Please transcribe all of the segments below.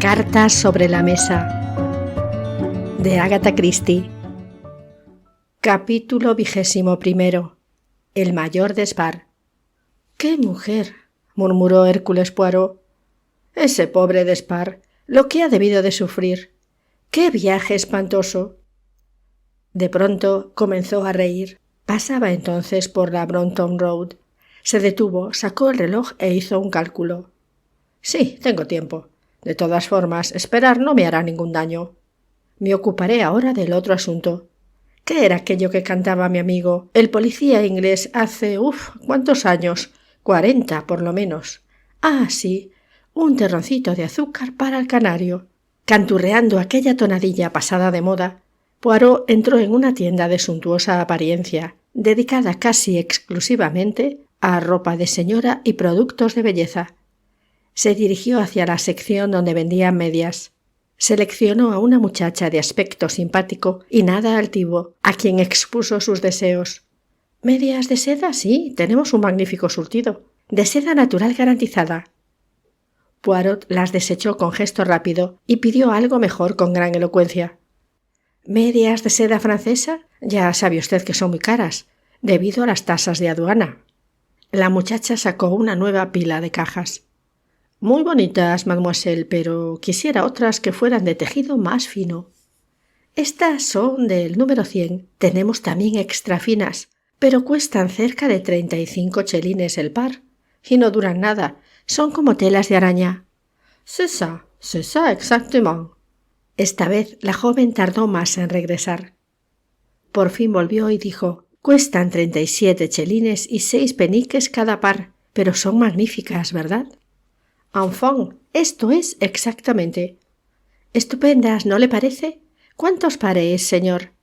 Cartas sobre la mesa, de Agatha Christie. Capítulo 21. El mayor Despard. «¡Qué mujer!», murmuró Hércules Poirot. «Ese pobre Despard, lo que ha debido de sufrir. ¡Qué viaje espantoso!». De pronto comenzó a reír. Pasaba entonces por la Brompton Road. Se detuvo, sacó el reloj e hizo un cálculo. «Sí, tengo tiempo. De todas formas, esperar no me hará ningún daño. Me ocuparé ahora del otro asunto. ¿Qué era aquello que cantaba mi amigo, el policía inglés, hace, ¿cuántos años? 40, por lo menos. Ah, sí, un terroncito de azúcar para el canario». Canturreando aquella tonadilla pasada de moda, Poirot entró en una tienda de suntuosa apariencia, dedicada casi exclusivamente a ropa de señora y productos de belleza. Se dirigió hacia la sección donde vendían medias. Seleccionó a una muchacha de aspecto simpático y nada altivo, a quien expuso sus deseos. «¿Medias de seda? Sí, tenemos un magnífico surtido. De seda natural garantizada». Poirot las desechó con gesto rápido y pidió algo mejor con gran elocuencia. «¿Medias de seda francesa? Ya sabe usted que son muy caras, debido a las tasas de aduana». La muchacha sacó una nueva pila de cajas. «Muy bonitas, mademoiselle, pero quisiera otras que fueran de tejido más fino». «Estas son del número 100. Tenemos también extra finas, pero cuestan cerca de 35 chelines el par. Y no duran nada, son como telas de araña». C'est ça, exactement». Esta vez la joven tardó más en regresar. Por fin volvió y dijo: «Cuestan 37 chelines y 6 peniques cada par, pero son magníficas, ¿verdad?». «Enfant, esto es exactamente». «Estupendas, ¿no le parece? ¿Cuántos pares, señor?».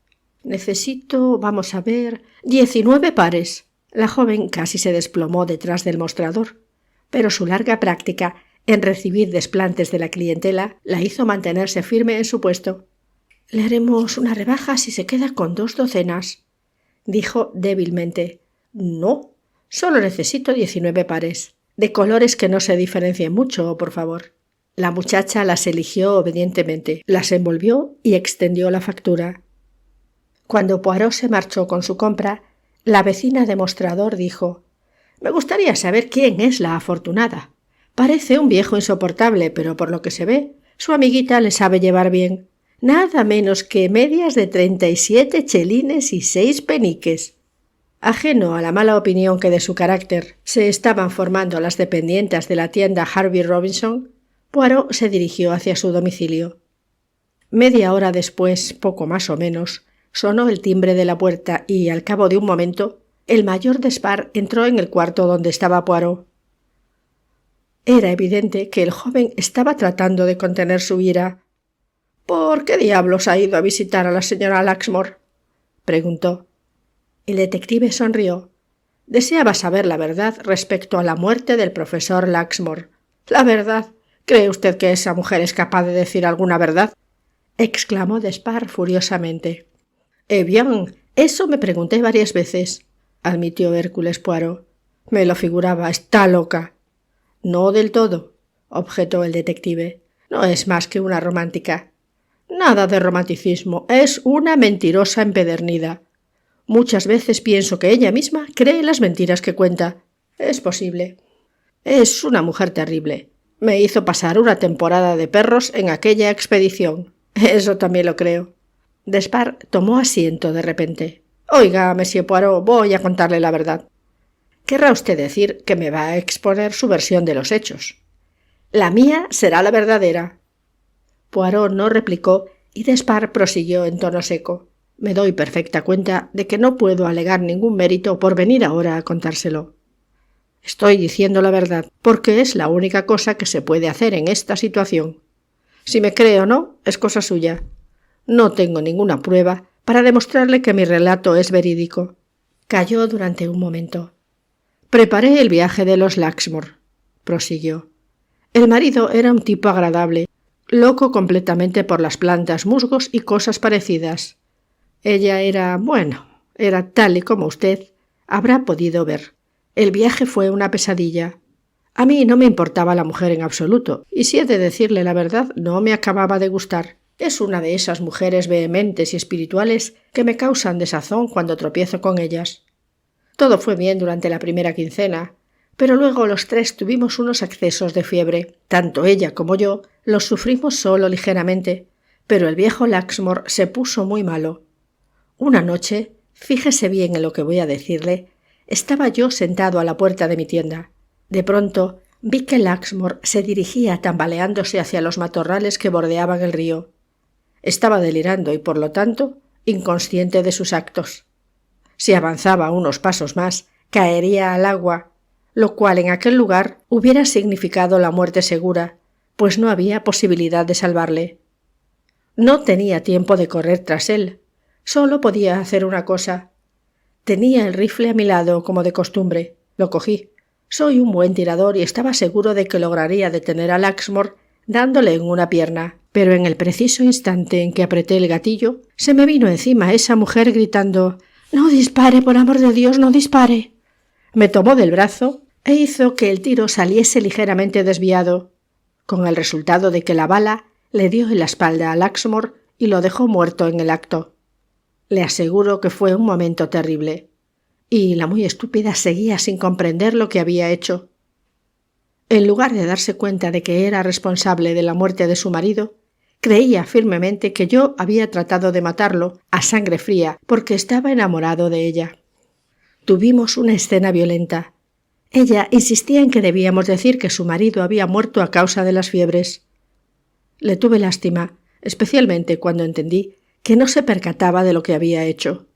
«Necesito, vamos a ver, 19 pares». La joven casi se desplomó detrás del mostrador, pero su larga práctica en recibir desplantes de la clientela la hizo mantenerse firme en su puesto. «Le haremos una rebaja si se queda con 2 docenas», dijo débilmente. «No, solo necesito 19 pares. De colores que no se diferencien mucho, por favor». La muchacha las eligió obedientemente, las envolvió y extendió la factura. Cuando Poirot se marchó con su compra, la vecina de mostrador dijo: «Me gustaría saber quién es la afortunada. Parece un viejo insoportable, pero por lo que se ve, su amiguita le sabe llevar bien. Nada menos que medias de 37 chelines y 6 peniques». Ajeno a la mala opinión que de su carácter se estaban formando las dependientes de la tienda Harvey Robinson, Poirot se dirigió hacia su domicilio. Media hora después, poco más o menos, sonó el timbre de la puerta y, al cabo de un momento, el mayor Despard entró en el cuarto donde estaba Poirot. Era evidente que el joven estaba tratando de contener su ira. «¿Por qué diablos ha ido a visitar a la señora Luxmore?», preguntó. El detective sonrió. «Deseaba saber la verdad respecto a la muerte del profesor Luxmore». «¿La verdad? ¿Cree usted que esa mujer es capaz de decir alguna verdad?», exclamó Despard furiosamente. «Bien, eso me pregunté varias veces», admitió Hércules Poirot. «Me lo figuraba, está loca». «No del todo», objetó el detective. «No es más que una romántica». «Nada de romanticismo, es una mentirosa empedernida. Muchas veces pienso que ella misma cree las mentiras que cuenta. Es posible. Es una mujer terrible. Me hizo pasar una temporada de perros en aquella expedición. Eso también lo creo». Despard tomó asiento de repente. «Oiga, monsieur Poirot, voy a contarle la verdad. Querrá usted decir que me va a exponer su versión de los hechos. La mía será la verdadera». Poirot no replicó y Despard prosiguió en tono seco: «Me doy perfecta cuenta de que no puedo alegar ningún mérito por venir ahora a contárselo. Estoy diciendo la verdad, porque es la única cosa que se puede hacer en esta situación. Si me cree o no, es cosa suya. No tengo ninguna prueba para demostrarle que mi relato es verídico». Calló durante un momento. «Preparé el viaje de los Luxmore», prosiguió. «El marido era un tipo agradable, loco completamente por las plantas, musgos y cosas parecidas. Ella era tal y como usted habrá podido ver. El viaje fue una pesadilla. A mí no me importaba la mujer en absoluto, y si he de decirle la verdad, no me acababa de gustar. Es una de esas mujeres vehementes y espirituales que me causan desazón cuando tropiezo con ellas. Todo fue bien durante la primera quincena, pero luego los tres tuvimos unos accesos de fiebre. Tanto ella como yo los sufrimos solo ligeramente, pero el viejo Laxmore se puso muy malo. Una noche, fíjese bien en lo que voy a decirle, estaba yo sentado a la puerta de mi tienda. De pronto vi que Laxmore se dirigía tambaleándose hacia los matorrales que bordeaban el río. Estaba delirando y, por lo tanto, inconsciente de sus actos. Si avanzaba unos pasos más, caería al agua, lo cual en aquel lugar hubiera significado la muerte segura, pues no había posibilidad de salvarle. No tenía tiempo de correr tras él, solo podía hacer una cosa. Tenía el rifle a mi lado, como de costumbre. Lo cogí. Soy un buen tirador y estaba seguro de que lograría detener a Laxmore dándole en una pierna, pero en el preciso instante en que apreté el gatillo, se me vino encima esa mujer gritando «¡No dispare, por amor de Dios, no dispare!». Me tomó del brazo e hizo que el tiro saliese ligeramente desviado, con el resultado de que la bala le dio en la espalda a Laxmore y lo dejó muerto en el acto. Le aseguro que fue un momento terrible. Y la muy estúpida seguía sin comprender lo que había hecho. En lugar de darse cuenta de que era responsable de la muerte de su marido, creía firmemente que yo había tratado de matarlo a sangre fría porque estaba enamorado de ella. Tuvimos una escena violenta. Ella insistía en que debíamos decir que su marido había muerto a causa de las fiebres. Le tuve lástima, especialmente cuando entendí que no se percataba de lo que había hecho.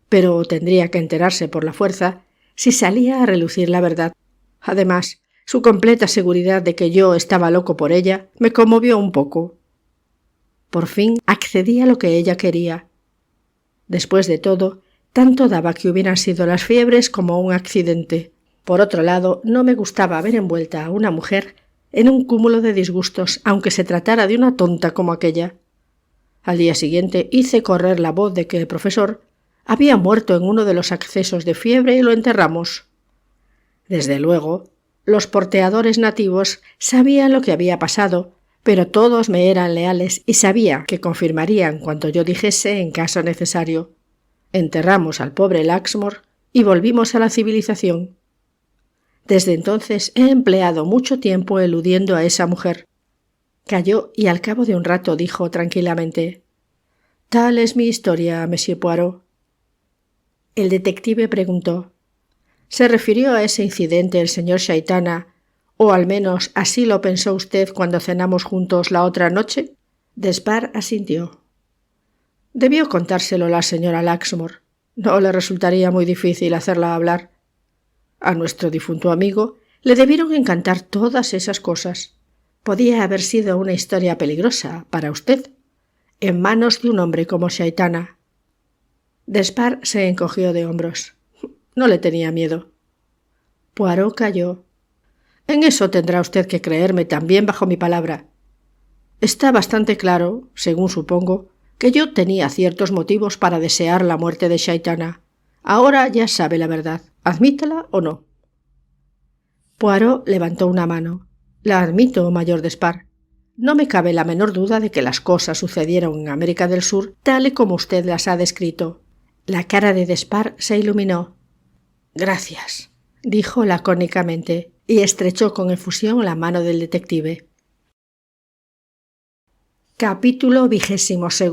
Pero tendría que enterarse por la fuerza si salía a relucir la verdad. Además, su completa seguridad de que yo estaba loco por ella me conmovió un poco. Por fin accedí a lo que ella quería. Después de todo, tanto daba que hubieran sido las fiebres como un accidente. Por otro lado, no me gustaba ver envuelta a una mujer en un cúmulo de disgustos, aunque se tratara de una tonta como aquella. Al día siguiente hice correr la voz de que el profesor había muerto en uno de los accesos de fiebre y lo enterramos. Desde luego, los porteadores nativos sabían lo que había pasado, pero todos me eran leales y sabía que confirmarían cuanto yo dijese en caso necesario. Enterramos al pobre Laxmore y volvimos a la civilización. Desde entonces he empleado mucho tiempo eludiendo a esa mujer. Calló y al cabo de un rato dijo tranquilamente: «Tal es mi historia, Monsieur Poirot». El detective preguntó: «¿Se refirió a ese incidente el señor Chaitana, o al menos así lo pensó usted cuando cenamos juntos la otra noche?» Despard asintió. «Debió contárselo la señora Laxmore. No le resultaría muy difícil hacerla hablar. A nuestro difunto amigo le debieron encantar todas esas cosas. Podía haber sido una historia peligrosa para usted, en manos de un hombre como Chaitana». Despard se encogió de hombros. No le tenía miedo. Poirot calló. «En eso tendrá usted que creerme también bajo mi palabra. Está bastante claro, según supongo, que yo tenía ciertos motivos para desear la muerte de Chaitana. Ahora ya sabe la verdad. Admítela o no». Poirot levantó una mano. «La admito, mayor Despard. No me cabe la menor duda de que las cosas sucedieron en América del Sur tal y como usted las ha descrito». La cara de Despard se iluminó. «Gracias», dijo lacónicamente, y estrechó con efusión la mano del detective. Capítulo 22.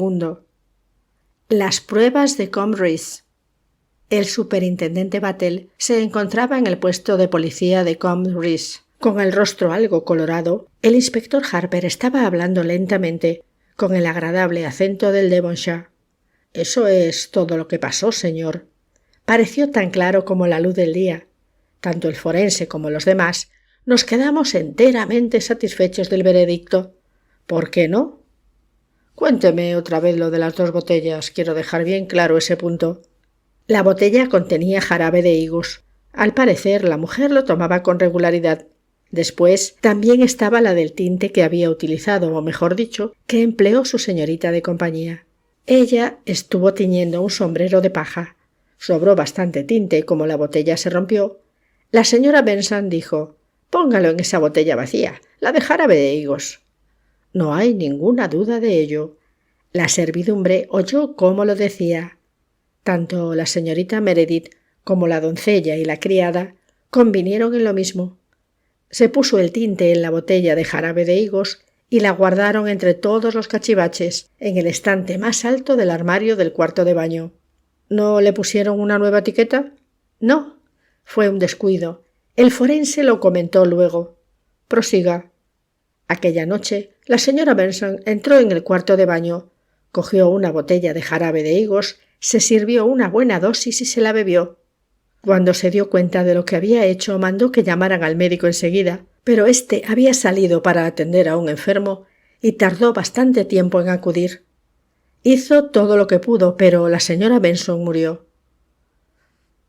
Las pruebas de Combe-Rice. El superintendente Battle se encontraba en el puesto de policía de Combe-Rice. Con el rostro algo colorado, el inspector Harper estaba hablando lentamente, con el agradable acento del Devonshire. «Eso es todo lo que pasó, señor». Pareció tan claro como la luz del día. Tanto el forense como los demás nos quedamos enteramente satisfechos del veredicto. ¿Por qué no? Cuénteme otra vez lo de las 2 botellas. Quiero dejar bien claro ese punto. La botella contenía jarabe de higos. Al parecer, la mujer lo tomaba con regularidad. Después, también estaba la del tinte que había utilizado, o mejor dicho, que empleó su señorita de compañía. Ella estuvo tiñendo un sombrero de paja. Sobró bastante tinte y como la botella se rompió, la señora Benson dijo: Póngalo en esa botella vacía, la de jarabe de higos. No hay ninguna duda de ello. La servidumbre oyó cómo lo decía. Tanto la señorita Meredith como la doncella y la criada convinieron en lo mismo. Se puso el tinte en la botella de jarabe de higos y la guardaron entre todos los cachivaches en el estante más alto del armario del cuarto de baño. ¿No le pusieron una nueva etiqueta? No, fue un descuido. El forense lo comentó luego. Prosiga. Aquella noche la señora Benson entró en el cuarto de baño, cogió una botella de jarabe de higos, se sirvió una buena dosis y se la bebió. Cuando se dio cuenta de lo que había hecho, mandó que llamaran al médico enseguida, pero éste había salido para atender a un enfermo y tardó bastante tiempo en acudir. Hizo todo lo que pudo, pero la señora Benson murió.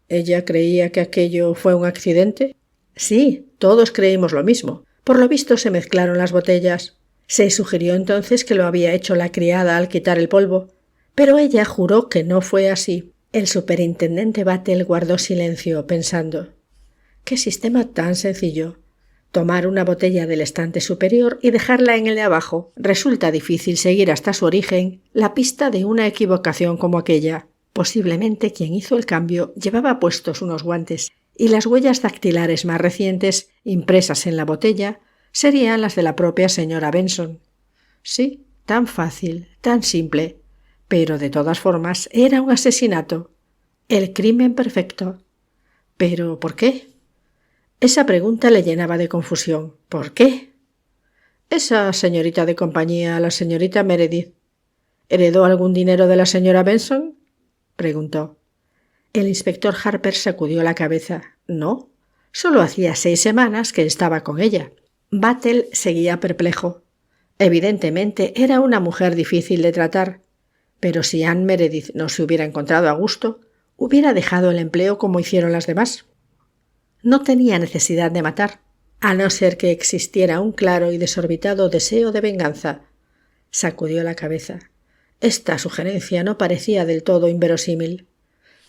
¿Ella creía que aquello fue un accidente? Sí, todos creímos lo mismo. Por lo visto se mezclaron las botellas. Se sugirió entonces que lo había hecho la criada al quitar el polvo, pero ella juró que no fue así. El superintendente Battle guardó silencio, pensando: «¿Qué sistema tan sencillo? Tomar una botella del estante superior y dejarla en el de abajo. Resulta difícil seguir hasta su origen la pista de una equivocación como aquella. Posiblemente quien hizo el cambio llevaba puestos unos guantes, y las huellas dactilares más recientes, impresas en la botella, serían las de la propia señora Benson. Sí, tan fácil, tan simple. Pero de todas formas era un asesinato. El crimen perfecto. ¿Pero por qué? Esa pregunta le llenaba de confusión. ¿Por qué? Esa señorita de compañía, la señorita Meredith, ¿heredó algún dinero de la señora Benson?, preguntó. El inspector Harper sacudió la cabeza. No, solo hacía 6 semanas que estaba con ella. Battle seguía perplejo. Evidentemente era una mujer difícil de tratar, pero si Anne Meredith no se hubiera encontrado a gusto, hubiera dejado el empleo como hicieron las demás. No tenía necesidad de matar, a no ser que existiera un claro y desorbitado deseo de venganza. Sacudió la cabeza. Esta sugerencia no parecía del todo inverosímil.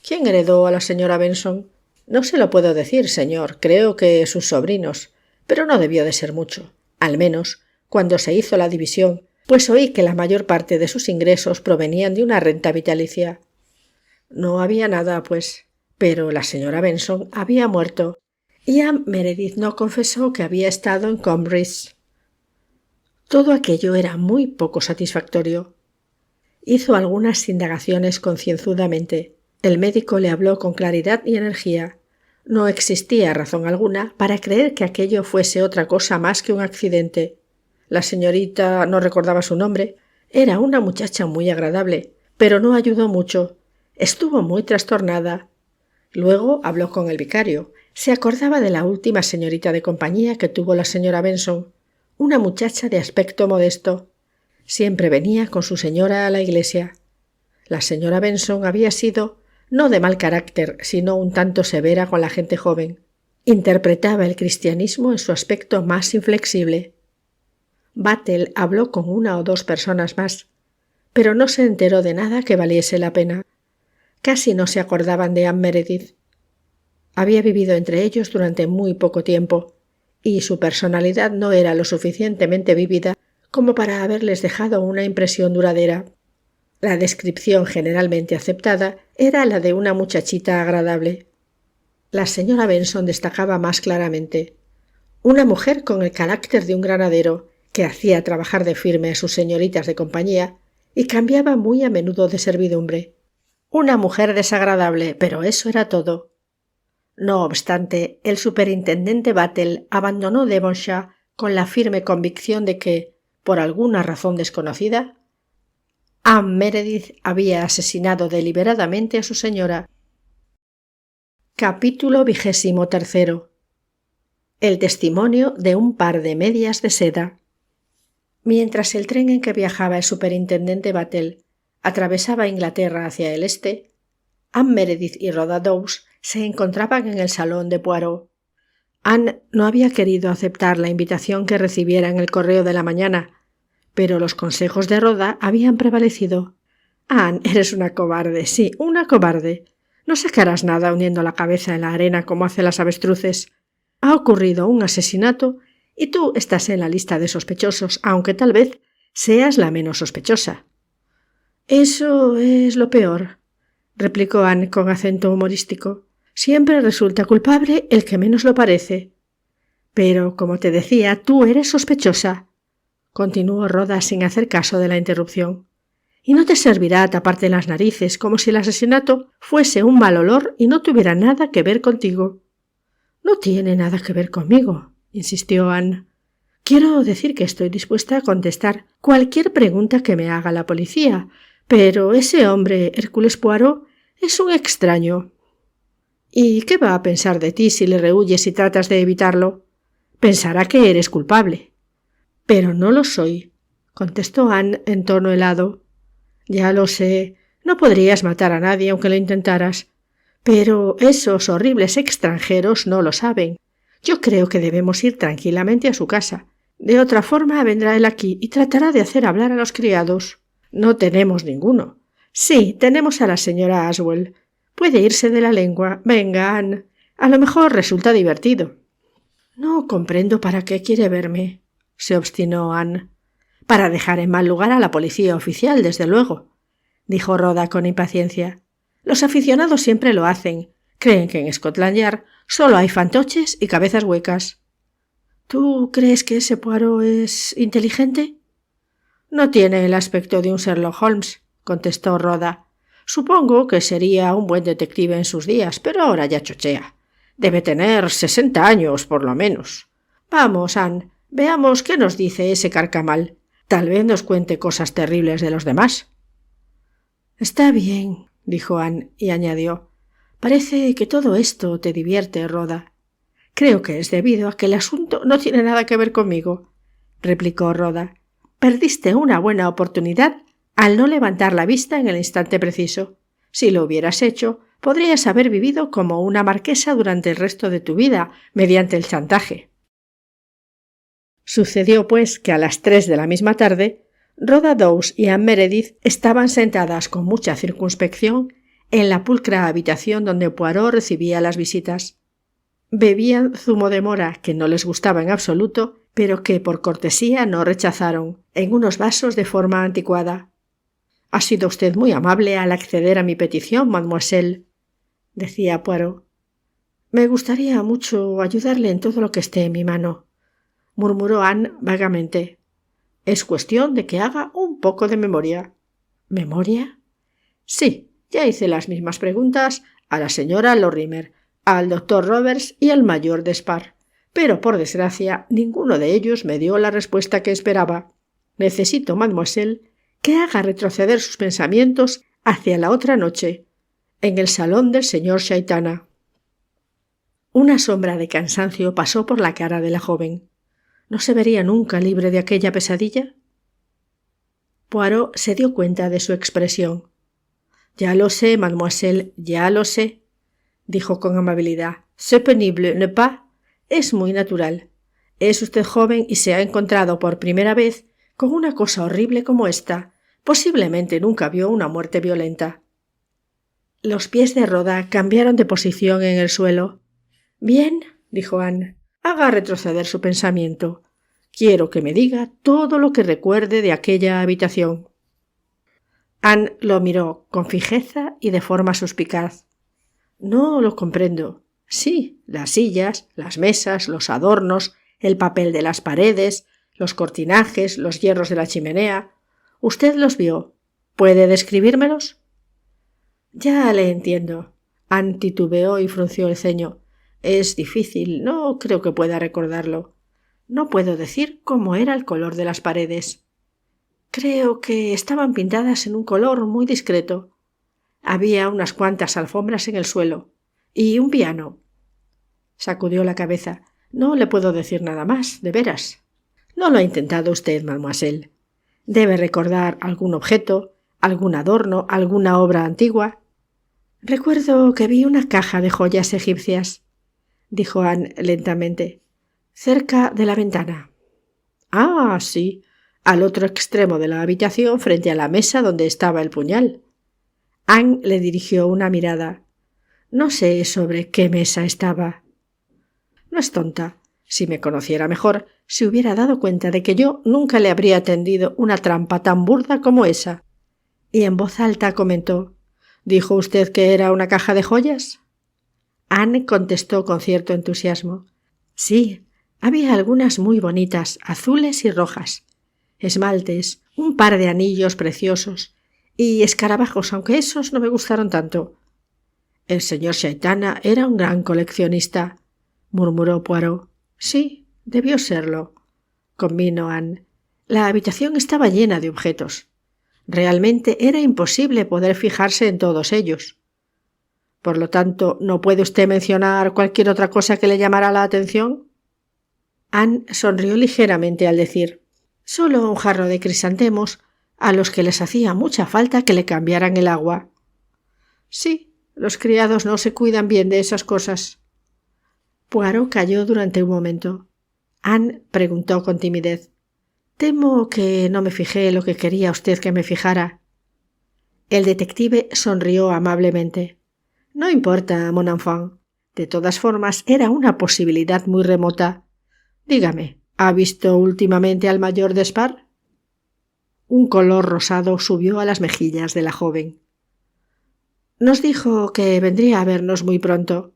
¿Quién heredó a la señora Benson? No se lo puedo decir, señor. Creo que sus sobrinos. Pero no debió de ser mucho. Al menos, cuando se hizo la división, pues oí que la mayor parte de sus ingresos provenían de una renta vitalicia. No había nada, pues. Pero la señora Benson había muerto, y Anne Meredith no confesó que había estado en Combridge. Todo aquello era muy poco satisfactorio. Hizo algunas indagaciones concienzudamente. El médico le habló con claridad y energía. No existía razón alguna para creer que aquello fuese otra cosa más que un accidente. La señorita no recordaba su nombre. Era una muchacha muy agradable, pero no ayudó mucho. Estuvo muy trastornada. Luego habló con el vicario. Se acordaba de la última señorita de compañía que tuvo la señora Benson, una muchacha de aspecto modesto. Siempre venía con su señora a la iglesia. La señora Benson había sido no de mal carácter, sino un tanto severa con la gente joven. Interpretaba el cristianismo en su aspecto más inflexible. Battle habló con 1 o 2 personas más, pero no se enteró de nada que valiese la pena. Casi no se acordaban de Anne Meredith. Había vivido entre ellos durante muy poco tiempo, y su personalidad no era lo suficientemente vívida como para haberles dejado una impresión duradera. La descripción generalmente aceptada era la de una muchachita agradable. La señora Benson destacaba más claramente. Una mujer con el carácter de un granadero, que hacía trabajar de firme a sus señoritas de compañía y cambiaba muy a menudo de servidumbre. Una mujer desagradable, pero eso era todo. No obstante, el superintendente Battle abandonó Devonshire con la firme convicción de que, por alguna razón desconocida, Anne Meredith había asesinado deliberadamente a su señora. Capítulo 23. El testimonio de un par de medias de seda. Mientras el tren en que viajaba el superintendente Battle atravesaba Inglaterra hacia el este, Anne Meredith y Rhoda Dows se encontraban en el salón de Poirot. Anne no había querido aceptar la invitación que recibiera en el correo de la mañana, pero los consejos de Rhoda habían prevalecido. «Anne, eres una cobarde, sí, una cobarde. No sacarás nada hundiendo la cabeza en la arena como hacen las avestruces. Ha ocurrido un asesinato y tú estás en la lista de sospechosos, aunque tal vez seas la menos sospechosa. Eso es lo peor, replicó Anne con acento humorístico. Siempre resulta culpable el que menos lo parece. Pero, como te decía, tú eres sospechosa, continuó Rhoda sin hacer caso de la interrupción. Y no te servirá taparte las narices como si el asesinato fuese un mal olor y no tuviera nada que ver contigo. No tiene nada que ver conmigo, insistió Anne. Quiero decir que estoy dispuesta a contestar cualquier pregunta que me haga la policía, pero ese hombre, Hércules Poirot, es un extraño. ¿Y qué va a pensar de ti si le rehuyes y tratas de evitarlo? Pensará que eres culpable. Pero no lo soy, contestó Anne en tono helado. Ya lo sé, no podrías matar a nadie aunque lo intentaras. Pero esos horribles extranjeros no lo saben. Yo creo que debemos ir tranquilamente a su casa. De otra forma vendrá él aquí y tratará de hacer hablar a los criados. No tenemos ninguno. Sí, tenemos a la señora Aswell. Puede irse de la lengua. Venga, Anne. A lo mejor resulta divertido. No comprendo para qué quiere verme, se obstinó Anne. Para dejar en mal lugar a la policía oficial, desde luego, dijo Rhoda con impaciencia. Los aficionados siempre lo hacen. Creen que en Scotland Yard solo hay fantoches y cabezas huecas. ¿Tú crees que ese Poirot es inteligente? No tiene el aspecto de un Sherlock Holmes, contestó Rhoda. Supongo que sería un buen detective en sus días, pero ahora ya chochea. Debe tener 60 años, por lo menos. Vamos, Anne, veamos qué nos dice ese carcamal. Tal vez nos cuente cosas terribles de los demás. Está bien, dijo Anne, y añadió. Parece que todo esto te divierte, Rhoda. Creo que es debido a que el asunto no tiene nada que ver conmigo, replicó Rhoda. Perdiste una buena oportunidad al no levantar la vista en el instante preciso. Si lo hubieras hecho, podrías haber vivido como una marquesa durante el resto de tu vida, mediante el chantaje. Sucedió, pues, que a las 3 de la misma tarde, Rhoda Dawes y Anne Meredith estaban sentadas con mucha circunspección en la pulcra habitación donde Poirot recibía las visitas. Bebían zumo de mora, que no les gustaba en absoluto, pero que por cortesía no rechazaron, en unos vasos de forma anticuada. «Ha sido usted muy amable al acceder a mi petición, mademoiselle», decía Poirot. «Me gustaría mucho ayudarle en todo lo que esté en mi mano», murmuró Anne vagamente. «Es cuestión de que haga un poco de memoria». «¿Memoria?» «Sí, ya hice las mismas preguntas a la señora Lorimer, al doctor Roberts y al mayor Despard, pero por desgracia ninguno de ellos me dio la respuesta que esperaba. Necesito, mademoiselle, que haga retroceder sus pensamientos hacia la otra noche, en el salón del señor Shaitana». Una sombra de cansancio pasó por la cara de la joven. ¿No se vería nunca libre de aquella pesadilla? Poirot se dio cuenta de su expresión. «Ya lo sé, mademoiselle, ya lo sé», dijo con amabilidad. «C'est pénible, n'est pas?» Es muy natural. Es usted joven y se ha encontrado por primera vez con una cosa horrible como esta. Posiblemente nunca vio una muerte violenta. Los pies de Rhoda cambiaron de posición en el suelo. «Bien», dijo Anne, «haga retroceder su pensamiento. Quiero que me diga todo lo que recuerde de aquella habitación». Anne lo miró con fijeza y de forma suspicaz. «No lo comprendo». «Sí, las sillas, las mesas, los adornos, el papel de las paredes, los cortinajes, los hierros de la chimenea. Usted los vio. ¿Puede describírmelos?» «Ya le entiendo». Anne titubeó y frunció el ceño. «Es difícil, no creo que pueda recordarlo. No puedo decir cómo era el color de las paredes. Creo que estaban pintadas en un color muy discreto. Había unas cuantas alfombras en el suelo. Y un piano». Sacudió la cabeza. «No le puedo decir nada más, de veras». «No lo ha intentado usted, mademoiselle. Debe recordar algún objeto, algún adorno, alguna obra antigua». «Recuerdo que vi una caja de joyas egipcias», dijo Anne lentamente, «cerca de la ventana». «Ah, sí, al otro extremo de la habitación, frente a la mesa donde estaba el puñal». Anne le dirigió una mirada. «No sé sobre qué mesa estaba». No es tonta. Si me conociera mejor, se hubiera dado cuenta de que yo nunca le habría tendido una trampa tan burda como esa. Y en voz alta comentó: ¿Dijo usted que era una caja de joyas? Anne contestó con cierto entusiasmo: Sí, había algunas muy bonitas, azules y rojas, esmaltes, un par de anillos preciosos y escarabajos, aunque esos no me gustaron tanto. El señor Chaitana era un gran coleccionista, murmuró Poirot. Sí, debió serlo, convino Anne. La habitación estaba llena de objetos. Realmente era imposible poder fijarse en todos ellos. Por lo tanto, ¿no puede usted mencionar cualquier otra cosa que le llamara la atención? Anne sonrió ligeramente al decir: solo un jarro de crisantemos, a los que les hacía mucha falta que le cambiaran el agua. Sí, los criados no se cuidan bien de esas cosas. Poirot calló durante un momento. Anne preguntó con timidez: Temo que no me fijé lo que quería usted que me fijara. El detective sonrió amablemente. No importa, mon enfant. De todas formas, era una posibilidad muy remota. Dígame, ¿ha visto últimamente al mayor Despard? Un color rosado subió a las mejillas de la joven. Nos dijo que vendría a vernos muy pronto.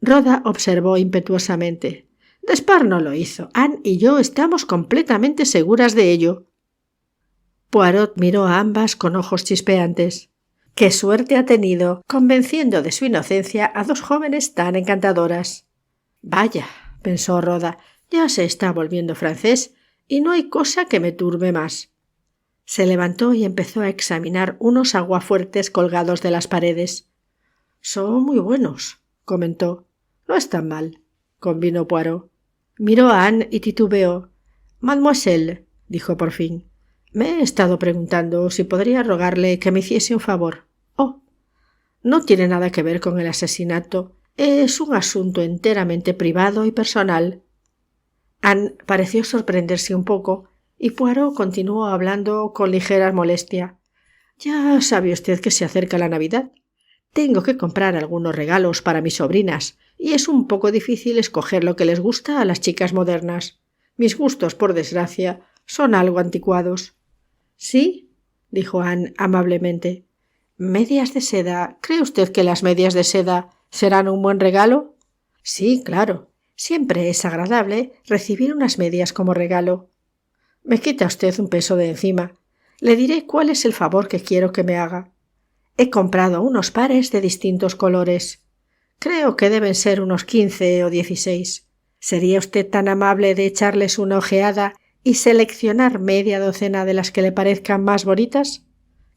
Rhoda observó impetuosamente: Despard no lo hizo. Anne y yo estamos completamente seguras de ello. Poirot miró a ambas con ojos chispeantes. ¡Qué suerte ha tenido, convenciendo de su inocencia a dos jóvenes tan encantadoras! Vaya, pensó Rhoda, ya se está volviendo francés y no hay cosa que me turbe más. Se levantó y empezó a examinar unos aguafuertes colgados de las paredes. Son muy buenos, comentó. No están mal, convino Poirot. Miró a Anne y titubeó. Mademoiselle, dijo por fin, me he estado preguntando si podría rogarle que me hiciese un favor. Oh, no tiene nada que ver con el asesinato. Es un asunto enteramente privado y personal. Anne pareció sorprenderse un poco y Poirot continuó hablando con ligera molestia. Ya sabe usted que se acerca la Navidad. Tengo que comprar algunos regalos para mis sobrinas y es un poco difícil escoger lo que les gusta a las chicas modernas. Mis gustos, por desgracia, son algo anticuados. ¿Sí? Dijo Anne amablemente. ¿Medias de seda? ¿Cree usted que las medias de seda serán un buen regalo? Sí, claro. Siempre es agradable recibir unas medias como regalo. Me quita usted un peso de encima. Le diré cuál es el favor que quiero que me haga. He comprado unos pares de distintos colores. Creo que deben ser unos 15 o 16. ¿Sería usted tan amable de echarles una ojeada y seleccionar media docena de las que le parezcan más bonitas?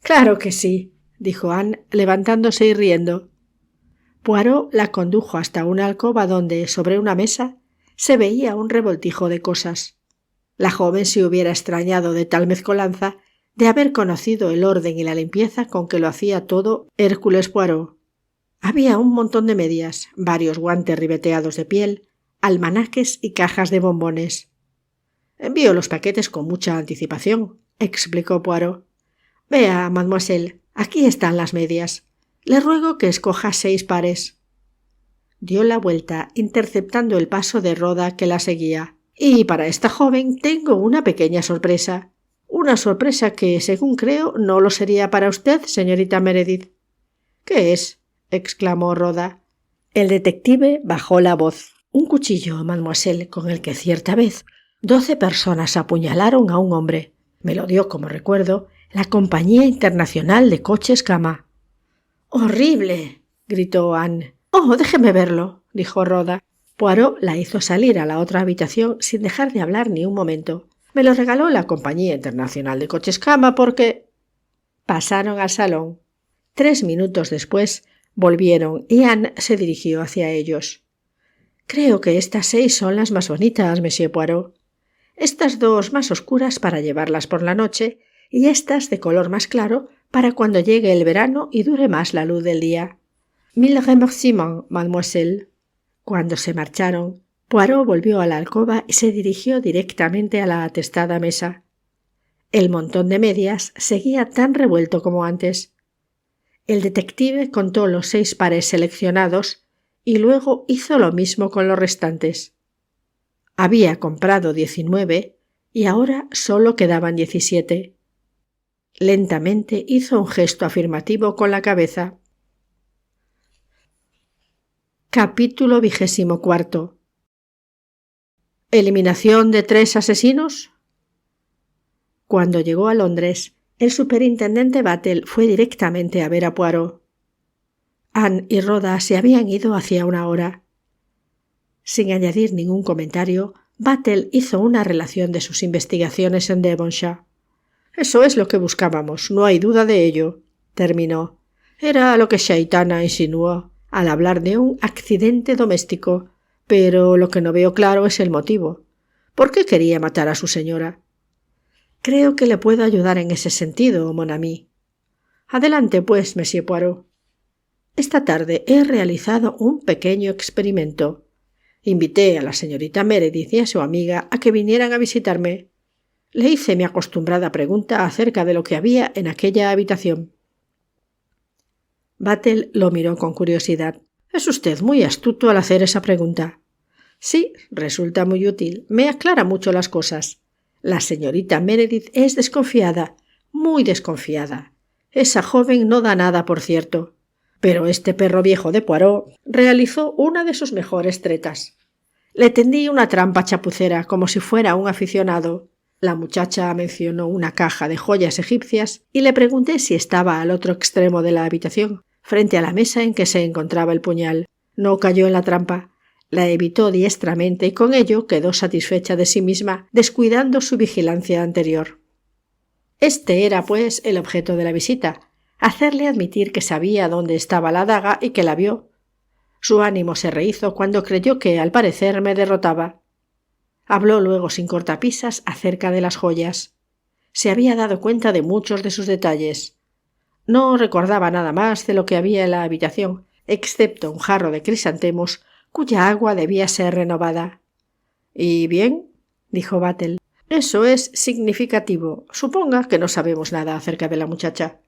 Claro que sí, dijo Anne, levantándose y riendo. Poirot la condujo hasta una alcoba donde, sobre una mesa, se veía un revoltijo de cosas. La joven se hubiera extrañado de tal mezcolanza de haber conocido el orden y la limpieza con que lo hacía todo Hércules Poirot. Había un montón de medias, varios guantes ribeteados de piel, almanaques y cajas de bombones. Envío los paquetes con mucha anticipación, explicó Poirot. Vea, mademoiselle, aquí están las medias. Le ruego que escoja 6 pares. Dio la vuelta, interceptando el paso de Rhoda que la seguía. Y para esta joven tengo una pequeña sorpresa. Una sorpresa que, según creo, no lo sería para usted, señorita Meredith. ¿Qué es? Exclamó Rhoda. El detective bajó la voz. Un cuchillo, mademoiselle, con el que cierta vez 12 personas apuñalaron a un hombre. Me lo dio, como recuerdo, la Compañía Internacional de Coches Cama. ¡Horrible!, gritó Anne. «Oh, déjeme verlo», dijo Rhoda. Poirot la hizo salir a la otra habitación sin dejar de hablar ni un momento. «Me lo regaló la Compañía Internacional de Coches Cama porque...» Pasaron al salón. 3 minutos después volvieron y Anne se dirigió hacia ellos. «Creo que estas 6 son las más bonitas, monsieur Poirot. Estas 2 más oscuras para llevarlas por la noche y estas de color más claro para cuando llegue el verano y dure más la luz del día. Mille remerciements, mademoiselle». Cuando se marcharon, Poirot volvió a la alcoba y se dirigió directamente a la atestada mesa. El montón de medias seguía tan revuelto como antes. El detective contó los 6 pares seleccionados y luego hizo lo mismo con los restantes. Había comprado 19 y ahora solo quedaban 17. Lentamente hizo un gesto afirmativo con la cabeza. Capítulo 24. ¿Eliminación de 3 asesinos? Cuando llegó a Londres, el superintendente Battle fue directamente a ver a Poirot. Anne y Rhoda se habían ido hacía una hora. Sin añadir ningún comentario, Battle hizo una relación de sus investigaciones en Devonshire. «Eso es lo que buscábamos, no hay duda de ello», terminó. «Era lo que Shaitana insinuó al hablar de un accidente doméstico, pero lo que no veo claro es el motivo. ¿Por qué quería matar a su señora?» «Creo que le puedo ayudar en ese sentido, mon ami». «Adelante, pues, monsieur Poirot». «Esta tarde he realizado un pequeño experimento. Invité a la señorita Meredith y a su amiga a que vinieran a visitarme. Le hice mi acostumbrada pregunta acerca de lo que había en aquella habitación». Battle lo miró con curiosidad. «Es usted muy astuto al hacer esa pregunta». «Sí, resulta muy útil. Me aclara mucho las cosas. La señorita Meredith es desconfiada, muy desconfiada. Esa joven no da nada, por cierto. Pero este perro viejo de Poirot realizó una de sus mejores tretas. Le tendí una trampa chapucera como si fuera un aficionado. La muchacha mencionó una caja de joyas egipcias y le pregunté si estaba al otro extremo de la habitación, frente a la mesa en que se encontraba el puñal. No cayó en la trampa. La evitó diestramente y con ello quedó satisfecha de sí misma, descuidando su vigilancia anterior. Este era, pues, el objeto de la visita, hacerle admitir que sabía dónde estaba la daga y que la vio. Su ánimo se rehizó cuando creyó que, al parecer, me derrotaba. Habló luego sin cortapisas acerca de las joyas. Se había dado cuenta de muchos de sus detalles. No recordaba nada más de lo que había en la habitación, excepto un jarro de crisantemos cuya agua debía ser renovada. «¿Y bien?», dijo Battle. «Eso es significativo. Suponga que no sabemos nada acerca de la muchacha.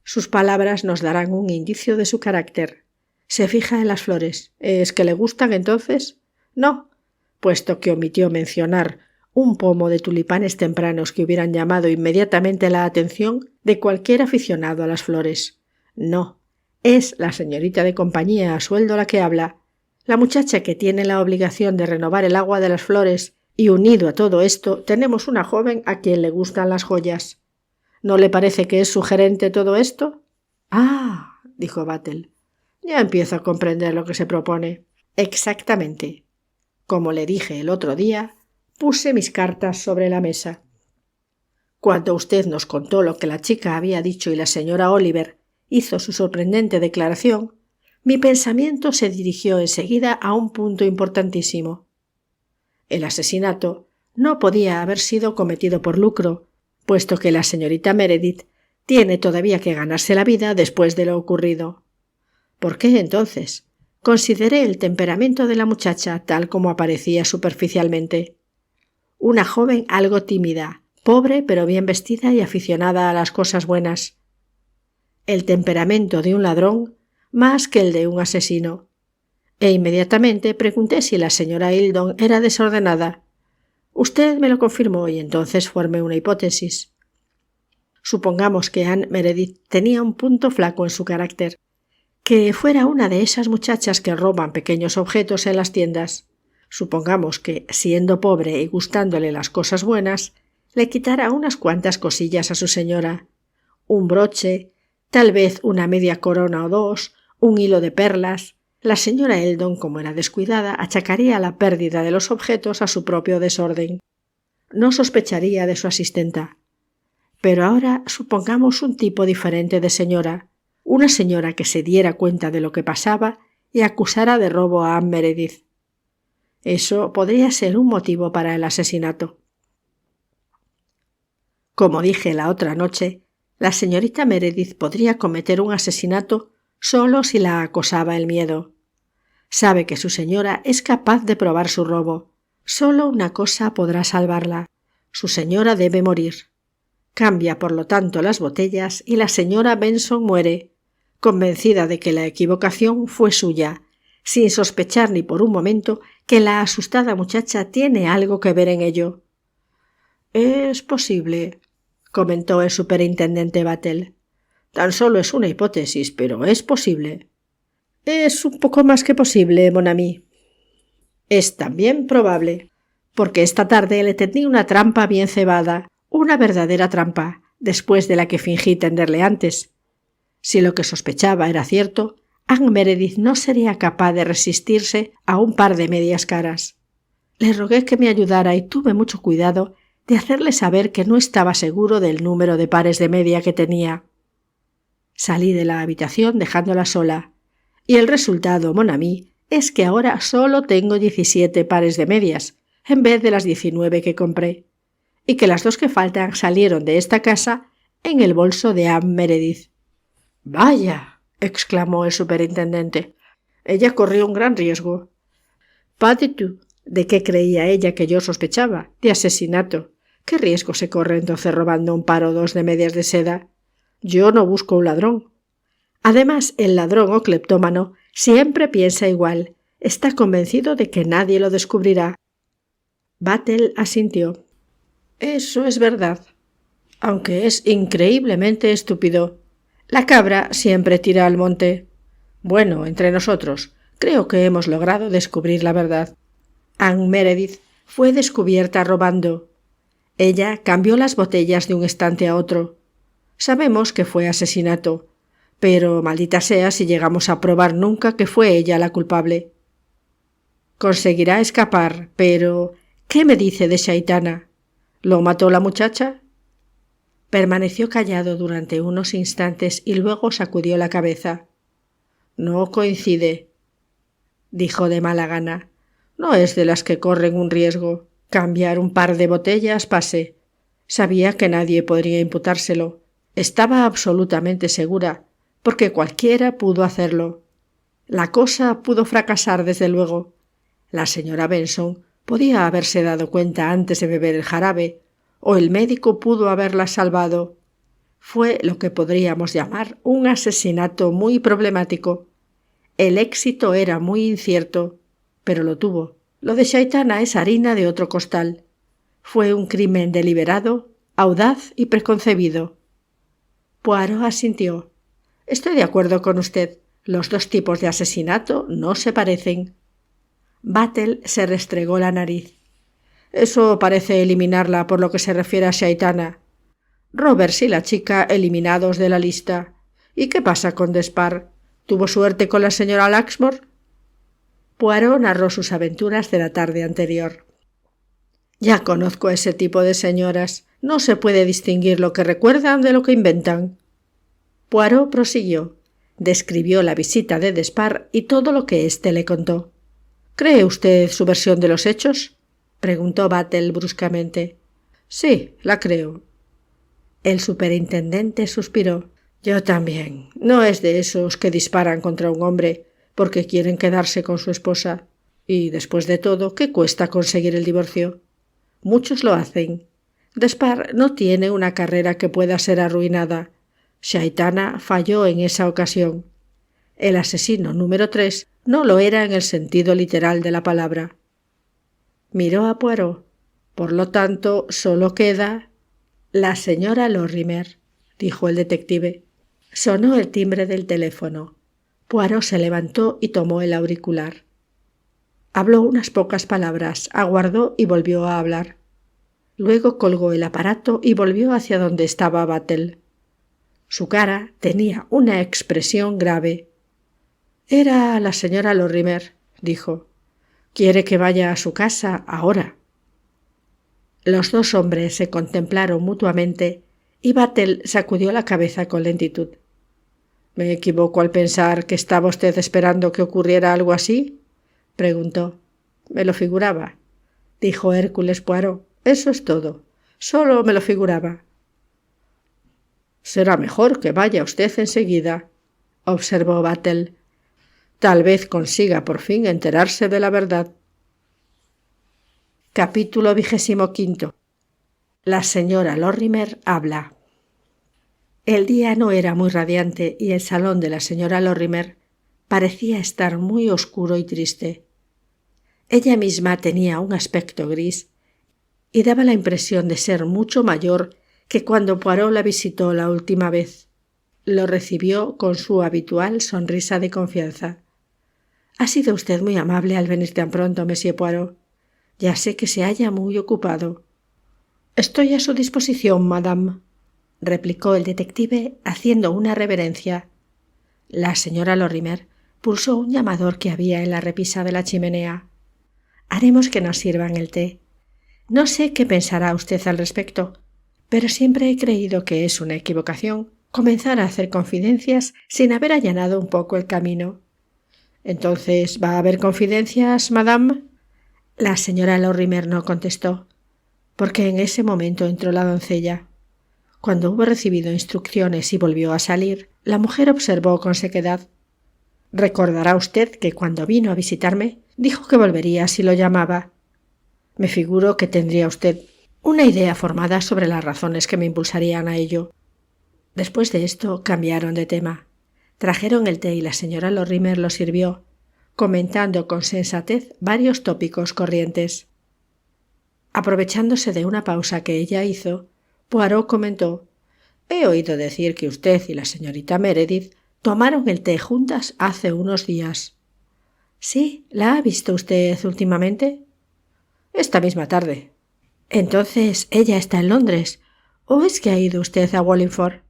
Sus palabras nos darán un indicio de su carácter. Se fija en las flores. ¿Es que le gustan, entonces?» «No», puesto que omitió mencionar un pomo de tulipanes tempranos que hubieran llamado inmediatamente la atención de cualquier aficionado a las flores. «No, es la señorita de compañía a sueldo la que habla. La muchacha que tiene la obligación de renovar el agua de las flores, y unido a todo esto tenemos una joven a quien le gustan las joyas. ¿No le parece que es sugerente todo esto?» «Ah», dijo Battle, «ya empiezo a comprender lo que se propone». «Exactamente. Como le dije el otro día, puse mis cartas sobre la mesa. Cuando usted nos contó lo que la chica había dicho y la señora Oliver hizo su sorprendente declaración, mi pensamiento se dirigió enseguida a un punto importantísimo. El asesinato no podía haber sido cometido por lucro, puesto que la señorita Meredith tiene todavía que ganarse la vida después de lo ocurrido. ¿Por qué, entonces? Consideré el temperamento de la muchacha tal como aparecía superficialmente. Una joven algo tímida, pobre pero bien vestida y aficionada a las cosas buenas. El temperamento de un ladrón más que el de un asesino. E inmediatamente pregunté si la señora Hildon era desordenada. Usted me lo confirmó y entonces formé una hipótesis. Supongamos que Anne Meredith tenía un punto flaco en su carácter, que fuera una de esas muchachas que roban pequeños objetos en las tiendas. Supongamos que, siendo pobre y gustándole las cosas buenas, le quitara unas cuantas cosillas a su señora. Un broche, tal vez una media corona o dos, un hilo de perlas. La señora Eldon, como era descuidada, achacaría la pérdida de los objetos a su propio desorden. No sospecharía de su asistenta. Pero ahora supongamos un tipo diferente de señora, una señora que se diera cuenta de lo que pasaba y acusara de robo a Anne Meredith. Eso podría ser un motivo para el asesinato. Como dije la otra noche, la señorita Meredith podría cometer un asesinato solo si la acosaba el miedo. Sabe que su señora es capaz de probar su robo. Solo una cosa podrá salvarla. Su señora debe morir. Cambia, por lo tanto, las botellas y la señora Benson muere, convencida de que la equivocación fue suya, sin sospechar ni por un momento que la asustada muchacha tiene algo que ver en ello. «Es posible», comentó el superintendente Battle. «Tan solo es una hipótesis, pero es posible». «Es un poco más que posible, mon ami». «Es también probable, porque esta tarde le tendí una trampa bien cebada, una verdadera trampa, después de la que fingí tenderle antes. Si lo que sospechaba era cierto, Anne Meredith no sería capaz de resistirse a un par de medias caras. Le rogué que me ayudara y tuve mucho cuidado de hacerle saber que no estaba seguro del número de pares de media que tenía. Salí de la habitación dejándola sola, y el resultado, mon ami, es que ahora solo tengo 17 pares de medias, en vez de las 19 que compré, y que las 2 que faltan salieron de esta casa en el bolso de Anne Meredith. «Vaya», exclamó el superintendente, «ella corrió un gran riesgo». «Pas du tout. ¿De qué creía ella que yo sospechaba? De asesinato. ¿Qué riesgo se corre entonces robando un par o dos de medias de seda? Yo no busco un ladrón». Además, el ladrón o cleptómano siempre piensa igual. Está convencido de que nadie lo descubrirá. Battle asintió. «Eso es verdad, aunque es increíblemente estúpido. La cabra siempre tira al monte. Bueno, entre nosotros, creo que hemos logrado descubrir la verdad. Anne Meredith fue descubierta robando. Ella cambió las botellas de un estante a otro. Sabemos que fue asesinato, pero maldita sea si llegamos a probar nunca que fue ella la culpable. Conseguirá escapar, pero ¿qué me dice de Shaitana? ¿Lo mató la muchacha?» Permaneció callado durante unos instantes y luego sacudió la cabeza. «No coincide», dijo de mala gana. «No es de las que corren un riesgo. Cambiar un par de botellas pase. Sabía que nadie podría imputárselo. Estaba absolutamente segura, porque cualquiera pudo hacerlo. La cosa pudo fracasar desde luego. La señora Benson podía haberse dado cuenta antes de beber el jarabe, o el médico pudo haberla salvado. Fue lo que podríamos llamar un asesinato muy problemático. El éxito era muy incierto, pero lo tuvo. Lo de Shaitana es harina de otro costal. Fue un crimen deliberado, audaz y preconcebido». Poirot asintió. «Estoy de acuerdo con usted. Los dos tipos de asesinato no se parecen». Battle se restregó la nariz. «Eso parece eliminarla por lo que se refiere a Shaitana. Roberts y la chica eliminados de la lista. ¿Y qué pasa con Despard? ¿Tuvo suerte con la señora Luxmore?» Poirot narró sus aventuras de la tarde anterior. «Ya conozco ese tipo de señoras. No se puede distinguir lo que recuerdan de lo que inventan». Poirot prosiguió. Describió la visita de Despard y todo lo que éste le contó. «¿Cree usted su versión de los hechos?», preguntó Battle bruscamente. «Sí, la creo». El superintendente suspiró. «Yo también. No es de esos que disparan contra un hombre porque quieren quedarse con su esposa. Y, después de todo, ¿qué cuesta conseguir el divorcio? Muchos lo hacen. Despard no tiene una carrera que pueda ser arruinada. Shaitana falló en esa ocasión. El asesino número 3 no lo era en el sentido literal de la palabra». Miró a Poirot. «Por lo tanto, solo queda…» «La señora Lorimer», dijo el detective. Sonó el timbre del teléfono. Poirot se levantó y tomó el auricular. Habló unas pocas palabras, aguardó y volvió a hablar. Luego colgó el aparato y volvió hacia donde estaba Battle. Su cara tenía una expresión grave. «Era la señora Lorimer», dijo. «Quiere que vaya a su casa ahora». Los dos hombres se contemplaron mutuamente y Battle sacudió la cabeza con lentitud. «¿Me equivoco al pensar que estaba usted esperando que ocurriera algo así?», preguntó. «Me lo figuraba», dijo Hércules Poirot. «Eso es todo. Solo me lo figuraba». «Será mejor que vaya usted enseguida», observó Battle. «Tal vez consiga por fin enterarse de la verdad». Capítulo 25. La señora Lorimer habla. El día no era muy radiante y el salón de la señora Lorimer parecía estar muy oscuro y triste. Ella misma tenía un aspecto gris y daba la impresión de ser mucho mayor que cuando Poirot la visitó la última vez. Lo recibió con su habitual sonrisa de confianza. «Ha sido usted muy amable al venir tan pronto, Monsieur Poirot. Ya sé que se halla muy ocupado». «Estoy a su disposición, madame», replicó el detective haciendo una reverencia. La señora Lorimer pulsó un llamador que había en la repisa de la chimenea. «Haremos que nos sirvan el té. No sé qué pensará usted al respecto, pero siempre he creído que es una equivocación comenzar a hacer confidencias sin haber allanado un poco el camino». «¿Entonces va a haber confidencias, madame?» La señora Lorimer no contestó, porque en ese momento entró la doncella. Cuando hubo recibido instrucciones y volvió a salir, la mujer observó con sequedad: «Recordará usted que cuando vino a visitarme dijo que volvería si lo llamaba. Me figuro que tendría usted una idea formada sobre las razones que me impulsarían a ello». Después de esto cambiaron de tema. Trajeron el té y la señora Lorimer lo sirvió, comentando con sensatez varios tópicos corrientes. Aprovechándose de una pausa que ella hizo, Poirot comentó: «He oído decir que usted y la señorita Meredith tomaron el té juntas hace unos días». «Sí, ¿la ha visto usted últimamente?» «Esta misma tarde». «Entonces ella está en Londres, ¿o es que ha ido usted a Wallingford?»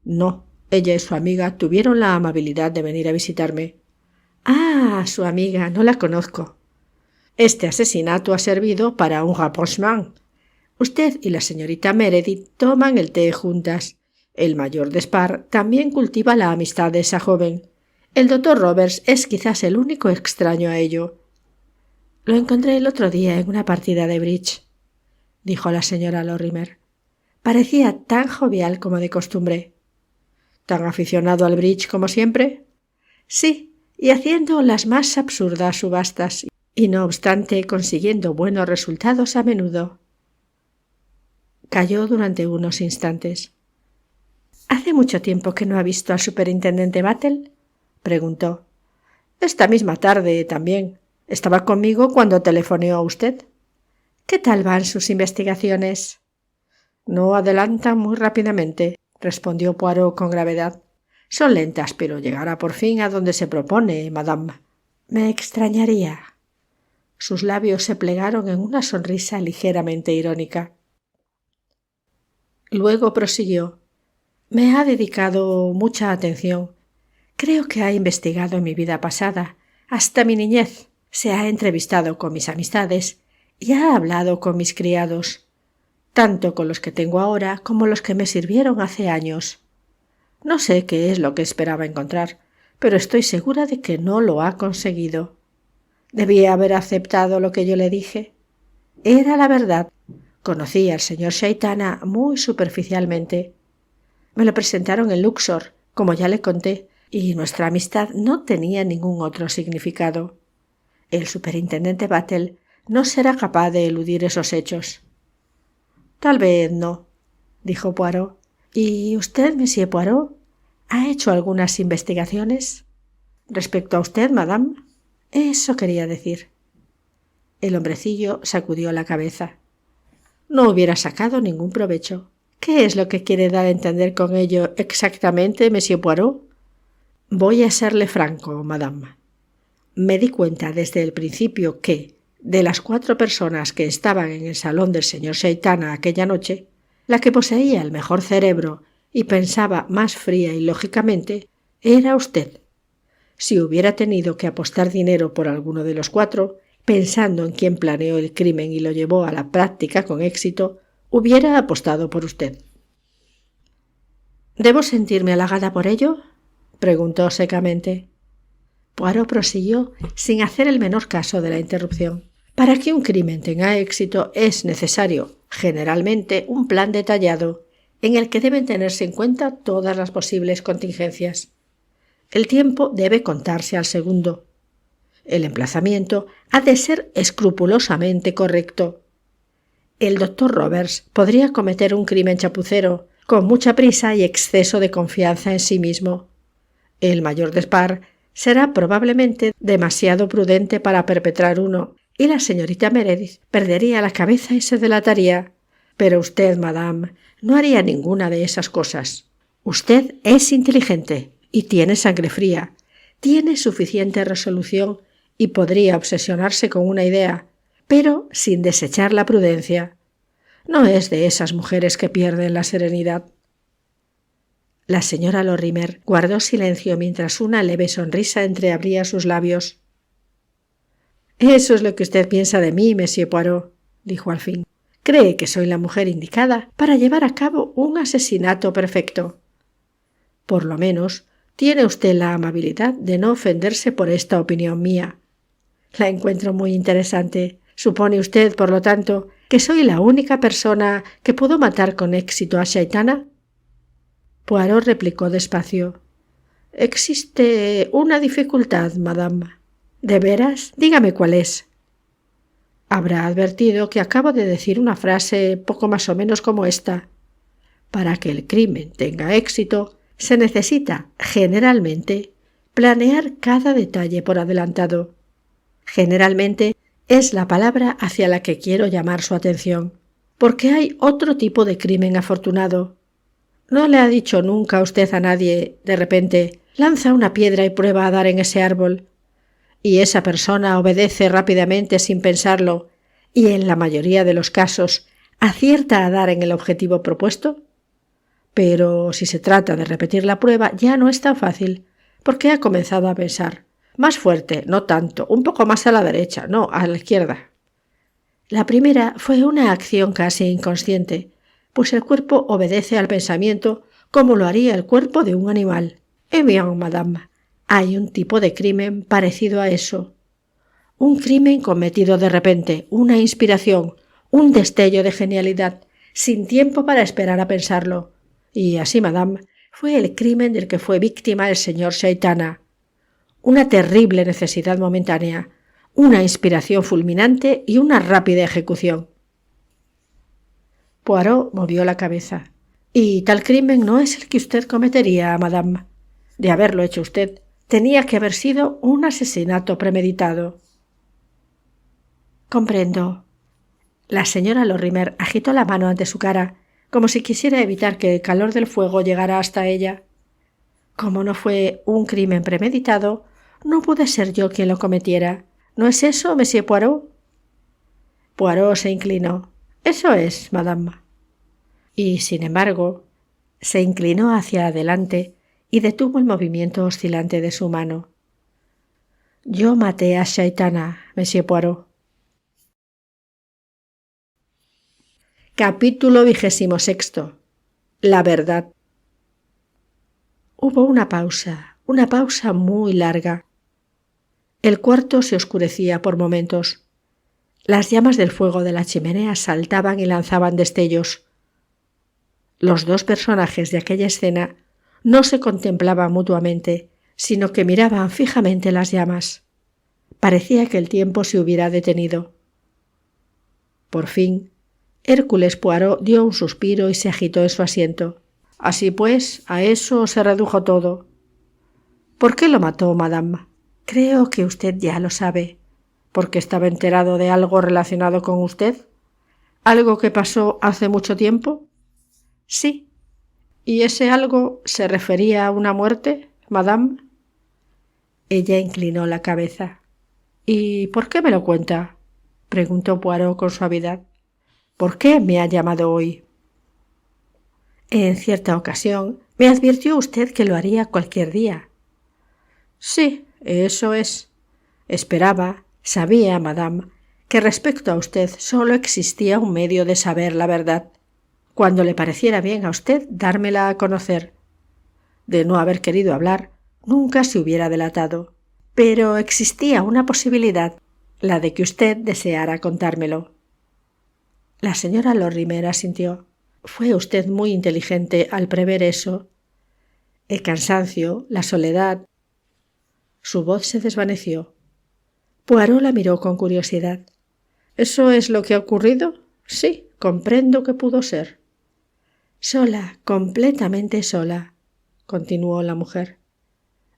«No, ella y su amiga tuvieron la amabilidad de venir a visitarme». «Ah, su amiga, no la conozco». «Este asesinato ha servido para un rapprochement. Usted y la señorita Meredith toman el té juntas. El mayor Despard también cultiva la amistad de esa joven. El doctor Roberts es quizás el único extraño a ello». «Lo encontré el otro día en una partida de bridge», dijo la señora Lorimer. «Parecía tan jovial como de costumbre». «¿Tan aficionado al bridge como siempre?» «Sí, y haciendo las más absurdas subastas, y no obstante consiguiendo buenos resultados a menudo». Calló durante unos instantes. «¿Hace mucho tiempo que no ha visto al superintendente Battle?», preguntó. «Esta misma tarde también. Estaba conmigo cuando telefoneó a usted». «¿Qué tal van sus investigaciones?» «No adelantan muy rápidamente», respondió Poirot con gravedad. «Son lentas, pero llegará por fin a donde se propone, madame». «Me extrañaría». Sus labios se plegaron en una sonrisa ligeramente irónica. Luego prosiguió: «Me ha dedicado mucha atención. Creo que ha investigado mi vida pasada, hasta mi niñez. Se ha entrevistado con mis amistades y ha hablado con mis criados, tanto con los que tengo ahora como los que me sirvieron hace años. No sé qué es lo que esperaba encontrar, pero estoy segura de que no lo ha conseguido. Debía haber aceptado lo que yo le dije. Era la verdad. Conocí al señor Shaitana muy superficialmente. Me lo presentaron en Luxor, como ya le conté, y nuestra amistad no tenía ningún otro significado. El superintendente Battle no será capaz de eludir esos hechos». «Tal vez no», dijo Poirot. «¿Y usted, Monsieur Poirot, ha hecho algunas investigaciones?» «Respecto a usted, madame». «Eso quería decir». El hombrecillo sacudió la cabeza. «No hubiera sacado ningún provecho. ¿Qué es lo que quiere dar a entender con ello exactamente, Monsieur Poirot?» «Voy a serle franco, madame. Me di cuenta desde el principio que, de las 4 personas que estaban en el salón del señor Shaitana aquella noche, la que poseía el mejor cerebro y pensaba más fría y lógicamente era usted. Si hubiera tenido que apostar dinero por alguno de los 4, pensando en quién planeó el crimen y lo llevó a la práctica con éxito, hubiera apostado por usted». «¿Debo sentirme halagada por ello?», preguntó secamente. Poirot prosiguió sin hacer el menor caso de la interrupción. «Para que un crimen tenga éxito es necesario, generalmente, un plan detallado, en el que deben tenerse en cuenta todas las posibles contingencias. El tiempo debe contarse al segundo. El emplazamiento ha de ser escrupulosamente correcto. El doctor Roberts podría cometer un crimen chapucero, con mucha prisa y exceso de confianza en sí mismo. El mayor Despard será probablemente demasiado prudente para perpetrar uno, y la señorita Meredith perdería la cabeza y se delataría. Pero usted, madame, no haría ninguna de esas cosas. Usted es inteligente y tiene sangre fría, tiene suficiente resolución y podría obsesionarse con una idea, pero sin desechar la prudencia. No es de esas mujeres que pierden la serenidad. La señora Lorimer guardó silencio mientras una leve sonrisa entreabría sus labios. «Eso es lo que usted piensa de mí, Monsieur Poirot», dijo al fin. «Cree que soy la mujer indicada para llevar a cabo un asesinato perfecto. Por lo menos tiene usted la amabilidad de no ofenderse por esta opinión mía. La encuentro muy interesante. ¿Supone usted, por lo tanto, que soy la única persona que pudo matar con éxito a Chaitana?» Poirot replicó despacio. «Existe una dificultad, madame». «¿De veras? Dígame cuál es». Habrá advertido que acabo de decir una frase poco más o menos como esta. Para que el crimen tenga éxito, se necesita, generalmente, planear cada detalle por adelantado. Generalmente es la palabra hacia la que quiero llamar su atención, porque hay otro tipo de crimen afortunado. ¿No le ha dicho nunca usted a nadie, de repente, lanza una piedra y prueba a dar en ese árbol? Y esa persona obedece rápidamente sin pensarlo y, en la mayoría de los casos, acierta a dar en el objetivo propuesto? Pero si se trata de repetir la prueba ya no es tan fácil, porque ha comenzado a pensar. Más fuerte, no tanto, un poco más a la derecha, no, a la izquierda. La primera fue una acción casi inconsciente, pues el cuerpo obedece al pensamiento como lo haría el cuerpo de un animal. Eh bien, madame, hay un tipo de crimen parecido a eso. Un crimen cometido de repente, una inspiración, un destello de genialidad, sin tiempo para esperar a pensarlo. Y así, madame, fue el crimen del que fue víctima el señor Chaitana. Una terrible necesidad momentánea, una inspiración fulminante y una rápida ejecución. Poirot movió la cabeza. «Y tal crimen no es el que usted cometería, madame. De haberlo hecho usted, tenía que haber sido un asesinato premeditado». «Comprendo». La señora Lorimer agitó la mano ante su cara, como si quisiera evitar que el calor del fuego llegara hasta ella. «Como no fue un crimen premeditado, no pude ser yo quien lo cometiera. ¿No es eso, Monsieur Poirot?» Poirot se inclinó. «Eso es, madame». Y, sin embargo, se inclinó hacia adelante y detuvo el movimiento oscilante de su mano. «Yo maté a Chaitana, Monsieur Poirot». Capítulo 26. La verdad. Hubo una pausa muy larga. El cuarto se oscurecía por momentos. Las llamas del fuego de la chimenea saltaban y lanzaban destellos. Los dos personajes de aquella escena no se contemplaban mutuamente, sino que miraban fijamente las llamas. Parecía que el tiempo se hubiera detenido. Por fin, Hércules Poirot dio un suspiro y se agitó en su asiento. Así pues, a eso se redujo todo. ¿Por qué lo mató, madame? Creo que usted ya lo sabe. ¿Porque estaba enterado de algo relacionado con usted? ¿Algo que pasó hace mucho tiempo? Sí. ¿Y ese algo se refería a una muerte, madame? Ella inclinó la cabeza. ¿Y por qué me lo cuenta?, preguntó Poirot con suavidad. ¿Por qué me ha llamado hoy? En cierta ocasión me advirtió usted que lo haría cualquier día. Sí, eso es. Sabía, madame, que respecto a usted solo existía un medio de saber la verdad, cuando le pareciera bien a usted dármela a conocer. De no haber querido hablar, nunca se hubiera delatado. Pero existía una posibilidad, la de que usted deseara contármelo. La señora Lorimer asintió. Fue usted muy inteligente al prever eso. El cansancio, la soledad. Su voz se desvaneció. Poirot la miró con curiosidad. ¿Eso es lo que ha ocurrido? Sí, comprendo que pudo ser. Sola, completamente sola, continuó la mujer.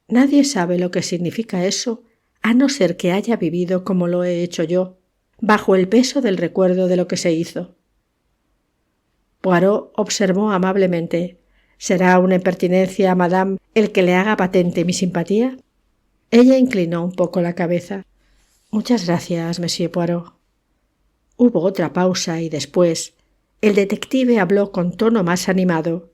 Nadie sabe lo que significa eso, a no ser que haya vivido como lo he hecho yo, bajo el peso del recuerdo de lo que se hizo. Poirot observó amablemente. ¿Será una impertinencia, madame, el que le haga patente mi simpatía? Ella inclinó un poco la cabeza. Muchas gracias, monsieur Poirot. Hubo otra pausa y después el detective habló con tono más animado.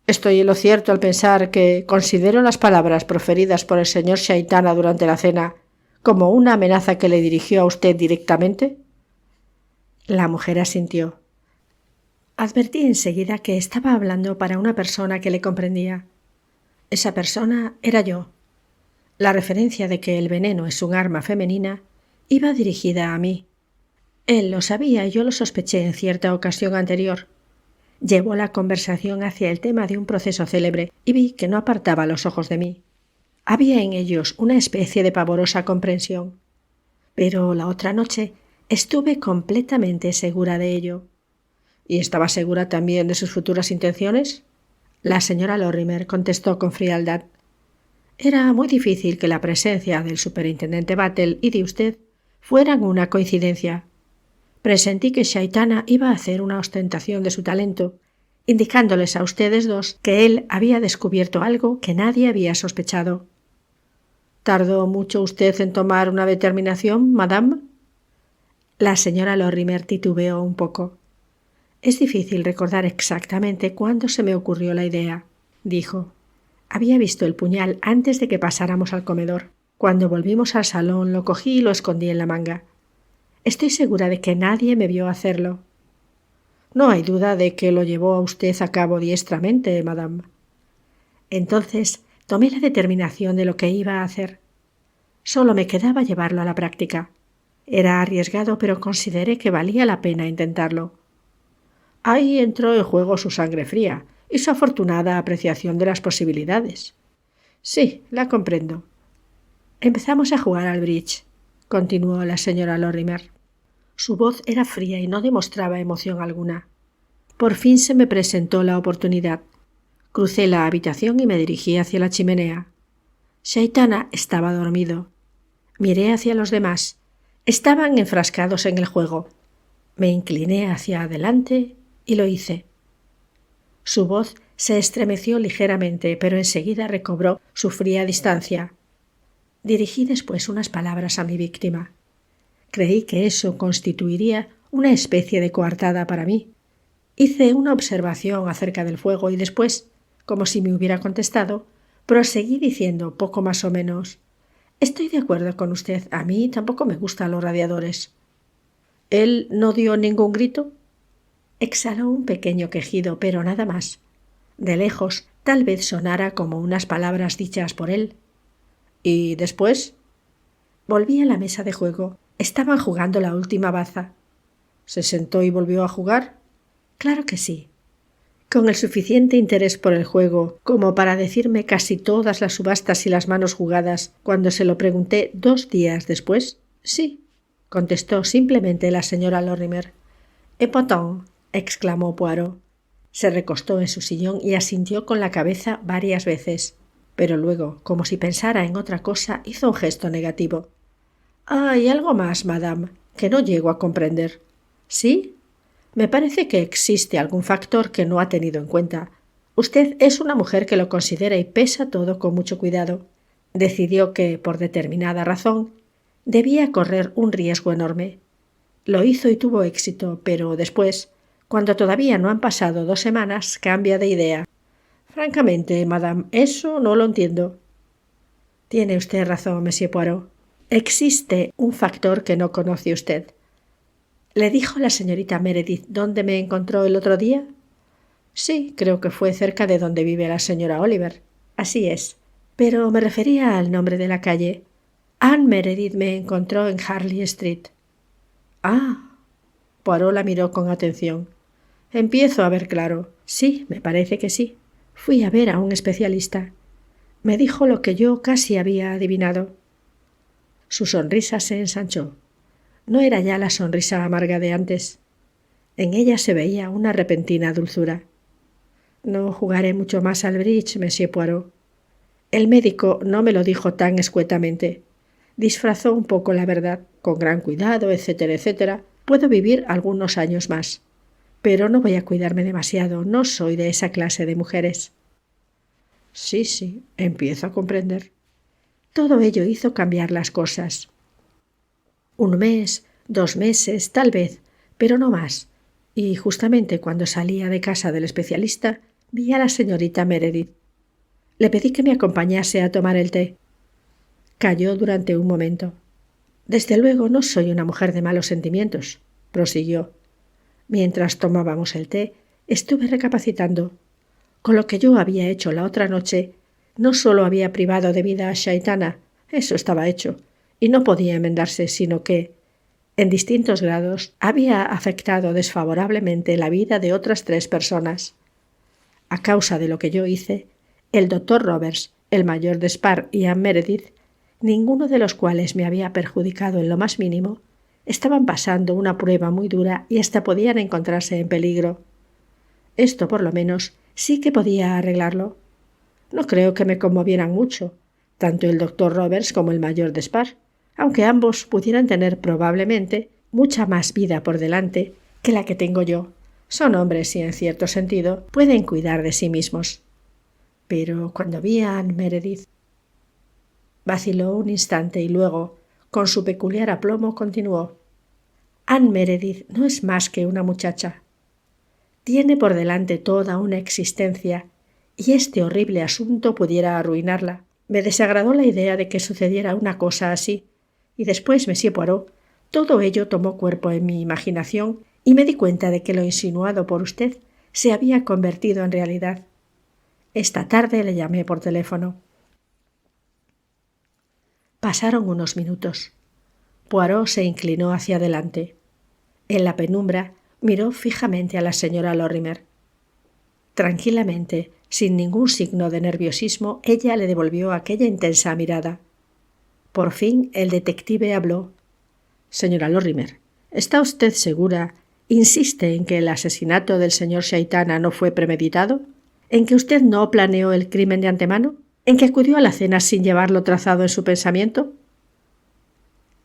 Estoy en lo cierto al pensar que considero las palabras proferidas por el señor Chaitana durante la cena como una amenaza que le dirigió a usted directamente. La mujer asintió. Advertí enseguida que estaba hablando para una persona que le comprendía. Esa persona era yo. La referencia de que el veneno es un arma femenina iba dirigida a mí. Él lo sabía y yo lo sospeché en cierta ocasión anterior. Llevó la conversación hacia el tema de un proceso célebre y vi que no apartaba los ojos de mí. Había en ellos una especie de pavorosa comprensión. Pero la otra noche estuve completamente segura de ello. ¿Y estaba segura también de sus futuras intenciones? La señora Lorimer contestó con frialdad. Era muy difícil que la presencia del superintendente Battle y de usted fueran una coincidencia. Presentí que Chaitana iba a hacer una ostentación de su talento, indicándoles a ustedes dos que él había descubierto algo que nadie había sospechado. ¿Tardó mucho usted en tomar una determinación, madame? La señora Lorimer titubeó un poco. Es difícil recordar exactamente cuándo se me ocurrió la idea, dijo. Había visto el puñal antes de que pasáramos al comedor. Cuando volvimos al salón lo cogí y lo escondí en la manga. Estoy segura de que nadie me vio hacerlo. No hay duda de que lo llevó a usted a cabo diestramente, madame. Entonces tomé la determinación de lo que iba a hacer. Solo me quedaba llevarlo a la práctica. Era arriesgado, pero consideré que valía la pena intentarlo. Ahí entró en juego su sangre fría y su afortunada apreciación de las posibilidades. Sí, la comprendo. Empezamos a jugar al bridge, continuó la señora Lorimer. Su voz era fría y no demostraba emoción alguna. Por fin se me presentó la oportunidad. Crucé la habitación y me dirigí hacia la chimenea. Chaitana estaba dormido. Miré hacia los demás. Estaban enfrascados en el juego. Me incliné hacia adelante y lo hice. Su voz se estremeció ligeramente, pero enseguida recobró su fría distancia. Dirigí después unas palabras a mi víctima. Creí que eso constituiría una especie de coartada para mí. Hice una observación acerca del fuego y después, como si me hubiera contestado, proseguí diciendo poco más o menos: «Estoy de acuerdo con usted. A mí tampoco me gustan los radiadores». ¿Él no dio ningún grito? Exhaló un pequeño quejido, pero nada más. De lejos, tal vez sonara como unas palabras dichas por él. ¿Y después? Volví a la mesa de juego. Estaban jugando la última baza. ¿Se sentó y volvió a jugar? Claro que sí. Con el suficiente interés por el juego como para decirme casi todas las subastas y las manos jugadas cuando se lo pregunté 2 días después. Sí, contestó simplemente la señora Lorimer. «Et pourtant», exclamó Poirot. Se recostó en su sillón y asintió con la cabeza varias veces, pero luego, como si pensara en otra cosa, hizo un gesto negativo. «Hay algo más, madame, que no llego a comprender». «¿Sí? Me parece que existe algún factor que no ha tenido en cuenta. Usted es una mujer que lo considera y pesa todo con mucho cuidado. Decidió que, por determinada razón, debía correr un riesgo enorme. Lo hizo y tuvo éxito, pero después, cuando todavía no han pasado 2 semanas, cambia de idea. Francamente, madame, eso no lo entiendo». «Tiene usted razón, monsieur Poirot. Existe un factor que no conoce usted». ¿Le dijo la señorita Meredith dónde me encontró el otro día? Sí, creo que fue cerca de donde vive la señora Oliver. Así es. Pero me refería al nombre de la calle. Anne Meredith me encontró en Harley Street. Ah. Poirot la miró con atención. Empiezo a ver claro. Sí, me parece que sí. Fui a ver a un especialista. Me dijo lo que yo casi había adivinado. Su sonrisa se ensanchó. No era ya la sonrisa amarga de antes. En ella se veía una repentina dulzura. «No jugaré mucho más al bridge, monsieur Poirot». El médico no me lo dijo tan escuetamente. Disfrazó un poco la verdad, con gran cuidado, etcétera, etcétera. Puedo vivir algunos años más. Pero no voy a cuidarme demasiado, no soy de esa clase de mujeres. Sí, empiezo a comprender. Todo ello hizo cambiar las cosas. 1 mes, 2 meses, tal vez, pero no más. Y justamente cuando salía de casa del especialista, vi a la señorita Meredith. Le pedí que me acompañase a tomar el té. Calló durante un momento. Desde luego no soy una mujer de malos sentimientos, prosiguió. Mientras tomábamos el té, estuve recapacitando. Con lo que yo había hecho la otra noche, no solo había privado de vida a Shaitana, eso estaba hecho, y no podía enmendarse, sino que, en distintos grados, había afectado desfavorablemente la vida de otras 3 personas. A causa de lo que yo hice, el doctor Roberts, el mayor Despard y Anne Meredith, ninguno de los cuales me había perjudicado en lo más mínimo, estaban pasando una prueba muy dura y hasta podían encontrarse en peligro. Esto, por lo menos, sí que podía arreglarlo. No creo que me conmovieran mucho, tanto el doctor Roberts como el mayor Despard, aunque ambos pudieran tener probablemente mucha más vida por delante que la que tengo yo. Son hombres y, en cierto sentido, pueden cuidar de sí mismos. Pero cuando vi a Anne Meredith... Vaciló un instante y luego, con su peculiar aplomo, continuó. Anne Meredith no es más que una muchacha. Tiene por delante toda una existencia, y este horrible asunto pudiera arruinarla. Me desagradó la idea de que sucediera una cosa así, y después, Monsieur Poirot, todo ello tomó cuerpo en mi imaginación y me di cuenta de que lo insinuado por usted se había convertido en realidad. Esta tarde le llamé por teléfono. Pasaron unos minutos. Poirot se inclinó hacia adelante. En la penumbra miró fijamente a la señora Lorimer. Tranquilamente, sin ningún signo de nerviosismo, ella le devolvió aquella intensa mirada. Por fin el detective habló. Señora Lorimer, ¿está usted segura, insiste en que el asesinato del señor Shaitana no fue premeditado? ¿En que usted no planeó el crimen de antemano? ¿En que acudió a la cena sin llevarlo trazado en su pensamiento?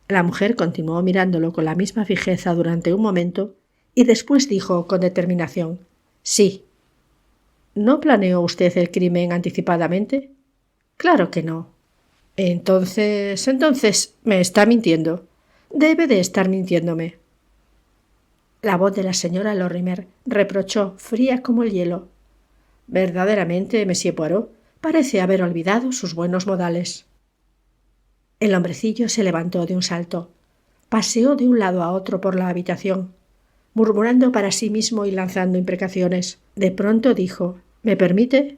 La mujer continuó mirándolo con la misma fijeza durante un momento y después dijo con determinación: sí. ¿No planeó usted el crimen anticipadamente? Claro que no. Entonces, me está mintiendo. Debe de estar mintiéndome. La voz de la señora Lorimer reprochó, fría como el hielo. Verdaderamente, Monsieur Poirot, parece haber olvidado sus buenos modales. El hombrecillo se levantó de un salto. Paseó de un lado a otro por la habitación, murmurando para sí mismo y lanzando imprecaciones. De pronto dijo: ¿Me permite?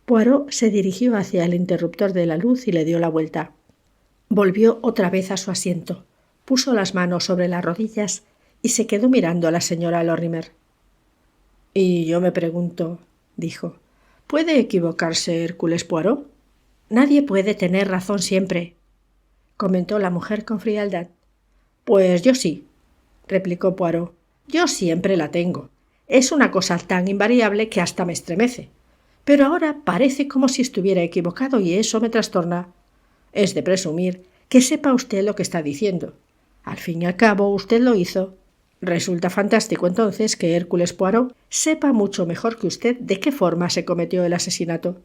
Poirot se dirigió hacia el interruptor de la luz y le dio la vuelta. Volvió otra vez a su asiento, puso las manos sobre las rodillas y se quedó mirando a la señora Lorimer. Y yo me pregunto, dijo, ¿puede equivocarse Hércules Poirot? Nadie puede tener razón siempre, comentó la mujer con frialdad. Pues yo sí, replicó Poirot. Yo siempre la tengo. Es una cosa tan invariable que hasta me estremece. Pero ahora parece como si estuviera equivocado y eso me trastorna. Es de presumir que sepa usted lo que está diciendo. Al fin y al cabo, usted lo hizo. Resulta fantástico entonces que Hércules Poirot sepa mucho mejor que usted de qué forma se cometió el asesinato.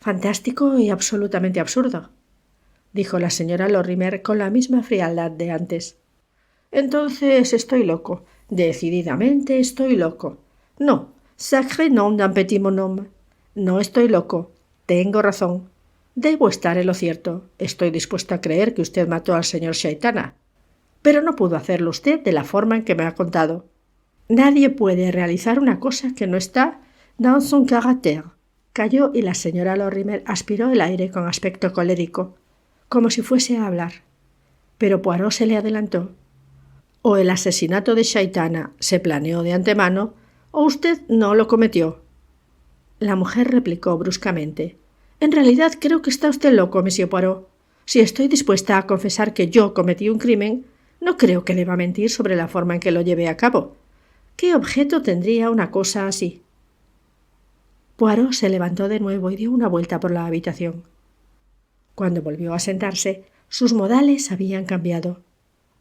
Fantástico y absolutamente absurdo, dijo la señora Lorimer con la misma frialdad de antes. Entonces estoy loco. Decididamente estoy loco. No, sacré nom d'un petit bonhomme. No estoy loco. Tengo razón. Debo estar en lo cierto. Estoy dispuesto a creer que usted mató al señor Shaitana. Pero no pudo hacerlo usted de la forma en que me ha contado. Nadie puede realizar una cosa que no está dans son caractère. Calló y la señora Lorimer aspiró el aire con aspecto colérico, como si fuese a hablar. Pero Poirot se le adelantó. O el asesinato de Shaitana se planeó de antemano, o usted no lo cometió. La mujer replicó bruscamente. En realidad creo que está usted loco, Monsieur Poirot. Si estoy dispuesta a confesar que yo cometí un crimen, no creo que le va a mentir sobre la forma en que lo llevé a cabo. ¿Qué objeto tendría una cosa así? Poirot se levantó de nuevo y dio una vuelta por la habitación. Cuando volvió a sentarse, sus modales habían cambiado.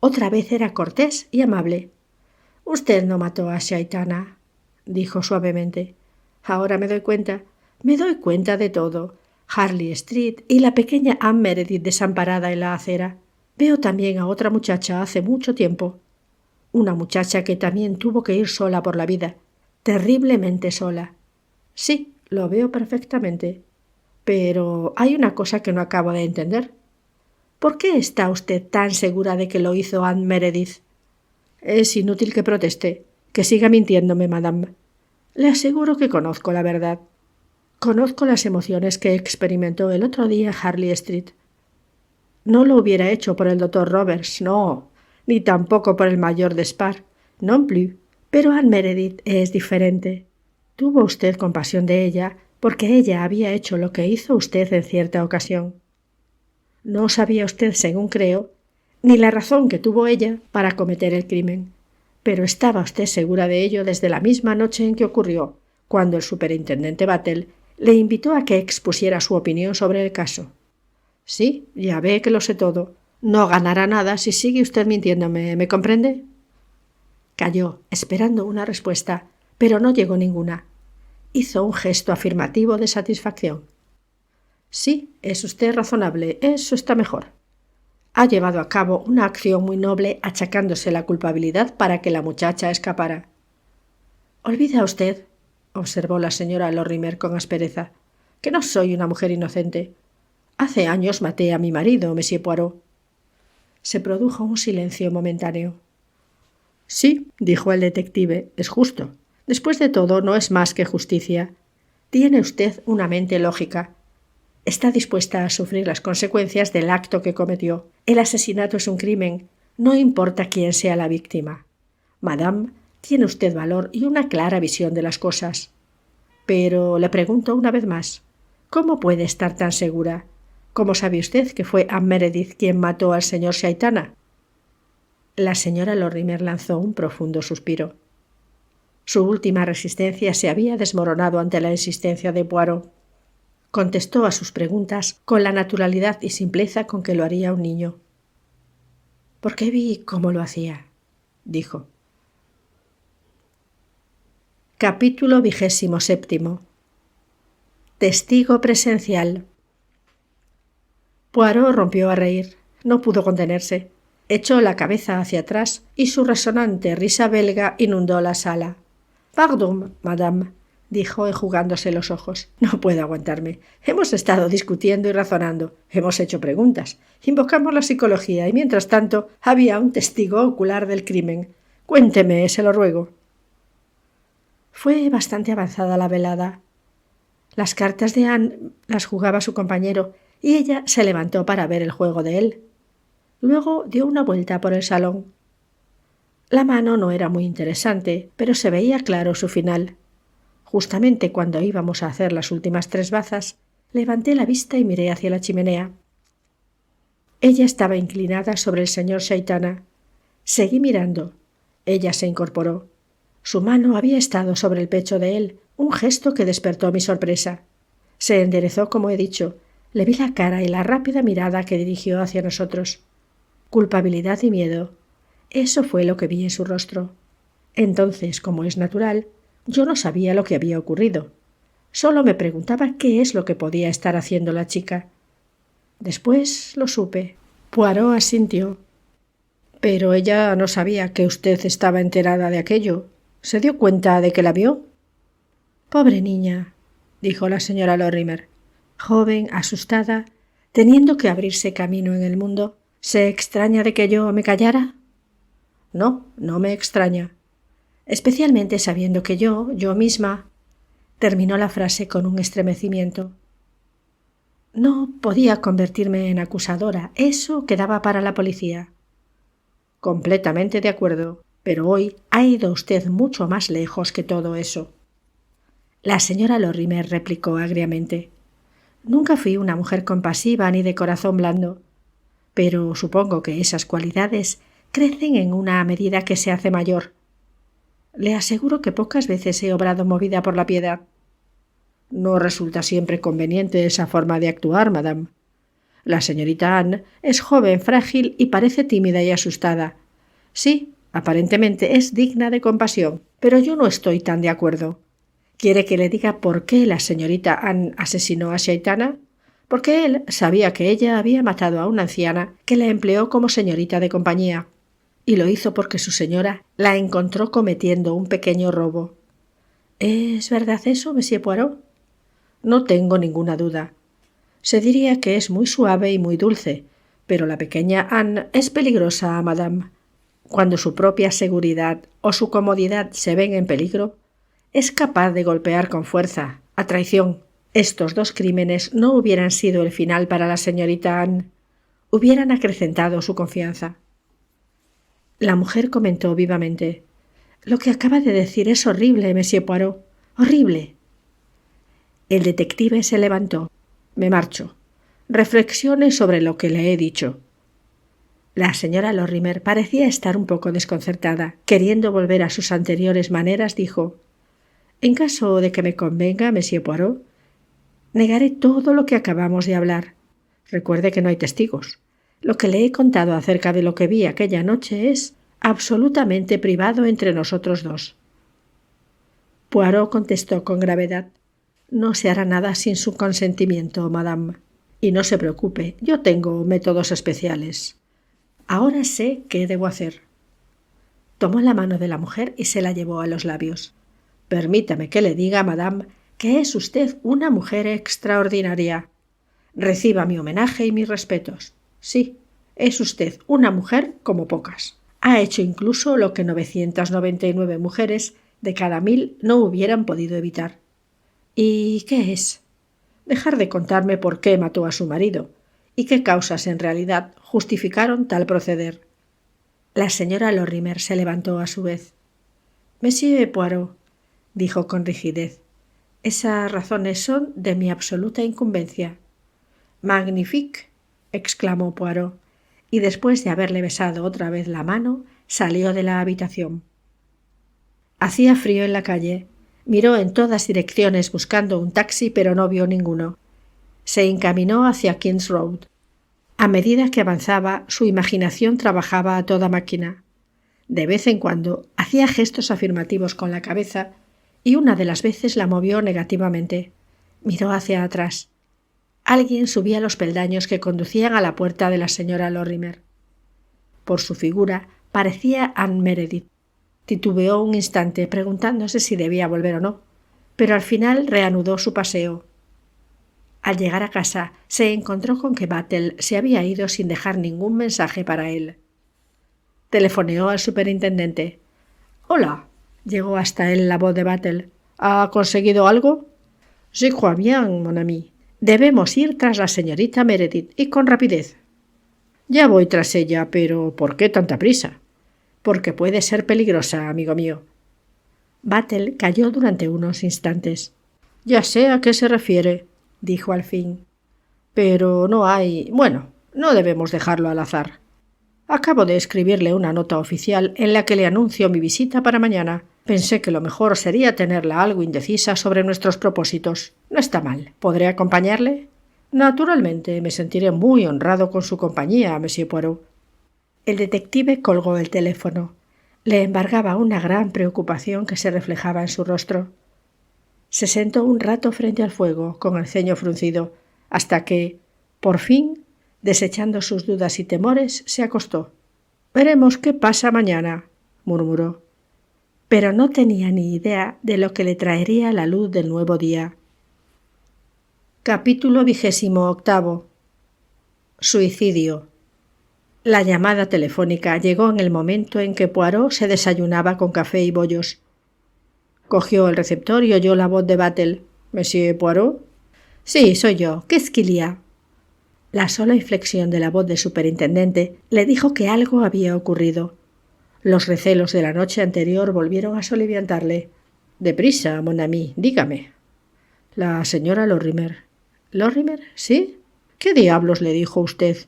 Otra vez era cortés y amable. «Usted no mató a Shaitana», dijo suavemente. «Ahora me doy cuenta de todo. Harley Street y la pequeña Anne Meredith desamparada en la acera. Veo también a otra muchacha hace mucho tiempo. Una muchacha que también tuvo que ir sola por la vida, terriblemente sola. Sí, lo veo perfectamente. Pero hay una cosa que no acabo de entender. ¿Por qué está usted tan segura de que lo hizo Anne Meredith? Es inútil que proteste, que siga mintiéndome, madame. Le aseguro que conozco la verdad. Conozco las emociones que experimentó el otro día en Harley Street. No lo hubiera hecho por el doctor Roberts, no, ni tampoco por el mayor Despard, non plus. Pero Anne Meredith es diferente. Tuvo usted compasión de ella porque ella había hecho lo que hizo usted en cierta ocasión. No sabía usted, según creo, ni la razón que tuvo ella para cometer el crimen, pero estaba usted segura de ello desde la misma noche en que ocurrió, cuando el superintendente Battle le invitó a que expusiera su opinión sobre el caso. Sí, ya ve que lo sé todo. No ganará nada si sigue usted mintiéndome, ¿me comprende? Calló, esperando una respuesta, pero no llegó ninguna. Hizo un gesto afirmativo de satisfacción. Sí, es usted razonable, eso está mejor. Ha llevado a cabo una acción muy noble achacándose la culpabilidad para que la muchacha escapara. Olvida usted, observó la señora Lorimer con aspereza, que no soy una mujer inocente. Hace años maté a mi marido, monsieur Poirot. Se produjo un silencio momentáneo. Sí, dijo el detective, es justo. Después de todo, no es más que justicia. Tiene usted una mente lógica. Está dispuesta a sufrir las consecuencias del acto que cometió. El asesinato es un crimen. No importa quién sea la víctima. Madame, tiene usted valor y una clara visión de las cosas. Pero le pregunto una vez más, ¿cómo puede estar tan segura? ¿Cómo sabe usted que fue Anne Meredith quien mató al señor Shaitana? La señora Lorimer lanzó un profundo suspiro. Su última resistencia se había desmoronado ante la insistencia de Poirot. Contestó a sus preguntas con la naturalidad y simpleza con que lo haría un niño. «Porque vi cómo lo hacía», dijo. Capítulo 27. Testigo presencial. Poirot rompió a reír. No pudo contenerse. Echó la cabeza hacia atrás y su resonante risa belga inundó la sala. «Pardon, madame», dijo enjugándose los ojos. «No puedo aguantarme. Hemos estado discutiendo y razonando. Hemos hecho preguntas. Invocamos la psicología y, mientras tanto, había un testigo ocular del crimen. Cuénteme, se lo ruego». Fue bastante avanzada la velada. Las cartas de Anne las jugaba su compañero y ella se levantó para ver el juego de él. Luego dio una vuelta por el salón. La mano no era muy interesante, pero se veía claro su final. Justamente cuando íbamos a hacer las últimas 3 bazas, levanté la vista y miré hacia la chimenea. Ella estaba inclinada sobre el señor Shaitana. Seguí mirando. Ella se incorporó. Su mano había estado sobre el pecho de él, un gesto que despertó mi sorpresa. Se enderezó como he dicho. Le vi la cara y la rápida mirada que dirigió hacia nosotros. Culpabilidad y miedo. Eso fue lo que vi en su rostro. Entonces, como es natural, yo no sabía lo que había ocurrido. Solo me preguntaba qué es lo que podía estar haciendo la chica. Después lo supe. Poirot asintió. «Pero ella no sabía que usted estaba enterada de aquello. ¿Se dio cuenta de que la vio?» «Pobre niña», dijo la señora Lorimer. Joven, asustada, teniendo que abrirse camino en el mundo, ¿se extraña de que yo me callara? No, no me extraña. Especialmente sabiendo que yo misma... Terminó la frase con un estremecimiento. No podía convertirme en acusadora. Eso quedaba para la policía. Completamente de acuerdo, pero hoy ha ido usted mucho más lejos que todo eso. La señora Lorimer replicó agriamente. Nunca fui una mujer compasiva ni de corazón blando, pero supongo que esas cualidades crecen en una medida que se hace mayor. Le aseguro que pocas veces he obrado movida por la piedad. No resulta siempre conveniente esa forma de actuar, madame. La señorita Anne es joven, frágil y parece tímida y asustada. Sí, aparentemente es digna de compasión, pero yo no estoy tan de acuerdo. ¿Quiere que le diga por qué la señorita Anne asesinó a Shaitana? Porque él sabía que ella había matado a una anciana que la empleó como señorita de compañía, y lo hizo porque su señora la encontró cometiendo un pequeño robo. ¿Es verdad eso, monsieur Poirot? No tengo ninguna duda. Se diría que es muy suave y muy dulce, pero la pequeña Anne es peligrosa, madame. Cuando su propia seguridad o su comodidad se ven en peligro, es capaz de golpear con fuerza, a traición. Estos dos crímenes no hubieran sido el final para la señorita Anne. Hubieran acrecentado su confianza. La mujer comentó vivamente: «Lo que acaba de decir es horrible, monsieur Poirot. Horrible». El detective se levantó. «Me marcho. Reflexione sobre lo que le he dicho». La señora Lorimer parecía estar un poco desconcertada. Queriendo volver a sus anteriores maneras, dijo: «En caso de que me convenga, monsieur Poirot, negaré todo lo que acabamos de hablar. Recuerde que no hay testigos. Lo que le he contado acerca de lo que vi aquella noche es absolutamente privado entre nosotros dos». Poirot contestó con gravedad: «No se hará nada sin su consentimiento, madame. Y no se preocupe, yo tengo métodos especiales. Ahora sé qué debo hacer». Tomó la mano de la mujer y se la llevó a los labios. «Permítame que le diga, madame, que es usted una mujer extraordinaria. Reciba mi homenaje y mis respetos. Sí, es usted una mujer como pocas. Ha hecho incluso lo que 999 mujeres de cada 1000 no hubieran podido evitar». «¿Y qué es?» «Dejar de contarme por qué mató a su marido y qué causas en realidad justificaron tal proceder». La señora Lorimer se levantó a su vez. «Monsieur Poirot», dijo con rigidez, «esas razones son de mi absoluta incumbencia». «Magnifique», exclamó Poirot, y después de haberle besado otra vez la mano, salió de la habitación. Hacía frío en la calle. Miró en todas direcciones buscando un taxi, pero no vio ninguno. Se encaminó hacia King's Road. A medida que avanzaba, su imaginación trabajaba a toda máquina. De vez en cuando hacía gestos afirmativos con la cabeza y una de las veces la movió negativamente. Miró hacia atrás. Alguien subía los peldaños que conducían a la puerta de la señora Lorimer. Por su figura parecía Anne Meredith. Titubeó un instante, preguntándose si debía volver o no, pero al final reanudó su paseo. Al llegar a casa, se encontró con que Battle se había ido sin dejar ningún mensaje para él. Telefoneó al superintendente. «Hola», llegó hasta él la voz de Battle. «¿Ha conseguido algo?» «Je crois bien, mon ami. Debemos ir tras la señorita Meredith, y con rapidez». «Ya voy tras ella, pero ¿por qué tanta prisa?» «Porque puede ser peligrosa, amigo mío». Battle calló durante unos instantes. «Ya sé a qué se refiere», dijo al fin. «Pero no hay... Bueno, no debemos dejarlo al azar. Acabo de escribirle una nota oficial en la que le anuncio mi visita para mañana. Pensé que lo mejor sería tenerla algo indecisa sobre nuestros propósitos. No está mal. ¿Podré acompañarle?» «Naturalmente, me sentiré muy honrado con su compañía, monsieur Poirot». El detective colgó el teléfono. Le embargaba una gran preocupación que se reflejaba en su rostro. Se sentó un rato frente al fuego, con el ceño fruncido, hasta que, por fin, desechando sus dudas y temores, se acostó. «Veremos qué pasa mañana», murmuró. Pero no tenía ni idea de lo que le traería la luz del nuevo día. Capítulo 28. Suicidio. La llamada telefónica llegó en el momento en que Poirot se desayunaba con café y bollos. Cogió el receptor y oyó la voz de Battle. «¿Monsieur Poirot?» «Sí, soy yo. ¿Qu'est-ce qu'il y a?» La sola inflexión de la voz del superintendente le dijo que algo había ocurrido. Los recelos de la noche anterior volvieron a soliviantarle. «Deprisa, mon ami, dígame». «La señora Lorimer». «¿Lorimer? ¿Sí? ¿Qué diablos le dijo usted?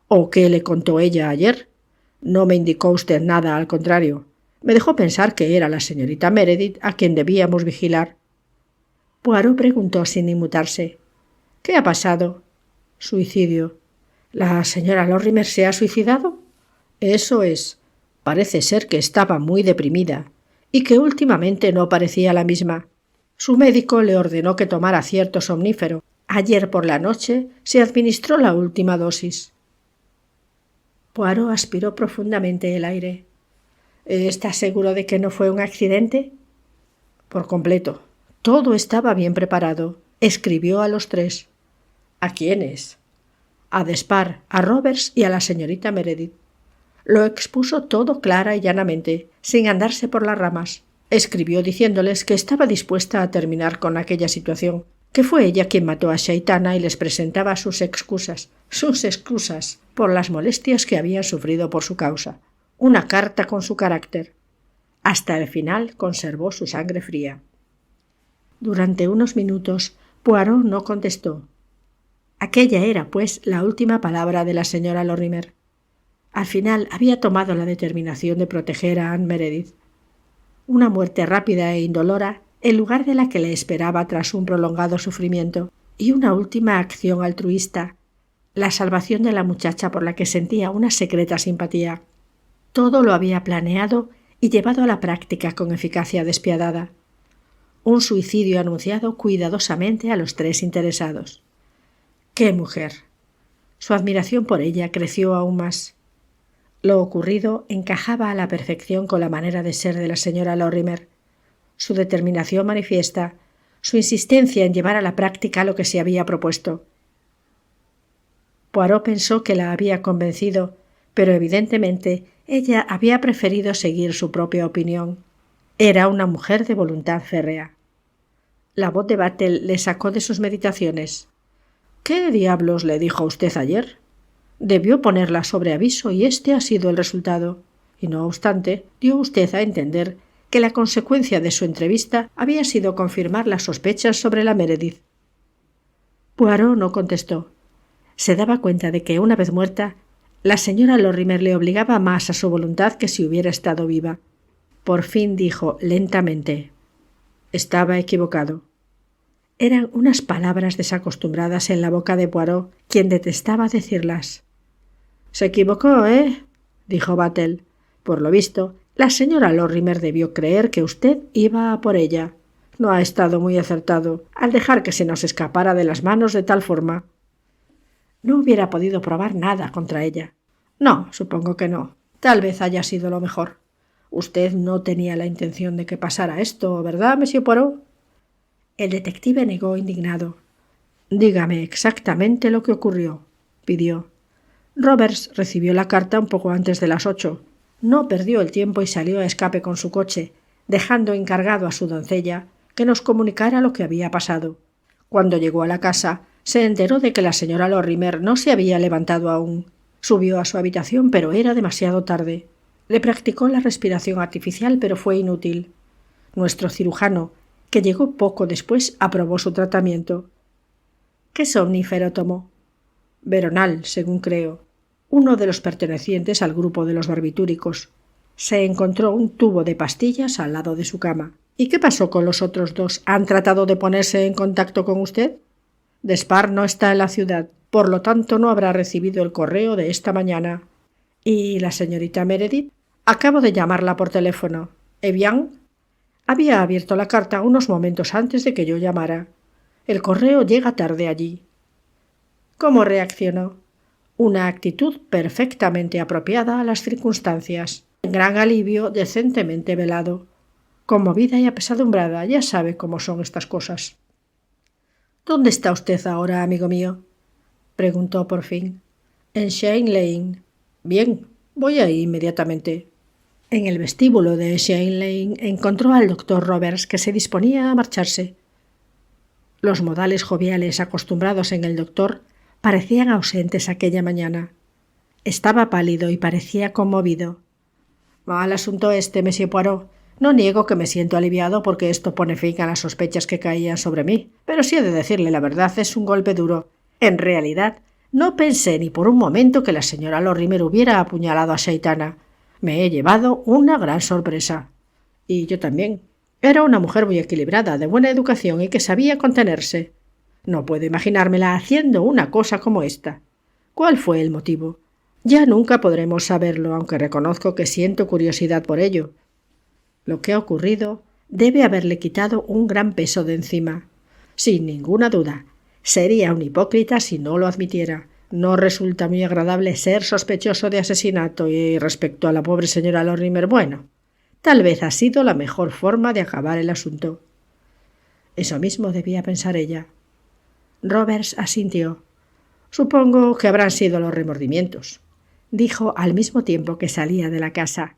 ¿O qué le contó ella ayer? No me indicó usted nada, al contrario. Me dejó pensar que era la señorita Meredith a quien debíamos vigilar». Poirot preguntó sin inmutarse. ¿Qué ha pasado? Suicidio. ¿La señora Lorimer se ha suicidado? Eso es. Parece ser que estaba muy deprimida y que últimamente no parecía la misma. Su médico le ordenó que tomara cierto somnífero. Ayer por la noche se administró la última dosis. Poirot aspiró profundamente el aire. ¿Está seguro de que no fue un accidente? Por completo. Todo estaba bien preparado. Escribió a los 3. ¿A quiénes? A Despard, a Roberts y a la señorita Meredith. Lo expuso todo clara y llanamente, sin andarse por las ramas. Escribió diciéndoles que estaba dispuesta a terminar con aquella situación, que fue ella quien mató a Shaitana y les presentaba sus excusas por las molestias que habían sufrido por su causa. Una carta con su carácter. Hasta el final conservó su sangre fría. Durante unos minutos Poirot no contestó. Aquella era, pues, la última palabra de la señora Lorimer. Al final había tomado la determinación de proteger a Anne Meredith. Una muerte rápida e indolora en lugar de la que le esperaba tras un prolongado sufrimiento, y una última acción altruista, la salvación de la muchacha por la que sentía una secreta simpatía. Todo lo había planeado y llevado a la práctica con eficacia despiadada. Un suicidio anunciado cuidadosamente a los 3 interesados. ¡Qué mujer! Su admiración por ella creció aún más. Lo ocurrido encajaba a la perfección con la manera de ser de la señora Lorimer. Su determinación manifiesta, su insistencia en llevar a la práctica lo que se había propuesto. Poirot pensó que la había convencido, pero evidentemente ella había preferido seguir su propia opinión. Era una mujer de voluntad férrea. La voz de Battle le sacó de sus meditaciones. ¿Qué diablos le dijo a usted ayer? Debió ponerla sobre aviso y este ha sido el resultado. Y no obstante, dio usted a entender que la consecuencia de su entrevista había sido confirmar las sospechas sobre la Meredith. Poirot no contestó. Se daba cuenta de que, una vez muerta, la señora Lorimer le obligaba más a su voluntad que si hubiera estado viva. Por fin dijo lentamente: estaba equivocado. Eran unas palabras desacostumbradas en la boca de Poirot, quien detestaba decirlas. «Se equivocó, ¿eh?», dijo Battle. «Por lo visto, la señora Lorimer debió creer que usted iba a por ella. No ha estado muy acertado al dejar que se nos escapara de las manos de tal forma». No hubiera podido probar nada contra ella. No, supongo que no. Tal vez haya sido lo mejor. Usted no tenía la intención de que pasara esto, ¿verdad, monsieur Poirot? El detective negó indignado. «Dígame exactamente lo que ocurrió», pidió. Roberts recibió la carta un poco antes de las 8. No perdió el tiempo y salió a escape con su coche, dejando encargado a su doncella que nos comunicara lo que había pasado. Cuando llegó a la casa, se enteró de que la señora Lorimer no se había levantado aún. Subió a su habitación, pero era demasiado tarde. Le practicó la respiración artificial, pero fue inútil. Nuestro cirujano, que llegó poco después, aprobó su tratamiento. ¿Qué somnífero tomó? Veronal, según creo. Uno de los pertenecientes al grupo de los barbitúricos. Se encontró un tubo de pastillas al lado de su cama. ¿Y qué pasó con los otros 2? ¿Han tratado de ponerse en contacto con usted? Despard no está en la ciudad, por lo tanto no habrá recibido el correo de esta mañana. ¿Y la señorita Meredith? Acabo de llamarla por teléfono. ¿Eh bien? Había abierto la carta unos momentos antes de que yo llamara. El correo llega tarde allí. ¿Cómo reaccionó? Una actitud perfectamente apropiada a las circunstancias. Gran alivio, decentemente velado. Conmovida y apesadumbrada, ya sabe cómo son estas cosas. ¿Dónde está usted ahora, amigo mío?, preguntó por fin. En Shane Lane. Bien, voy ahí inmediatamente. En el vestíbulo de Shane Lane encontró al doctor Roberts, que se disponía a marcharse. Los modales joviales acostumbrados en el doctor parecían ausentes aquella mañana. Estaba pálido y parecía conmovido. «Mal asunto este, monsieur Poirot. No niego que me siento aliviado porque esto pone fin a las sospechas que caían sobre mí, pero si he de decirle la verdad, es un golpe duro. En realidad, no pensé ni por un momento que la señora Lorimer hubiera apuñalado a Shaitana. Me he llevado una gran sorpresa. Y yo también. Era una mujer muy equilibrada, de buena educación y que sabía contenerse. No puedo imaginármela haciendo una cosa como esta. ¿Cuál fue el motivo? Ya nunca podremos saberlo, aunque reconozco que siento curiosidad por ello. Lo que ha ocurrido debe haberle quitado un gran peso de encima. Sin ninguna duda. Sería un hipócrita si no lo admitiera. No resulta muy agradable ser sospechoso de asesinato y respecto a la pobre señora Lorimer, bueno, tal vez ha sido la mejor forma de acabar el asunto. Eso mismo debía pensar ella. Roberts asintió. Supongo que habrán sido los remordimientos, dijo al mismo tiempo que salía de la casa.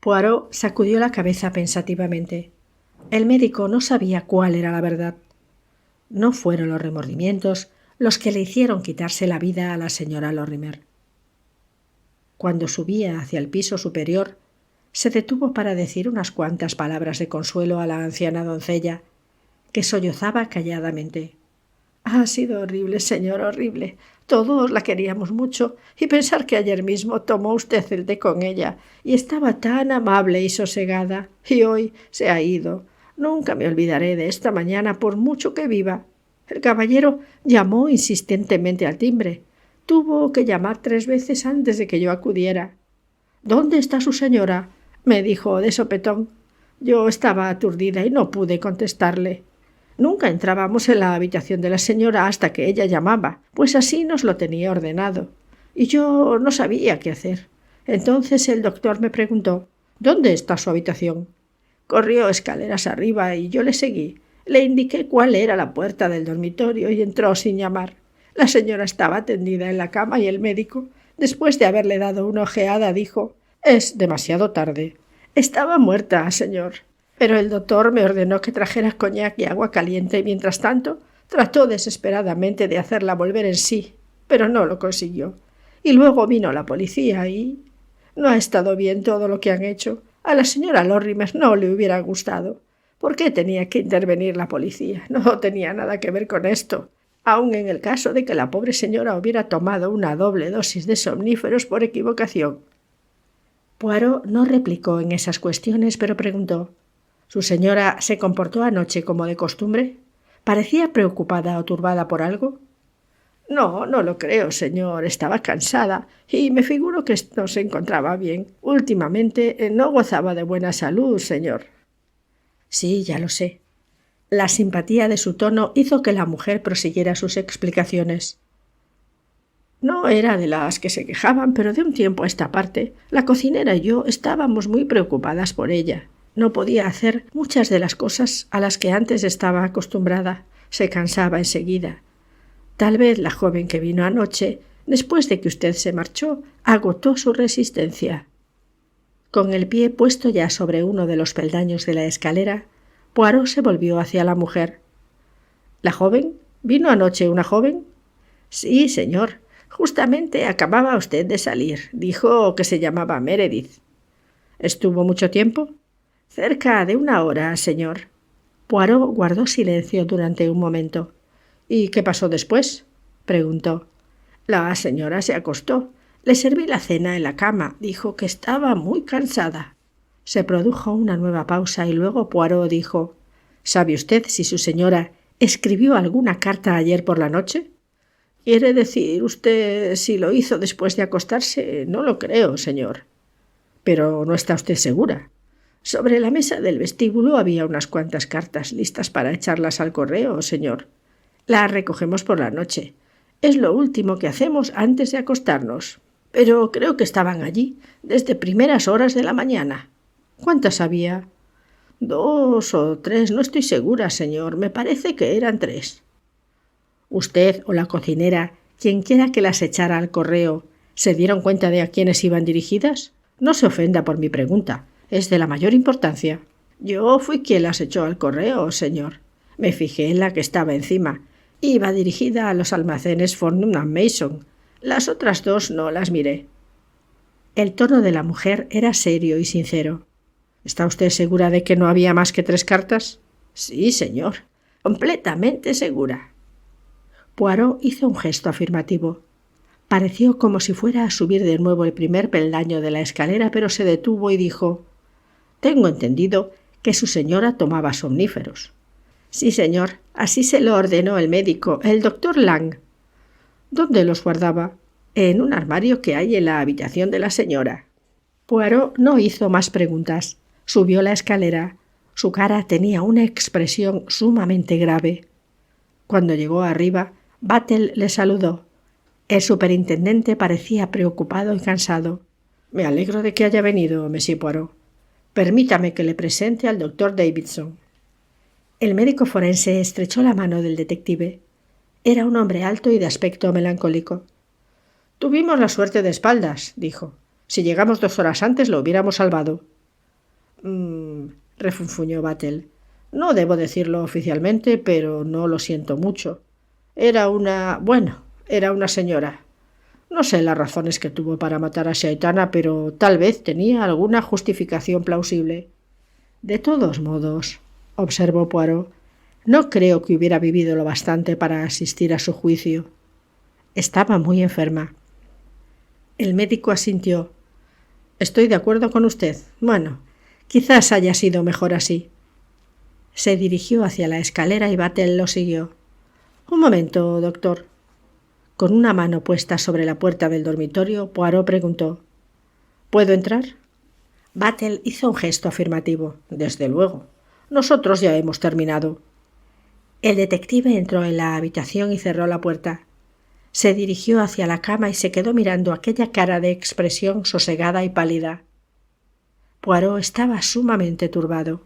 Poirot sacudió la cabeza pensativamente. El médico no sabía cuál era la verdad. No fueron los remordimientos los que le hicieron quitarse la vida a la señora Lorimer. Cuando subía hacia el piso superior, se detuvo para decir unas cuantas palabras de consuelo a la anciana doncella, que sollozaba calladamente. Ha sido horrible, señor, horrible. Todos la queríamos mucho, y pensar que ayer mismo tomó usted el té con ella, y estaba tan amable y sosegada, y hoy se ha ido. Nunca me olvidaré de esta mañana por mucho que viva. El caballero llamó insistentemente al timbre. Tuvo que llamar 3 veces antes de que yo acudiera. «¿Dónde está su señora?», me dijo de sopetón. Yo estaba aturdida y no pude contestarle. Nunca entrábamos en la habitación de la señora hasta que ella llamaba, pues así nos lo tenía ordenado. Y yo no sabía qué hacer. Entonces el doctor me preguntó: «¿Dónde está su habitación?». Corrió escaleras arriba y yo le seguí. Le indiqué cuál era la puerta del dormitorio y entró sin llamar. La señora estaba tendida en la cama y el médico, después de haberle dado una ojeada, dijo: «Es demasiado tarde». Estaba muerta, señor. Pero el doctor me ordenó que trajera coñac y agua caliente y, mientras tanto, trató desesperadamente de hacerla volver en sí, pero no lo consiguió. Y luego vino la policía y... No ha estado bien todo lo que han hecho. A la señora Lorimer no le hubiera gustado. ¿Por qué tenía que intervenir la policía? No tenía nada que ver con esto. Aun en el caso de que la pobre señora hubiera tomado una doble dosis de somníferos por equivocación. Poirot no replicó en esas cuestiones, pero preguntó: ¿Su señora se comportó anoche como de costumbre? ¿Parecía preocupada o turbada por algo? No, no lo creo, señor. Estaba cansada y me figuro que no se encontraba bien. Últimamente no gozaba de buena salud, señor. Sí, ya lo sé. La simpatía de su tono hizo que la mujer prosiguiera sus explicaciones. No era de las que se quejaban, pero de un tiempo a esta parte, la cocinera y yo estábamos muy preocupadas por ella. No podía hacer muchas de las cosas a las que antes estaba acostumbrada. Se cansaba enseguida. Tal vez la joven que vino anoche, después de que usted se marchó, agotó su resistencia. Con el pie puesto ya sobre uno de los peldaños de la escalera, Poirot se volvió hacia la mujer. ¿La joven? ¿Vino anoche una joven? Sí, señor. Justamente acababa usted de salir. Dijo que se llamaba Meredith. ¿Estuvo mucho tiempo? Cerca de 1 hora, señor. Poirot guardó silencio durante un momento. ¿Y qué pasó después?, preguntó. La señora se acostó. Le serví la cena en la cama. Dijo que estaba muy cansada. Se produjo una nueva pausa y luego Poirot dijo: ¿Sabe usted si su señora escribió alguna carta ayer por la noche? ¿Quiere decir usted si lo hizo después de acostarse? No lo creo, señor. Pero ¿no está usted segura? Sobre la mesa del vestíbulo había unas cuantas cartas listas para echarlas al correo, señor. Las recogemos por la noche. Es lo último que hacemos antes de acostarnos. Pero creo que estaban allí desde primeras horas de la mañana. ¿Cuántas había? 2 o 3, no estoy segura, señor. Me parece que eran 3. Usted o la cocinera, quien quiera que las echara al correo, ¿se dieron cuenta de a quiénes iban dirigidas? No se ofenda por mi pregunta. Es de la mayor importancia. Yo fui quien las echó al correo, señor. Me fijé en la que estaba encima. Iba dirigida a los almacenes Fortnum & Mason. Las otras 2 no las miré. El tono de la mujer era serio y sincero. ¿Está usted segura de que no había más que 3 cartas? Sí, señor. Completamente segura. Poirot hizo un gesto afirmativo. Pareció como si fuera a subir de nuevo el primer peldaño de la escalera, pero se detuvo y dijo: «Tengo entendido que su señora tomaba somníferos. Sí, señor, así se lo ordenó el médico, el doctor Lang. ¿Dónde los guardaba? En un armario que hay en la habitación de la señora. Poirot no hizo más preguntas. Subió la escalera. Su cara tenía una expresión sumamente grave. Cuando llegó arriba, Battle le saludó. El superintendente parecía preocupado y cansado. «Me alegro de que haya venido, Monsieur Poirot. Permítame que le presente al doctor Davidson». El médico forense estrechó la mano del detective. Era un hombre alto y de aspecto melancólico. «Tuvimos la suerte de espaldas», dijo. «Si llegamos 2 horas antes lo hubiéramos salvado». Refunfuñó Battle. «No debo decirlo oficialmente, pero no lo siento mucho. Era una señora. No sé las razones que tuvo para matar a Shaitana, pero tal vez tenía alguna justificación plausible». «De todos modos», observó Poirot, «no creo que hubiera vivido lo bastante para asistir a su juicio. Estaba muy enferma». El médico asintió. «Estoy de acuerdo con usted. Bueno, quizás haya sido mejor así». Se dirigió hacia la escalera y Battle lo siguió. «Un momento, doctor». Con una mano puesta sobre la puerta del dormitorio, Poirot preguntó. «¿Puedo entrar?» Battle hizo un gesto afirmativo. «Desde luego. Nosotros ya hemos terminado». El detective entró en la habitación y cerró la puerta. Se dirigió hacia la cama y se quedó mirando aquella cara de expresión sosegada y pálida. Poirot estaba sumamente turbado.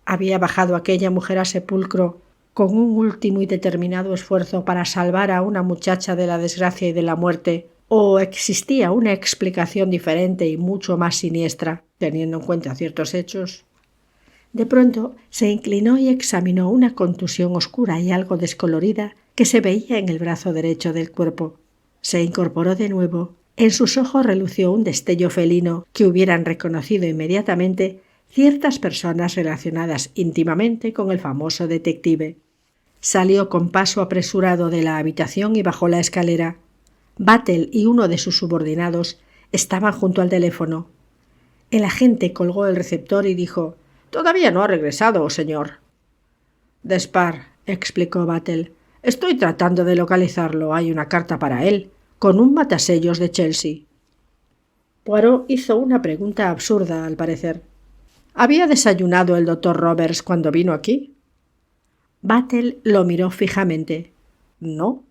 ¿Había bajado aquella mujer al sepulcro con un último y determinado esfuerzo para salvar a una muchacha de la desgracia y de la muerte, o existía una explicación diferente y mucho más siniestra, teniendo en cuenta ciertos hechos? De pronto se inclinó y examinó una contusión oscura y algo descolorida que se veía en el brazo derecho del cuerpo. Se incorporó de nuevo. En sus ojos relució un destello felino que hubieran reconocido inmediatamente ciertas personas relacionadas íntimamente con el famoso detective. Salió con paso apresurado de la habitación y bajó la escalera. Battle y uno de sus subordinados estaban junto al teléfono. El agente colgó el receptor y dijo: «Todavía no ha regresado, señor». «Despard», explicó Battle. «Estoy tratando de localizarlo. Hay una carta para él, con un matasellos de Chelsea». Poirot hizo una pregunta absurda, al parecer. «¿Había desayunado el doctor Roberts cuando vino aquí?» Battle lo miró fijamente. «No».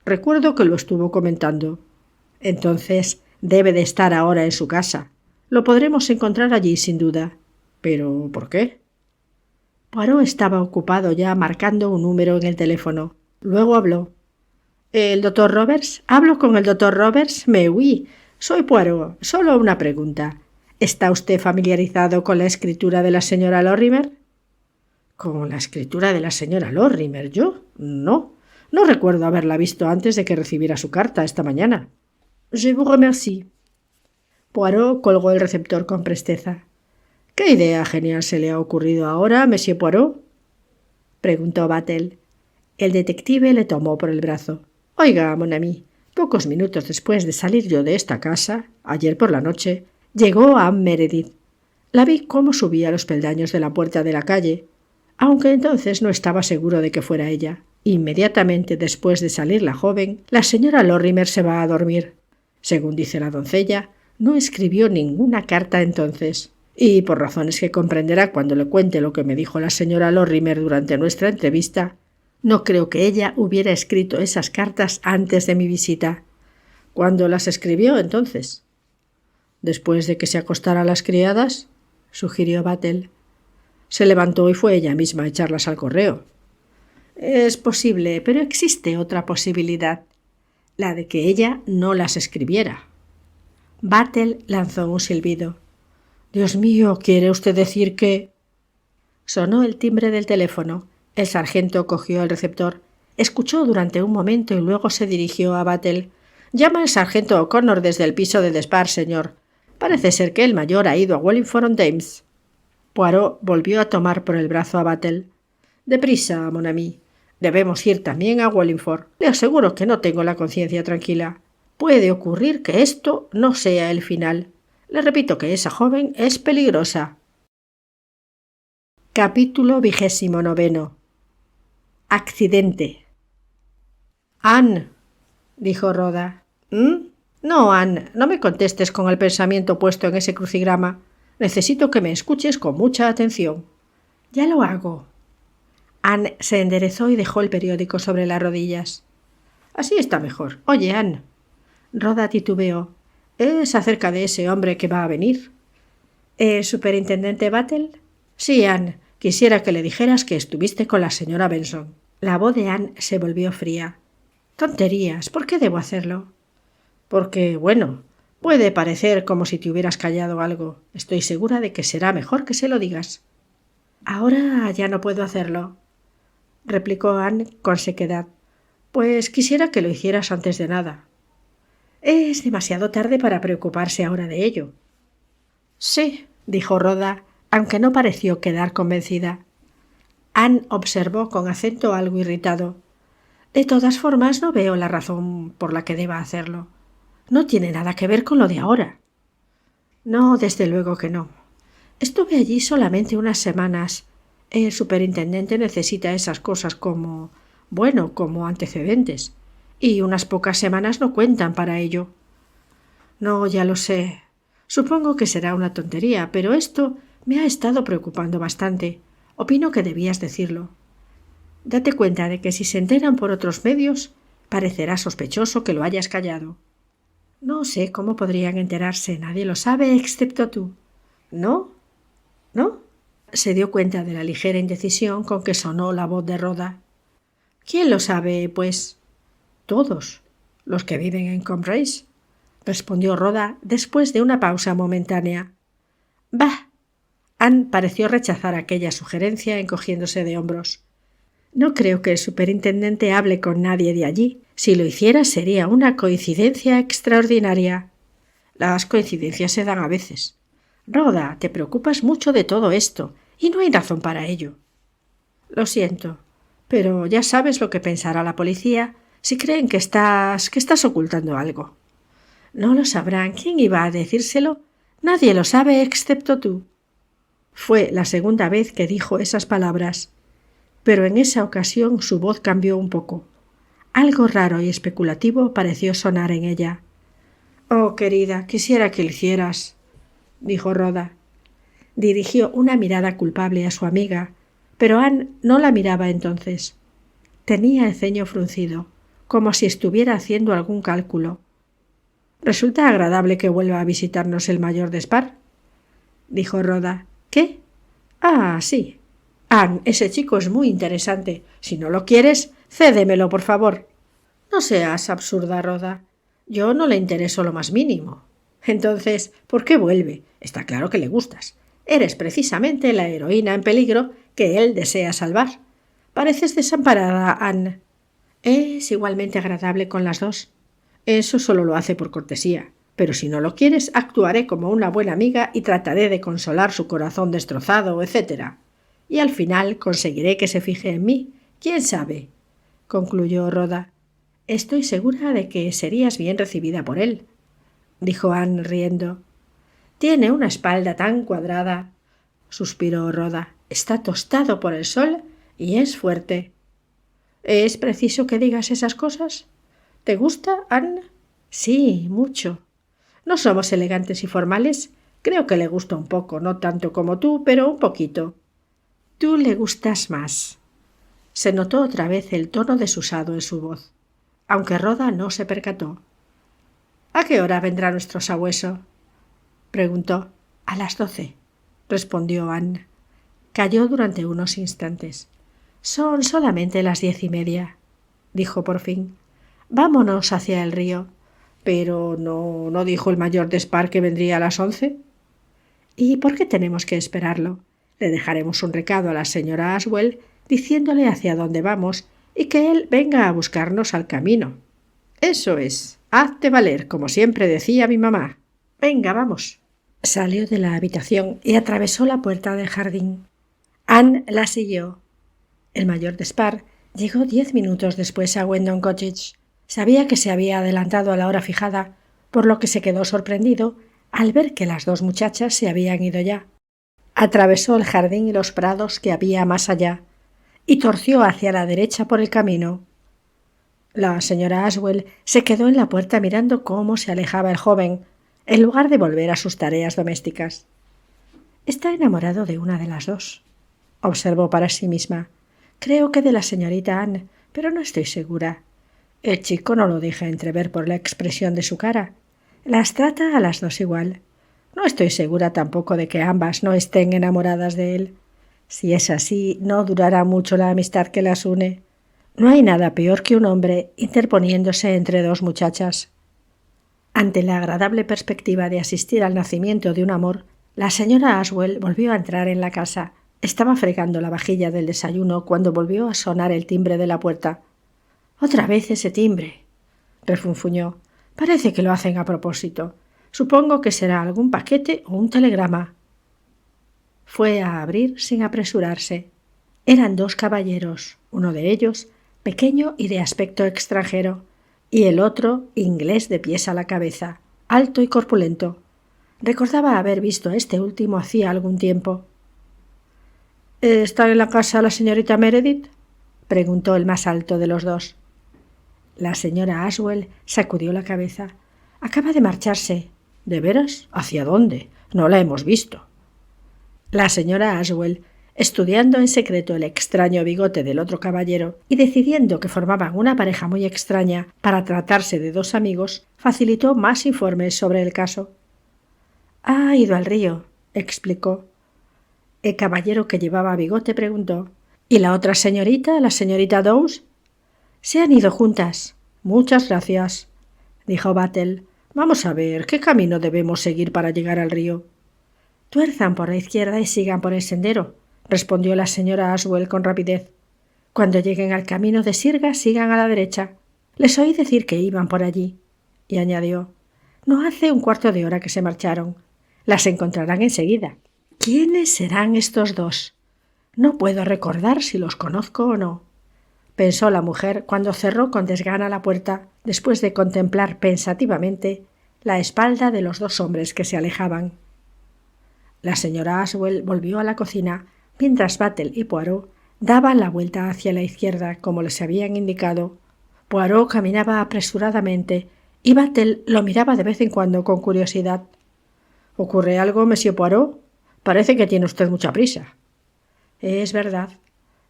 «Recuerdo que lo estuvo comentando». «Entonces debe de estar ahora en su casa. Lo podremos encontrar allí, sin duda». «¿Pero por qué?» Poirot estaba ocupado ya marcando un número en el teléfono. Luego habló. «¿El doctor Roberts? ¿Hablo con el doctor Roberts? Mais oui. Soy Poirot. Solo una pregunta. ¿Está usted familiarizado con la escritura de la señora Lorimer?» «¿Con la escritura de la señora Lorimer? ¿Yo? No. No recuerdo haberla visto antes de que recibiera su carta esta mañana». «Je vous remercie». Poirot colgó el receptor con presteza. «¿Qué idea genial se le ha ocurrido ahora, Monsieur Poirot?», preguntó Battle. El detective le tomó por el brazo. «Oiga, mon ami, pocos minutos después de salir yo de esta casa, ayer por la noche, llegó Anne Meredith. La vi cómo subía los peldaños de la puerta de la calle, aunque entonces no estaba seguro de que fuera ella. Inmediatamente después de salir la joven, la señora Lorimer se va a dormir. Según dice la doncella, no escribió ninguna carta entonces. Y por razones que comprenderá cuando le cuente lo que me dijo la señora Lorimer durante nuestra entrevista, no creo que ella hubiera escrito esas cartas antes de mi visita». «¿Cuándo las escribió, entonces?» «Después de que se acostaran las criadas», sugirió Battle. «Se levantó y fue ella misma a echarlas al correo». «Es posible, pero existe otra posibilidad, la de que ella no las escribiera». Battle lanzó un silbido. «Dios mío, ¿quiere usted decir que...?» Sonó el timbre del teléfono. El sargento cogió el receptor. Escuchó durante un momento y luego se dirigió a Battle. «Llama el sargento O'Connor desde el piso de Despard, señor. Parece ser que el mayor ha ido a Wallingford-on-Thames». Poirot volvió a tomar por el brazo a Battle. «Deprisa, mon ami. Debemos ir también a Wallingford. Le aseguro que no tengo la conciencia tranquila. Puede ocurrir que esto no sea el final. Le repito que esa joven es peligrosa». Capítulo 29. Accidente. «Anne», dijo Rhoda. No, Anne, no me contestes con el pensamiento puesto en ese crucigrama. Necesito que me escuches con mucha atención. Ya lo hago. Anne se enderezó y dejó el periódico sobre las rodillas. Así está mejor. Oye, Anne. Rhoda titubeó. Es acerca de ese hombre que va a venir. ¿El superintendente Battle? Sí, Anne. Quisiera que le dijeras que estuviste con la señora Benson. La voz de Anne se volvió fría. Tonterías. ¿Por qué debo hacerlo? Porque, bueno, puede parecer como si te hubieras callado algo. Estoy segura de que será mejor que se lo digas. Ahora ya no puedo hacerlo, replicó Anne con sequedad. Pues quisiera que lo hicieras antes de nada. Es demasiado tarde para preocuparse ahora de ello. Sí, dijo Rhoda, aunque no pareció quedar convencida. Anne observó con acento algo irritado. De todas formas, no veo la razón por la que deba hacerlo. No tiene nada que ver con lo de ahora. No, desde luego que no. Estuve allí solamente unas semanas. El superintendente necesita esas cosas como antecedentes. Y unas pocas semanas no cuentan para ello. No, ya lo sé. Supongo que será una tontería, pero esto me ha estado preocupando bastante. Opino que debías decirlo. Date cuenta de que si se enteran por otros medios, parecerá sospechoso que lo hayas callado. No sé cómo podrían enterarse, nadie lo sabe excepto tú. ¿No? ¿No? Se dio cuenta de la ligera indecisión con que sonó la voz de Rhoda. ¿Quién lo sabe, pues? Todos, los que viven en Combrace, respondió Rhoda después de una pausa momentánea. Bah. Anne pareció rechazar aquella sugerencia encogiéndose de hombros. No creo que el superintendente hable con nadie de allí. Si lo hiciera sería una coincidencia extraordinaria. Las coincidencias se dan a veces. Rhoda, te preocupas mucho de todo esto, y no hay razón para ello. Lo siento, pero ya sabes lo que pensará la policía si creen que estás ocultando algo. No lo sabrán. ¿Quién iba a decírselo? Nadie lo sabe excepto tú. Fue la segunda vez que dijo esas palabras, pero en esa ocasión su voz cambió un poco. Algo raro y especulativo pareció sonar en ella. Oh, querida, quisiera que lo hicieras, dijo Rhoda. Dirigió una mirada culpable a su amiga, pero Anne no la miraba entonces. Tenía el ceño fruncido, como si estuviera haciendo algún cálculo. «¿Resulta agradable que vuelva a visitarnos el mayor Despard?», dijo Rhoda. «¿Qué? Ah, sí. Anne, ese chico es muy interesante. Si no lo quieres, cédemelo, por favor». «No seas absurda, Rhoda. Yo no le intereso lo más mínimo». «Entonces, ¿por qué vuelve? Está claro que le gustas. Eres precisamente la heroína en peligro que él desea salvar. Pareces desamparada, Anne». «Es igualmente agradable con las dos». «Eso solo lo hace por cortesía. Pero si no lo quieres, actuaré como una buena amiga y trataré de consolar su corazón destrozado, etc. Y al final conseguiré que se fije en mí. ¿Quién sabe?», concluyó Rhoda. «Estoy segura de que serías bien recibida por él», dijo Anne riendo. «Tiene una espalda tan cuadrada», suspiró Rhoda. «Está tostado por el sol y es fuerte». «¿Es preciso que digas esas cosas? ¿Te gusta, Anne?» «Sí, mucho. No somos elegantes y formales. Creo que le gusta un poco, no tanto como tú, pero un poquito». «Tú le gustas más». Se notó otra vez el tono desusado en su voz, aunque Rhoda no se percató. «¿A qué hora vendrá nuestro sabueso?», preguntó. «A las 12», respondió Anne. Calló durante unos instantes. «Son solamente las 10:30», dijo por fin. «Vámonos hacia el río». «Pero no dijo el mayor Despard que vendría a las 11». «¿Y por qué tenemos que esperarlo? Le dejaremos un recado a la señora Aswell diciéndole hacia dónde vamos y que él venga a buscarnos al camino». «Eso es. Hazte valer, como siempre decía mi mamá. Venga, vamos». Salió de la habitación y atravesó la puerta del jardín. Anne la siguió. El mayor Despard llegó 10 minutos después a Wendon Cottage. Sabía que se había adelantado a la hora fijada, por lo que se quedó sorprendido al ver que las dos muchachas se habían ido ya. Atravesó el jardín y los prados que había más allá y torció hacia la derecha por el camino. La señora Aswell se quedó en la puerta mirando cómo se alejaba el joven, en lugar de volver a sus tareas domésticas. «Está enamorado de una de las dos», observó para sí misma. «Creo que de la señorita Anne, pero no estoy segura. El chico no lo deja entrever por la expresión de su cara. Las trata a las dos igual. No estoy segura tampoco de que ambas no estén enamoradas de él. Si es así, no durará mucho la amistad que las une. No hay nada peor que un hombre interponiéndose entre dos muchachas». Ante la agradable perspectiva de asistir al nacimiento de un amor, la señora Aswell volvió a entrar en la casa. Estaba fregando la vajilla del desayuno cuando volvió a sonar el timbre de la puerta. «Otra vez ese timbre», refunfuñó. «Parece que lo hacen a propósito. Supongo que será algún paquete o un telegrama». Fue a abrir sin apresurarse. Eran dos caballeros, uno de ellos pequeño y de aspecto extranjero, y el otro inglés de pies a la cabeza, alto y corpulento. Recordaba haber visto a este último hacía algún tiempo. «¿Está en la casa la señorita Meredith?», preguntó el más alto de los dos. La señora Aswell sacudió la cabeza. «Acaba de marcharse». «¿De veras? ¿Hacia dónde? No la hemos visto». La señora Aswell, estudiando en secreto el extraño bigote del otro caballero y decidiendo que formaban una pareja muy extraña para tratarse de dos amigos, facilitó más informes sobre el caso. «Ha ido al río», explicó. El caballero que llevaba bigote preguntó: «¿Y la otra señorita, la señorita Dawes?» «Se han ido juntas». «Muchas gracias», dijo Battle. «Vamos a ver, ¿qué camino debemos seguir para llegar al río?» «Tuerzan por la izquierda y sigan por el sendero», respondió la señora Aswell con rapidez. «Cuando lleguen al camino de Sirga, sigan a la derecha. Les oí decir que iban por allí». Y añadió: «No hace un cuarto de hora que se marcharon. Las encontrarán enseguida». «¿Quiénes serán estos dos? No puedo recordar si los conozco o no», pensó la mujer cuando cerró con desgana la puerta, después de contemplar pensativamente la espalda de los dos hombres que se alejaban. La señora Aswell volvió a la cocina, mientras Battle y Poirot daban la vuelta hacia la izquierda, como les habían indicado. Poirot caminaba apresuradamente y Battle lo miraba de vez en cuando con curiosidad. «¿Ocurre algo, monsieur Poirot? Parece que tiene usted mucha prisa». «Es verdad.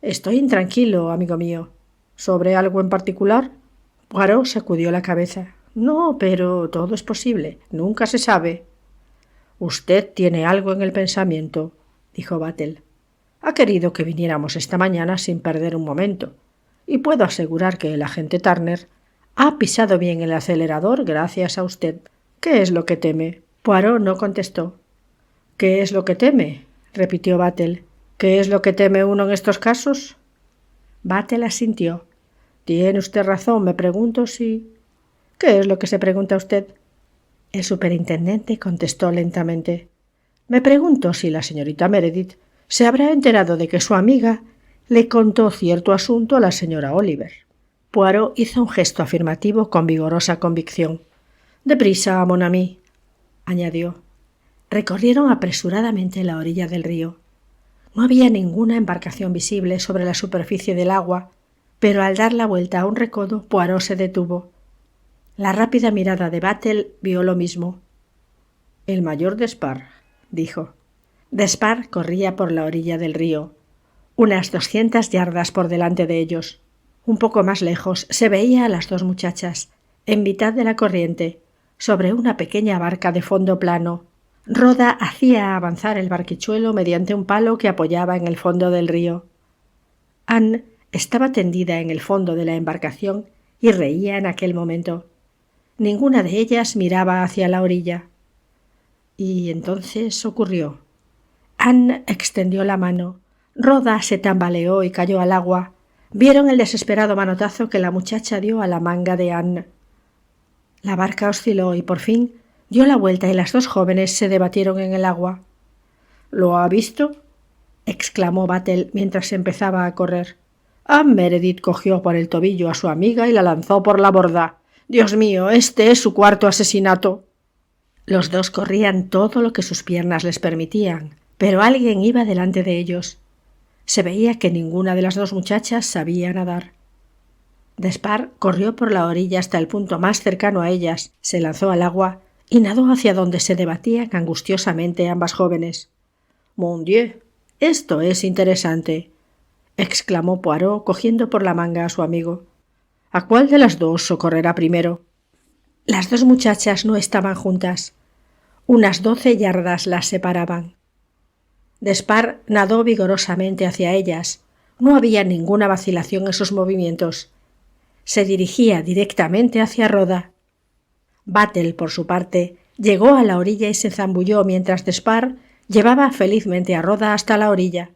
Estoy intranquilo, amigo mío». «¿Sobre algo en particular?» Poirot sacudió la cabeza. «No, pero todo es posible. Nunca se sabe». «Usted tiene algo en el pensamiento», dijo Battle. «Ha querido que viniéramos esta mañana sin perder un momento, y puedo asegurar que el agente Turner ha pisado bien el acelerador gracias a usted. ¿Qué es lo que teme?» Poirot no contestó. «¿Qué es lo que teme?», repitió Battle. «¿Qué es lo que teme uno en estos casos?» Battle asintió. «Tiene usted razón, me pregunto si...» «¿Qué es lo que se pregunta usted?» El superintendente contestó lentamente. «Me pregunto si la señorita Meredith se habrá enterado de que su amiga le contó cierto asunto a la señora Oliver». Poirot hizo un gesto afirmativo con vigorosa convicción. «Deprisa, mon ami», añadió. Recorrieron apresuradamente la orilla del río. No había ninguna embarcación visible sobre la superficie del agua, pero al dar la vuelta a un recodo, Poirot se detuvo. La rápida mirada de Battle vio lo mismo. «El mayor Despard», dijo. Despard corría por la orilla del río, unas 200 yardas por delante de ellos. Un poco más lejos se veía a las dos muchachas, en mitad de la corriente, sobre una pequeña barca de fondo plano. Rhoda hacía avanzar el barquichuelo mediante un palo que apoyaba en el fondo del río. Anne estaba tendida en el fondo de la embarcación y reía en aquel momento. Ninguna de ellas miraba hacia la orilla. Y entonces ocurrió. Anne extendió la mano. Rhoda se tambaleó y cayó al agua. Vieron el desesperado manotazo que la muchacha dio a la manga de Anne. La barca osciló y por fin dio la vuelta y las dos jóvenes se debatieron en el agua. «¿Lo ha visto?», exclamó Battle mientras empezaba a correr. «Anne Meredith cogió por el tobillo a su amiga y la lanzó por la borda. Dios mío, este es su cuarto asesinato». Los dos corrían todo lo que sus piernas les permitían, pero alguien iba delante de ellos. Se veía que ninguna de las dos muchachas sabía nadar. Despard corrió por la orilla hasta el punto más cercano a ellas, se lanzó al agua y nadó hacia donde se debatían angustiosamente ambas jóvenes. «Mon Dieu, esto es interesante», exclamó Poirot cogiendo por la manga a su amigo. «¿A cuál de las dos socorrerá primero?» Las dos muchachas no estaban juntas. Unas 12 yardas las separaban. Despard nadó vigorosamente hacia ellas. No había ninguna vacilación en sus movimientos. Se dirigía directamente hacia Rhoda. Battle, por su parte, llegó a la orilla y se zambulló mientras Despard llevaba felizmente a Rhoda hasta la orilla.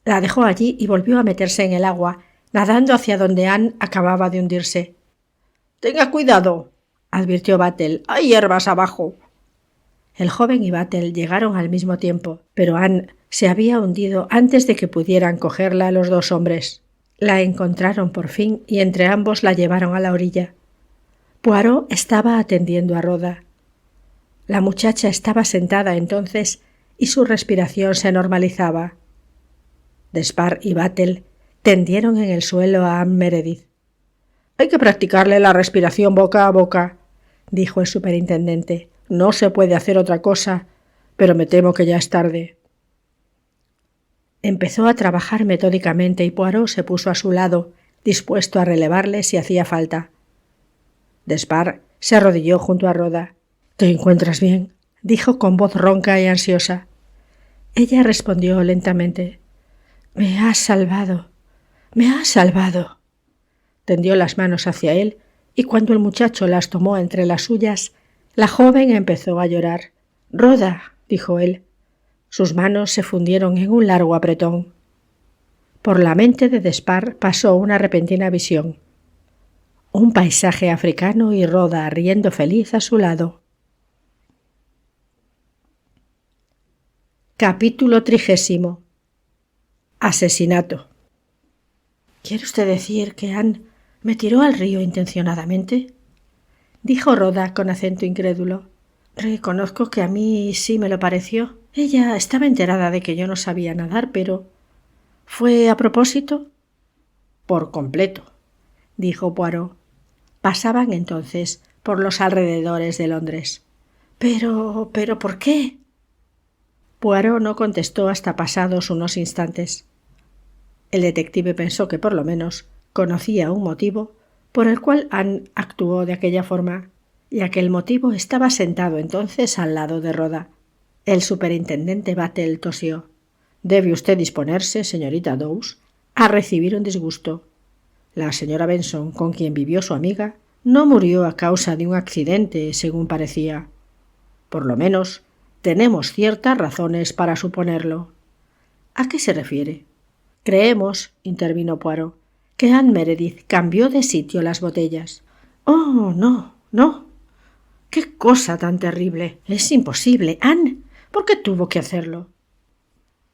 La dejó allí y volvió a meterse en el agua, nadando hacia donde Anne acababa de hundirse. «Tenga cuidado», advirtió Battle. «Hay hierbas abajo». El joven y Battle llegaron al mismo tiempo, pero Anne se había hundido antes de que pudieran cogerla los dos hombres. La encontraron por fin y entre ambos la llevaron a la orilla. Poirot estaba atendiendo a Rhoda. La muchacha estaba sentada entonces y su respiración se normalizaba. Despard y Battle tendieron en el suelo a Anne Meredith. «Hay que practicarle la respiración boca a boca», dijo el superintendente. «No se puede hacer otra cosa, pero me temo que ya es tarde». Empezó a trabajar metódicamente y Poirot se puso a su lado, dispuesto a relevarle si hacía falta. Despard se arrodilló junto a Rhoda. «¿Te encuentras bien?», dijo con voz ronca y ansiosa. Ella respondió lentamente. «Me has salvado, me has salvado». Tendió las manos hacia él y cuando el muchacho las tomó entre las suyas, la joven empezó a llorar. «Rhoda», dijo él. Sus manos se fundieron en un largo apretón. Por la mente de Despard pasó una repentina visión. Un paisaje africano y Rhoda riendo feliz a su lado. Capítulo 30. Asesinato. «¿Quiere usted decir que Anne me tiró al río intencionadamente?», dijo Rhoda con acento incrédulo. «Reconozco que a mí sí me lo pareció. Ella estaba enterada de que yo no sabía nadar, pero ¿fue a propósito?». «Por completo», dijo Poirot. Pasaban entonces por los alrededores de Londres. «Pero ¿por qué?». Poirot no contestó hasta pasados unos instantes. El detective pensó que por lo menos conocía un motivo por el cual Anne actuó de aquella forma, y aquel motivo estaba sentado entonces al lado de Rhoda. El superintendente Battle tosió. «Debe usted disponerse, señorita Dawes, a recibir un disgusto. La señora Benson, con quien vivió su amiga, no murió a causa de un accidente, según parecía. Por lo menos, tenemos ciertas razones para suponerlo». «¿A qué se refiere?». «Creemos», intervino Poirot, «que Anne Meredith cambió de sitio las botellas». «Oh, no, no. ¡Qué cosa tan terrible! Es imposible. Anne, ¿por qué tuvo que hacerlo?».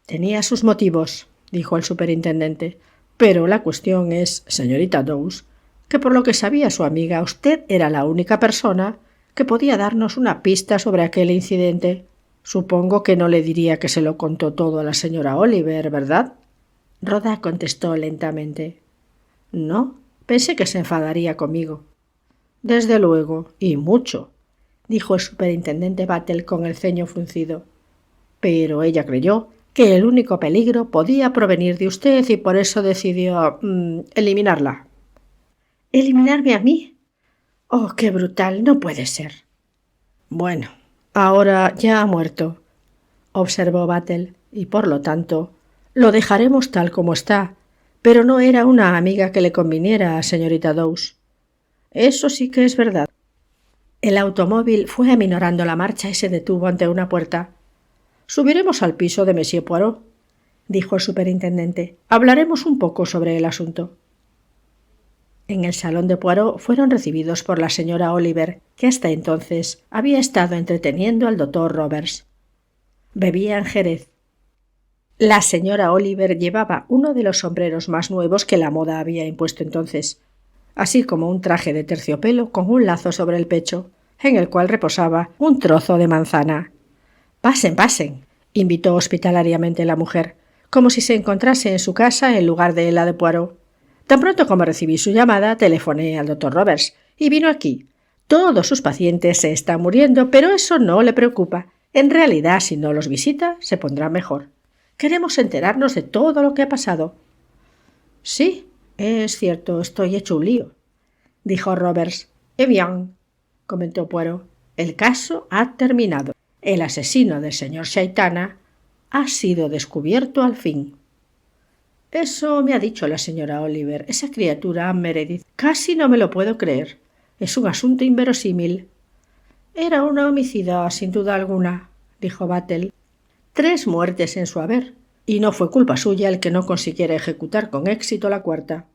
«Tenía sus motivos», dijo el superintendente, «pero la cuestión es, señorita Dawes, que por lo que sabía su amiga, usted era la única persona que podía darnos una pista sobre aquel incidente. Supongo que no le diría que se lo contó todo a la señora Oliver, ¿verdad?». Rhoda contestó lentamente. «No, pensé que se enfadaría conmigo». «Desde luego, y mucho», dijo el superintendente Battle con el ceño fruncido. «Pero ella creyó que el único peligro podía provenir de usted y por eso decidió eliminarla». «¿Eliminarme a mí? Oh, qué brutal, no puede ser». «Bueno, ahora ya ha muerto», observó Battle, «y por lo tanto lo dejaremos tal como está, pero no era una amiga que le conviniera, señorita Dawes». «Eso sí que es verdad». El automóvil fue aminorando la marcha y se detuvo ante una puerta. «Subiremos al piso de Monsieur Poirot», dijo el superintendente. «Hablaremos un poco sobre el asunto». En el salón de Poirot fueron recibidos por la señora Oliver, que hasta entonces había estado entreteniendo al doctor Roberts. Bebían jerez. La señora Oliver llevaba uno de los sombreros más nuevos que la moda había impuesto entonces, así como un traje de terciopelo con un lazo sobre el pecho, en el cual reposaba un trozo de manzana. «Pasen, pasen. invitó hospitalariamente la mujer, como si se encontrase en su casa en lugar de la de Poirot. Tan pronto como recibí su llamada, telefoné al doctor Roberts y vino aquí. Todos sus pacientes se están muriendo, pero eso no le preocupa. En realidad, si no los visita, se pondrá mejor. Queremos enterarnos de todo lo que ha pasado. Sí, es cierto, estoy hecho un lío, dijo Roberts. Eh bien, comentó Poirot, el caso ha terminado. El asesino del señor Chaitana ha sido descubierto al fin. Eso me ha dicho la señora Oliver, esa criatura Meredith. Casi no me lo puedo creer. Es un asunto inverosímil. Era una homicida, sin duda alguna, dijo Battle. 3 muertes en su haber, y no fue culpa suya el que no consiguiera ejecutar con éxito la cuarta.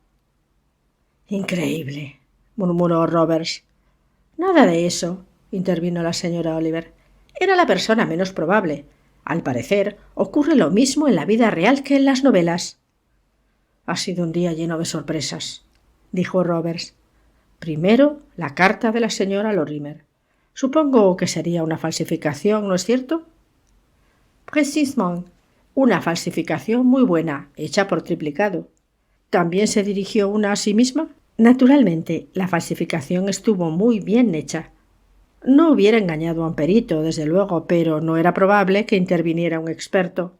Increíble, murmuró Roberts. Nada de eso, intervino la señora Oliver. Era la persona menos probable. Al parecer, ocurre lo mismo en la vida real que en las novelas. Ha sido un día lleno de sorpresas, dijo Roberts. Primero, la carta de la señora Lorimer. Supongo que sería una falsificación, ¿no es cierto? Precisamente, una falsificación muy buena, hecha por triplicado. ¿También se dirigió una a sí misma? Naturalmente, la falsificación estuvo muy bien hecha. No hubiera engañado a un perito, desde luego, pero no era probable que interviniera un experto.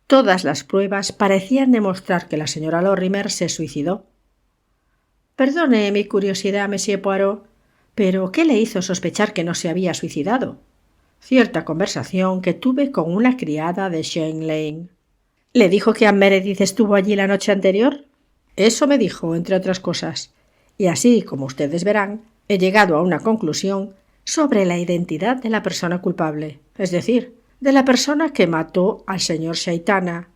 Todas las pruebas parecían demostrar que la señora Lorimer se suicidó. Perdone mi curiosidad, monsieur Poirot, pero ¿qué le hizo sospechar que no se había suicidado? Cierta conversación que tuve con una criada de Shane Lane. ¿Le dijo que Anne Meredith estuvo allí la noche anterior? Eso me dijo, entre otras cosas. Y así, como ustedes verán, he llegado a una conclusión sobre la identidad de la persona culpable, es decir, de la persona que mató al señor Chaitana.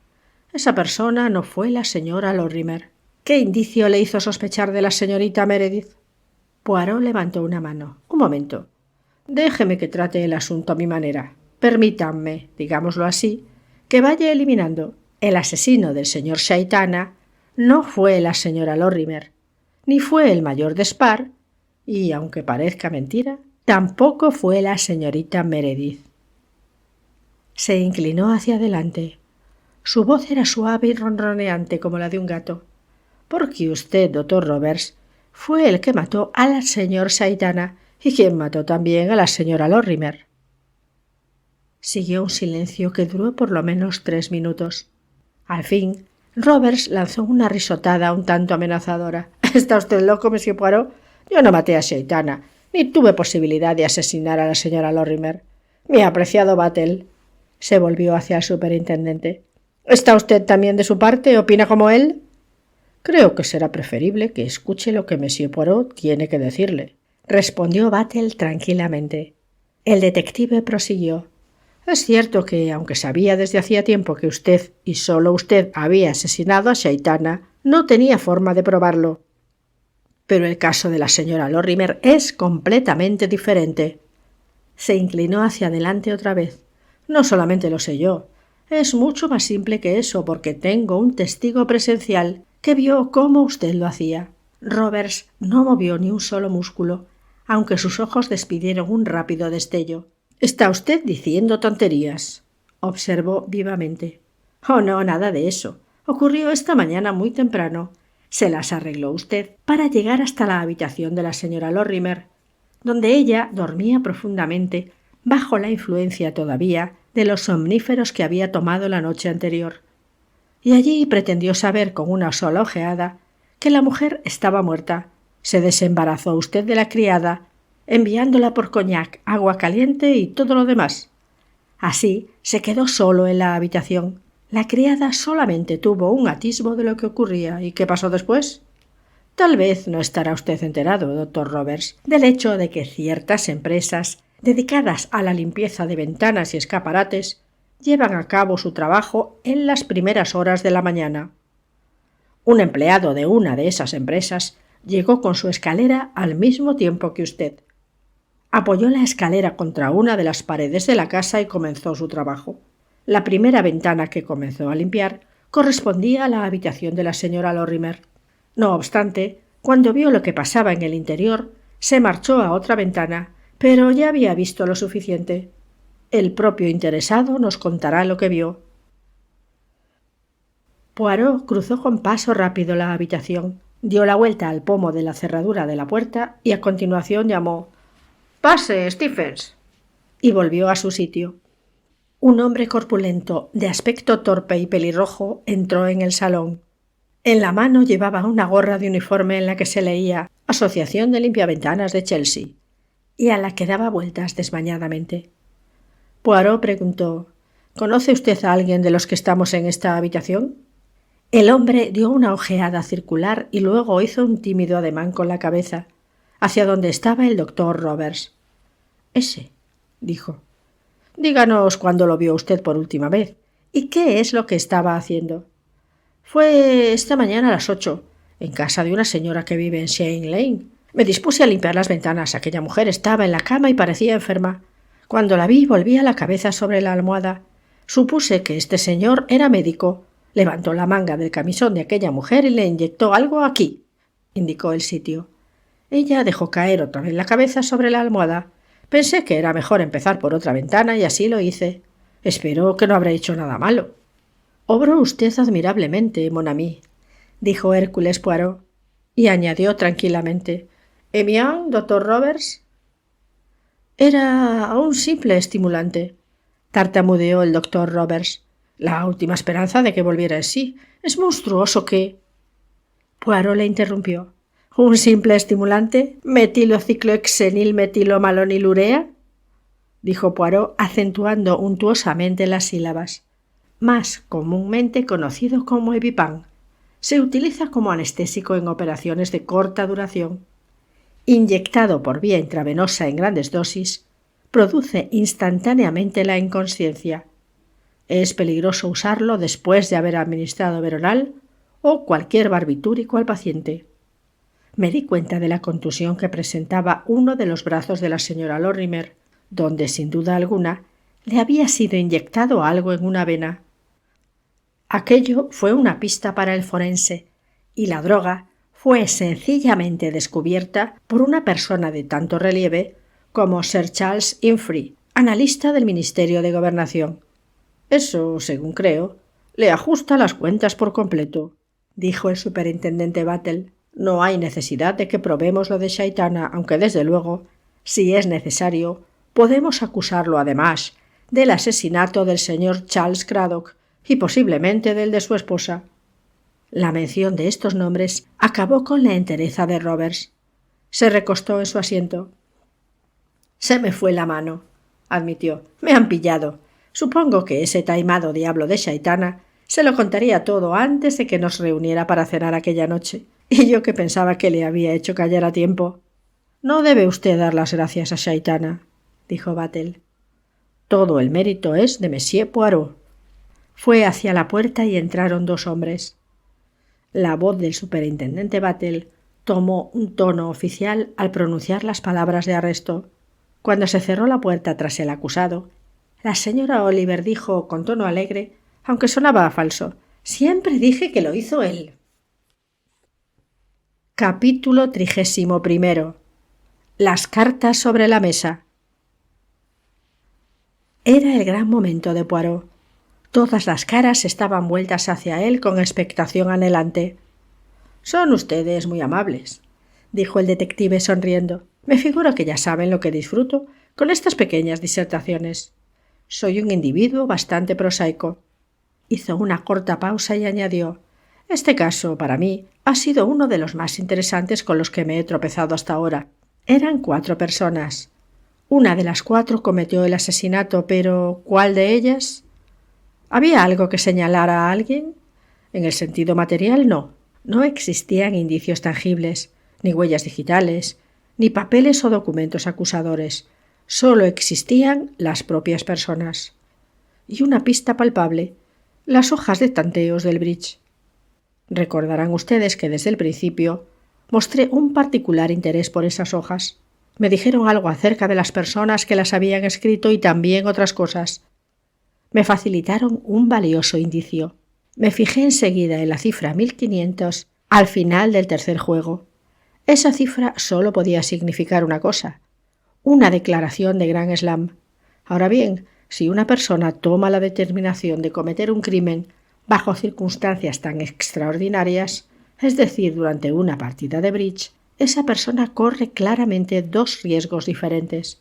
Esa persona no fue la señora Lorimer. ¿Qué indicio le hizo sospechar de la señorita Meredith? Poirot levantó una mano. Un momento. Déjeme que trate el asunto a mi manera. Permítanme, digámoslo así, que vaya eliminando. El asesino del señor Chaitana no fue la señora Lorimer, ni fue el mayor Despard, y, aunque parezca mentira, tampoco fue la señorita Meredith. Se inclinó hacia adelante. Su voz era suave y ronroneante como la de un gato. Porque usted, doctor Roberts, fue el que mató al señor Chaitana y quien mató también a la señora Lorimer. Siguió un silencio que duró por lo menos 3 minutos. Al fin, Roberts lanzó una risotada un tanto amenazadora. ¿Está usted loco, monsieur Poirot? Yo no maté a Chaitana, ni tuve posibilidad de asesinar a la señora Lorimer. Mi apreciado Battle. Se volvió hacia el superintendente. ¿Está usted también de su parte? ¿Opina como él? Creo que será preferible que escuche lo que monsieur Poirot tiene que decirle, respondió Battle tranquilamente. El detective prosiguió. Es cierto que, aunque sabía desde hacía tiempo que usted y solo usted había asesinado a Chaitana, no tenía forma de probarlo. Pero el caso de la señora Lorimer es completamente diferente. Se inclinó hacia adelante otra vez. No solamente lo sé yo, es mucho más simple que eso, porque tengo un testigo presencial que vio cómo usted lo hacía. Roberts no movió ni un solo músculo, aunque sus ojos despidieron un rápido destello. «Está usted diciendo tonterías», observó vivamente. «Oh, no, nada de eso. Ocurrió esta mañana muy temprano. Se las arregló usted para llegar hasta la habitación de la señora Lorimer, donde ella dormía profundamente, bajo la influencia todavía de los somníferos que había tomado la noche anterior. Y allí pretendió saber con una sola ojeada que la mujer estaba muerta. Se desembarazó usted de la criada, enviándola por coñac, agua caliente y todo lo demás. Así se quedó solo en la habitación. La criada solamente tuvo un atisbo de lo que ocurría. ¿Y qué pasó después? Tal vez no estará usted enterado, doctor Roberts, del hecho de que ciertas empresas dedicadas a la limpieza de ventanas y escaparates llevan a cabo su trabajo en las primeras horas de la mañana. Un empleado de una de esas empresas llegó con su escalera al mismo tiempo que usted. Apoyó la escalera contra una de las paredes de la casa y comenzó su trabajo. La primera ventana que comenzó a limpiar correspondía a la habitación de la señora Lorimer. No obstante, cuando vio lo que pasaba en el interior, se marchó a otra ventana, pero ya había visto lo suficiente. El propio interesado nos contará lo que vio. Poirot cruzó con paso rápido la habitación, dio la vuelta al pomo de la cerradura de la puerta y a continuación llamó «¡Pase, Stephens!» y volvió a su sitio. Un hombre corpulento, de aspecto torpe y pelirrojo, entró en el salón. En la mano llevaba una gorra de uniforme en la que se leía «Asociación de Limpiaventanas de Chelsea» y a la que daba vueltas desmañadamente. Poirot preguntó «¿Conoce usted a alguien de los que estamos en esta habitación?» El hombre dio una ojeada circular y luego hizo un tímido ademán con la cabeza, hacia donde estaba el doctor Roberts. «Ese», dijo. «Díganos cuándo lo vio usted por última vez y qué es lo que estaba haciendo». «Fue esta mañana a las 8, en casa de una señora que vive en Shane Lane. Me dispuse a limpiar las ventanas. Aquella mujer estaba en la cama y parecía enferma. Cuando la vi, volvía la cabeza sobre la almohada. Supuse que este señor era médico. Levantó la manga del camisón de aquella mujer y le inyectó algo aquí», indicó el sitio. Ella dejó caer otra vez la cabeza sobre la almohada. Pensé que era mejor empezar por otra ventana y así lo hice. Espero que no habré hecho nada malo. «Obró usted admirablemente, mon ami», dijo Hércules Poirot, y añadió tranquilamente «¿Eh bien, doctor Roberts?» «Era un simple estimulante», tartamudeó el doctor Roberts. «La última esperanza de que volviera en sí. Es monstruoso que...» Poirot le interrumpió. «¿Un simple estimulante? ¿Metilociclohexenilmetilomalonilurea?» dijo Poirot, acentuando untuosamente las sílabas. «Más comúnmente conocido como EpiPen. Se utiliza como anestésico en operaciones de corta duración. Inyectado por vía intravenosa en grandes dosis, produce instantáneamente la inconsciencia. Es peligroso usarlo después de haber administrado Veronal o cualquier barbitúrico al paciente». Me di cuenta de la contusión que presentaba uno de los brazos de la señora Lorimer, donde, sin duda alguna, le había sido inyectado algo en una vena. Aquello fue una pista para el forense, y la droga fue sencillamente descubierta por una persona de tanto relieve como Sir Charles Infrey, analista del Ministerio de Gobernación. «Eso, según creo, le ajusta las cuentas por completo», dijo el superintendente Battle. «No hay necesidad de que probemos lo de Shaitana, aunque desde luego, si es necesario, podemos acusarlo además del asesinato del señor Charles Craddock y posiblemente del de su esposa». La mención de estos nombres acabó con la entereza de Roberts. Se recostó en su asiento. «Se me fue la mano», admitió. «Me han pillado. Supongo que ese taimado diablo de Shaitana se lo contaría todo antes de que nos reuniera para cenar aquella noche. Y yo que pensaba que le había hecho callar a tiempo». «No debe usted dar las gracias a Shaitana», dijo Battle. «Todo el mérito es de Monsieur Poirot». Fue hacia la puerta y entraron dos hombres. La voz del superintendente Battle tomó un tono oficial al pronunciar las palabras de arresto. Cuando se cerró la puerta tras el acusado, la señora Oliver dijo con tono alegre, aunque sonaba falso: «Siempre dije que lo hizo él». Capítulo 31. Las cartas sobre la mesa. Era el gran momento de Poirot. Todas las caras estaban vueltas hacia él con expectación anhelante. «Son ustedes muy amables», dijo el detective sonriendo. «Me figuro que ya saben lo que disfruto con estas pequeñas disertaciones. Soy un individuo bastante prosaico». Hizo una corta pausa y añadió: «Este caso, para mí, ha sido uno de los más interesantes con los que me he tropezado hasta ahora. Eran 4 personas. Una de las 4 cometió el asesinato, pero ¿cuál de ellas? ¿Había algo que señalara a alguien? En el sentido material, no. No existían indicios tangibles, ni huellas digitales, ni papeles o documentos acusadores. Solo existían las propias personas. Y una pista palpable: las hojas de tanteos del bridge. Recordarán ustedes que desde el principio mostré un particular interés por esas hojas. Me dijeron algo acerca de las personas que las habían escrito y también otras cosas. Me facilitaron un valioso indicio. Me fijé enseguida en la cifra 1500 al final del tercer juego. Esa cifra solo podía significar una cosa: una declaración de Grand Slam. Ahora bien, Si una persona toma la determinación de cometer un crimen bajo circunstancias tan extraordinarias, es decir, durante una partida de bridge, esa persona corre claramente dos riesgos diferentes.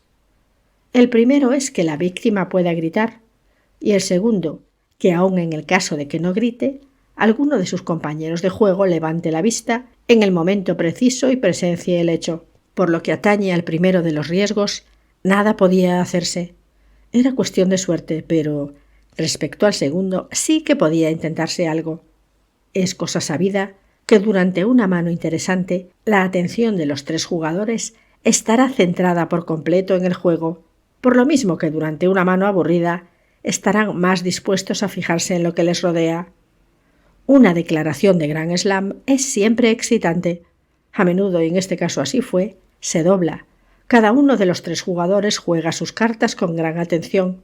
El primero es que la víctima pueda gritar, y el segundo, que aun en el caso de que no grite, alguno de sus compañeros de juego levante la vista en el momento preciso y presencie el hecho. Por lo que atañe al primero de los riesgos, nada podía hacerse. Era cuestión de suerte, pero respecto al segundo sí que podía intentarse algo. Es cosa sabida que durante una mano interesante la atención de los tres jugadores estará centrada por completo en el juego, por lo mismo que durante una mano aburrida estarán más dispuestos a fijarse en lo que les rodea. Una declaración de Grand Slam es siempre excitante. A menudo, y en este caso así fue, se dobla. Cada uno de los tres jugadores juega sus cartas con gran atención.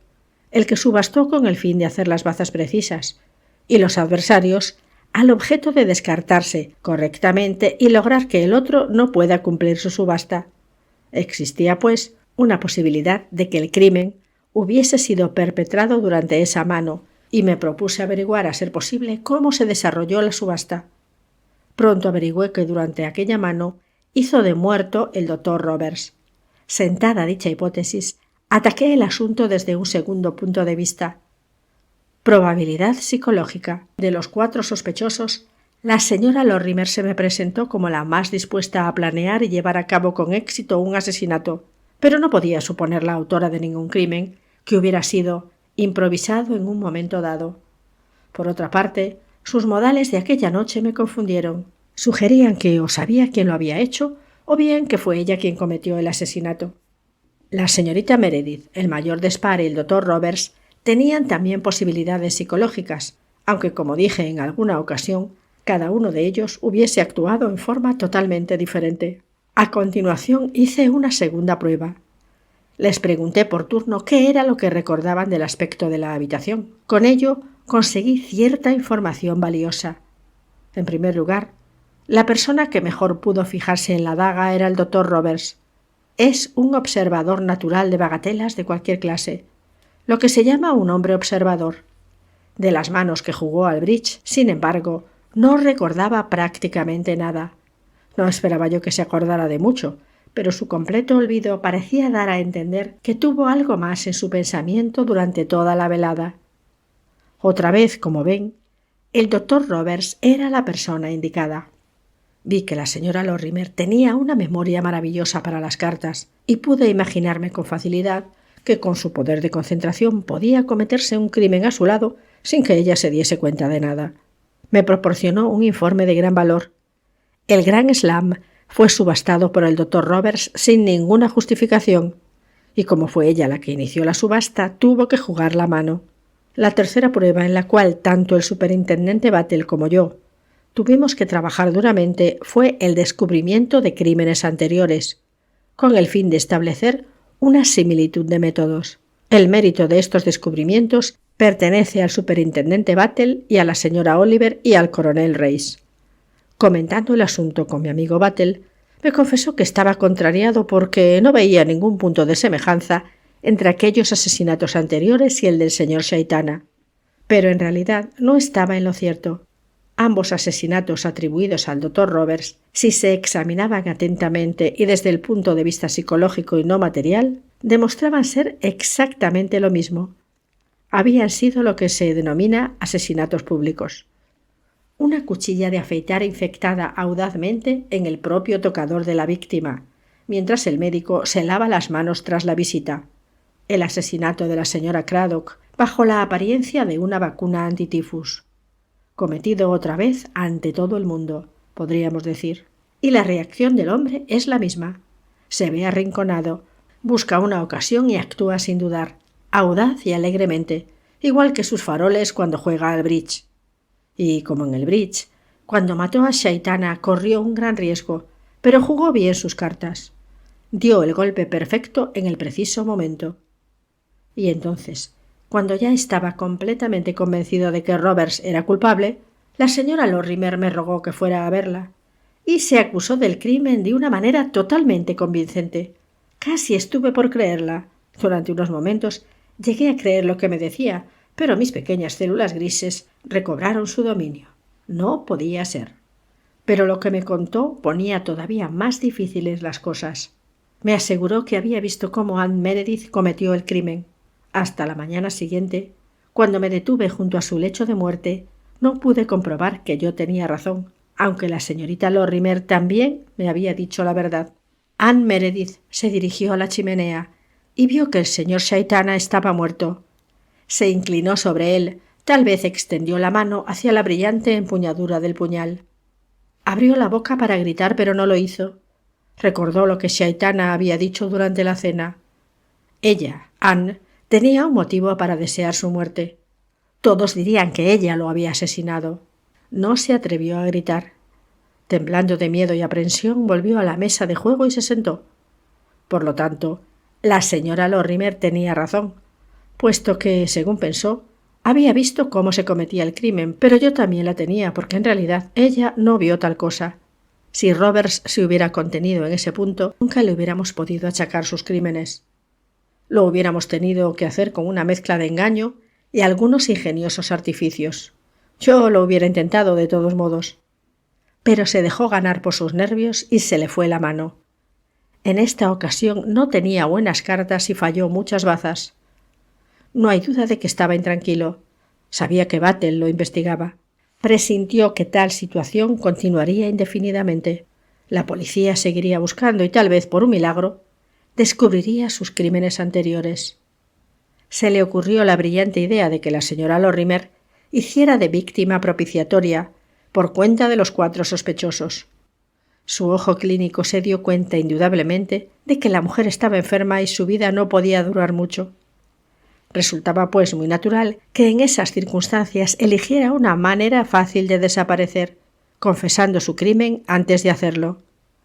El que subastó con el fin de hacer las bazas precisas, y los adversarios al objeto de descartarse correctamente y lograr que el otro no pueda cumplir su subasta. Existía, pues, una posibilidad de que el crimen hubiese sido perpetrado durante esa mano, y me propuse averiguar a ser posible cómo se desarrolló la subasta. Pronto averigüé que durante aquella mano hizo de muerto el doctor Roberts. Sentada dicha hipótesis, ataqué el asunto desde un segundo punto de vista. Probabilidad psicológica. De los 4 sospechosos, la señora Lorimer se me presentó como la más dispuesta a planear y llevar a cabo con éxito un asesinato, pero no podía suponer la autora de ningún crimen que hubiera sido improvisado en un momento dado. Por otra parte, sus modales de aquella noche me confundieron. Sugerían que o sabía quién lo había hecho, o bien que fue ella quien cometió el asesinato. La señorita Meredith, el mayor de Spar y el doctor Roberts tenían también posibilidades psicológicas, aunque, como dije en alguna ocasión, cada uno de ellos hubiese actuado en forma totalmente diferente. A continuación hice una segunda prueba. Les pregunté por turno qué era lo que recordaban del aspecto de la habitación. Con ello conseguí cierta información valiosa. En primer lugar, la persona que mejor pudo fijarse en la daga era el doctor Roberts. Es un observador natural de bagatelas de cualquier clase, lo que se llama un hombre observador. De las manos que jugó al bridge, sin embargo, no recordaba prácticamente nada. No esperaba yo que se acordara de mucho, pero su completo olvido parecía dar a entender que tuvo algo más en su pensamiento durante toda la velada. Otra vez, como ven, el doctor Roberts era la persona indicada. Vi que la señora Lorimer tenía una memoria maravillosa para las cartas y pude imaginarme con facilidad que con su poder de concentración podía cometerse un crimen a su lado sin que ella se diese cuenta de nada. Me proporcionó un informe de gran valor. El Grand Slam fue subastado por el doctor Roberts sin ninguna justificación, y como fue ella la que inició la subasta, tuvo que jugar la mano. La tercera prueba en la cual tanto el superintendente Battle como yo tuvimos que trabajar duramente fue el descubrimiento de crímenes anteriores, con el fin de establecer una similitud de métodos. El mérito de estos descubrimientos pertenece al superintendente Battle y a la señora Oliver y al coronel Reis. Comentando el asunto con mi amigo Battle, me confesó que estaba contrariado porque no veía ningún punto de semejanza entre aquellos asesinatos anteriores y el del señor Shaitana. Pero en realidad no estaba en lo cierto. Ambos asesinatos atribuidos al doctor Roberts, si se examinaban atentamente y desde el punto de vista psicológico y no material, demostraban ser exactamente lo mismo. Habían sido lo que se denomina asesinatos públicos. Una cuchilla de afeitar infectada audazmente en el propio tocador de la víctima, mientras el médico se lava las manos tras la visita. El asesinato de la señora Craddock bajo la apariencia de una vacuna antitifus. Cometido otra vez ante todo el mundo, podríamos decir. Y la reacción del hombre es la misma. Se ve arrinconado, busca una ocasión y actúa sin dudar, audaz y alegremente, igual que sus faroles cuando juega al bridge. Y, como en el bridge, cuando mató a Shaitana corrió un gran riesgo, pero jugó bien sus cartas. Dio el golpe perfecto en el preciso momento. Y entonces, cuando ya estaba completamente convencido de que Roberts era culpable, la señora Lorimer me rogó que fuera a verla, y se acusó del crimen de una manera totalmente convincente. Casi estuve por creerla. Durante unos momentos Llegué a creer lo que me decía, pero mis pequeñas células grises recobraron su dominio. No podía ser. Pero lo que me contó ponía todavía más difíciles las cosas. Me aseguró que había visto cómo Anne Meredith cometió el crimen. Hasta la mañana siguiente, cuando me detuve junto a su lecho de muerte, no pude comprobar que yo tenía razón, aunque la señorita Lorimer también me había dicho la verdad. Anne Meredith se dirigió a la chimenea y vio que el señor Shaitana estaba muerto. Se inclinó sobre él, tal vez extendió la mano hacia la brillante empuñadura del puñal. Abrió la boca para gritar, pero no lo hizo. Recordó lo que Shaitana había dicho durante la cena. Ella, Anne, tenía un motivo para desear su muerte. Todos dirían que ella lo había asesinado. No se atrevió a gritar. Temblando de miedo y aprensión, volvió a la mesa de juego y se sentó. Por lo tanto, la señora Lorimer tenía razón, puesto que, según pensó, había visto cómo se cometía el crimen, pero yo también la tenía, porque en realidad ella no vio tal cosa. Si Roberts se hubiera contenido en ese punto, nunca le hubiéramos podido achacar sus crímenes. Lo hubiéramos tenido que hacer con una mezcla de engaño y algunos ingeniosos artificios. Yo lo hubiera intentado de todos modos. Pero se dejó ganar por sus nervios y se le fue la mano. En esta ocasión no tenía buenas cartas y falló muchas bazas. No hay duda de que estaba intranquilo. Sabía que Battle lo investigaba. Presintió que tal situación continuaría indefinidamente. La policía seguiría buscando y tal vez, por un milagro, descubriría sus crímenes anteriores. Se le ocurrió la brillante idea de que la señora Lorimer hiciera de víctima propiciatoria por cuenta de los 4 sospechosos. Su ojo clínico se dio cuenta indudablemente de que la mujer estaba enferma y su vida no podía durar mucho. Resultaba, pues, muy natural que en esas circunstancias eligiera una manera fácil de desaparecer, confesando su crimen antes de hacerlo.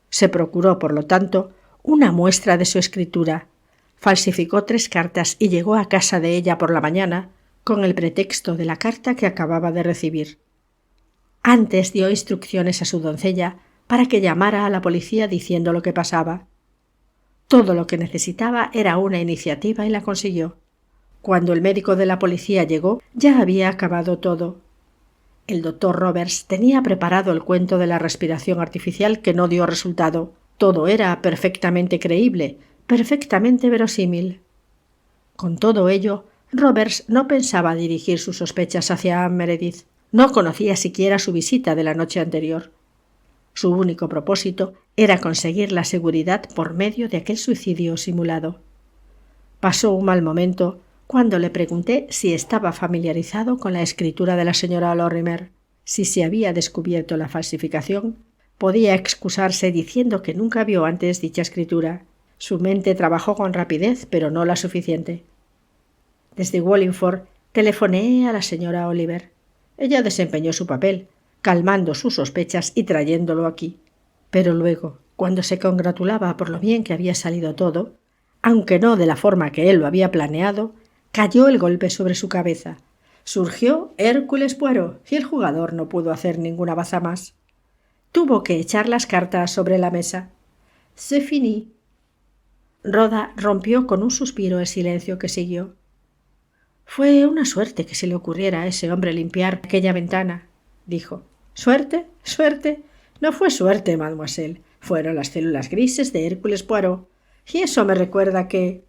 Se procuró, por lo tanto, una muestra de su escritura. Falsificó 3 cartas y llegó a casa de ella por la mañana con el pretexto de la carta que acababa de recibir. Antes dio instrucciones a su doncella para que llamara a la policía diciendo lo que pasaba. Todo lo que necesitaba era una iniciativa y la consiguió. Cuando el médico de la policía llegó, ya había acabado todo. El doctor Roberts tenía preparado el cuento de la respiración artificial que no dio resultado. Todo era perfectamente creíble, perfectamente verosímil. Con todo ello, Roberts no pensaba dirigir sus sospechas hacia Anne Meredith. No conocía siquiera su visita de la noche anterior. Su único propósito era conseguir la seguridad por medio de aquel suicidio simulado. Pasó un mal momento cuando le pregunté si estaba familiarizado con la escritura de la señora Lorimer. Si se había descubierto la falsificación, podía excusarse diciendo que nunca vio antes dicha escritura. Su mente trabajó con rapidez, pero no la suficiente. Desde Wallingford telefoneé a la señora Oliver. Ella desempeñó su papel, calmando sus sospechas y trayéndolo aquí. Pero luego, cuando se congratulaba por lo bien que había salido todo, aunque no de la forma que él lo había planeado, cayó el golpe sobre su cabeza. Surgió Hércules Poirot y el jugador no pudo hacer ninguna baza más. Tuvo que echar las cartas sobre la mesa. «C'est fini». Rhoda rompió con un suspiro el silencio que siguió. «Fue una suerte que se le ocurriera a ese hombre limpiar aquella ventana», dijo. «¿Suerte? ¿Suerte? No fue suerte, mademoiselle. Fueron las células grises de Hércules Poirot. Y eso me recuerda que...»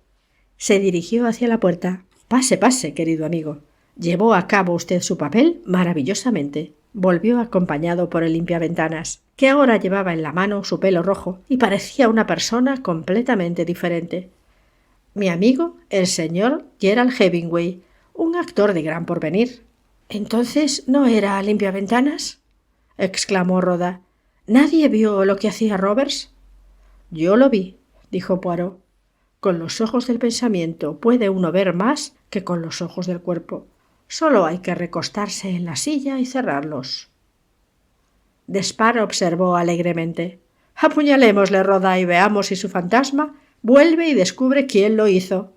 Se dirigió hacia la puerta. «Pase, pase, querido amigo. Llevó a cabo usted su papel maravillosamente». Volvió acompañado por el limpiaventanas, que ahora llevaba en la mano su pelo rojo y parecía una persona completamente diferente. «Mi amigo, el señor Gerald Hemingway, un actor de gran porvenir». «¿Entonces no era limpiaventanas?», exclamó Rhoda. «¿Nadie vio lo que hacía Roberts?» «Yo lo vi», dijo Poirot. «Con los ojos del pensamiento puede uno ver más que con los ojos del cuerpo. Solo hay que recostarse en la silla y cerrarlos». Despard observó alegremente. «Apuñalémosle, Rhoda, y veamos si su fantasma vuelve y descubre quién lo hizo».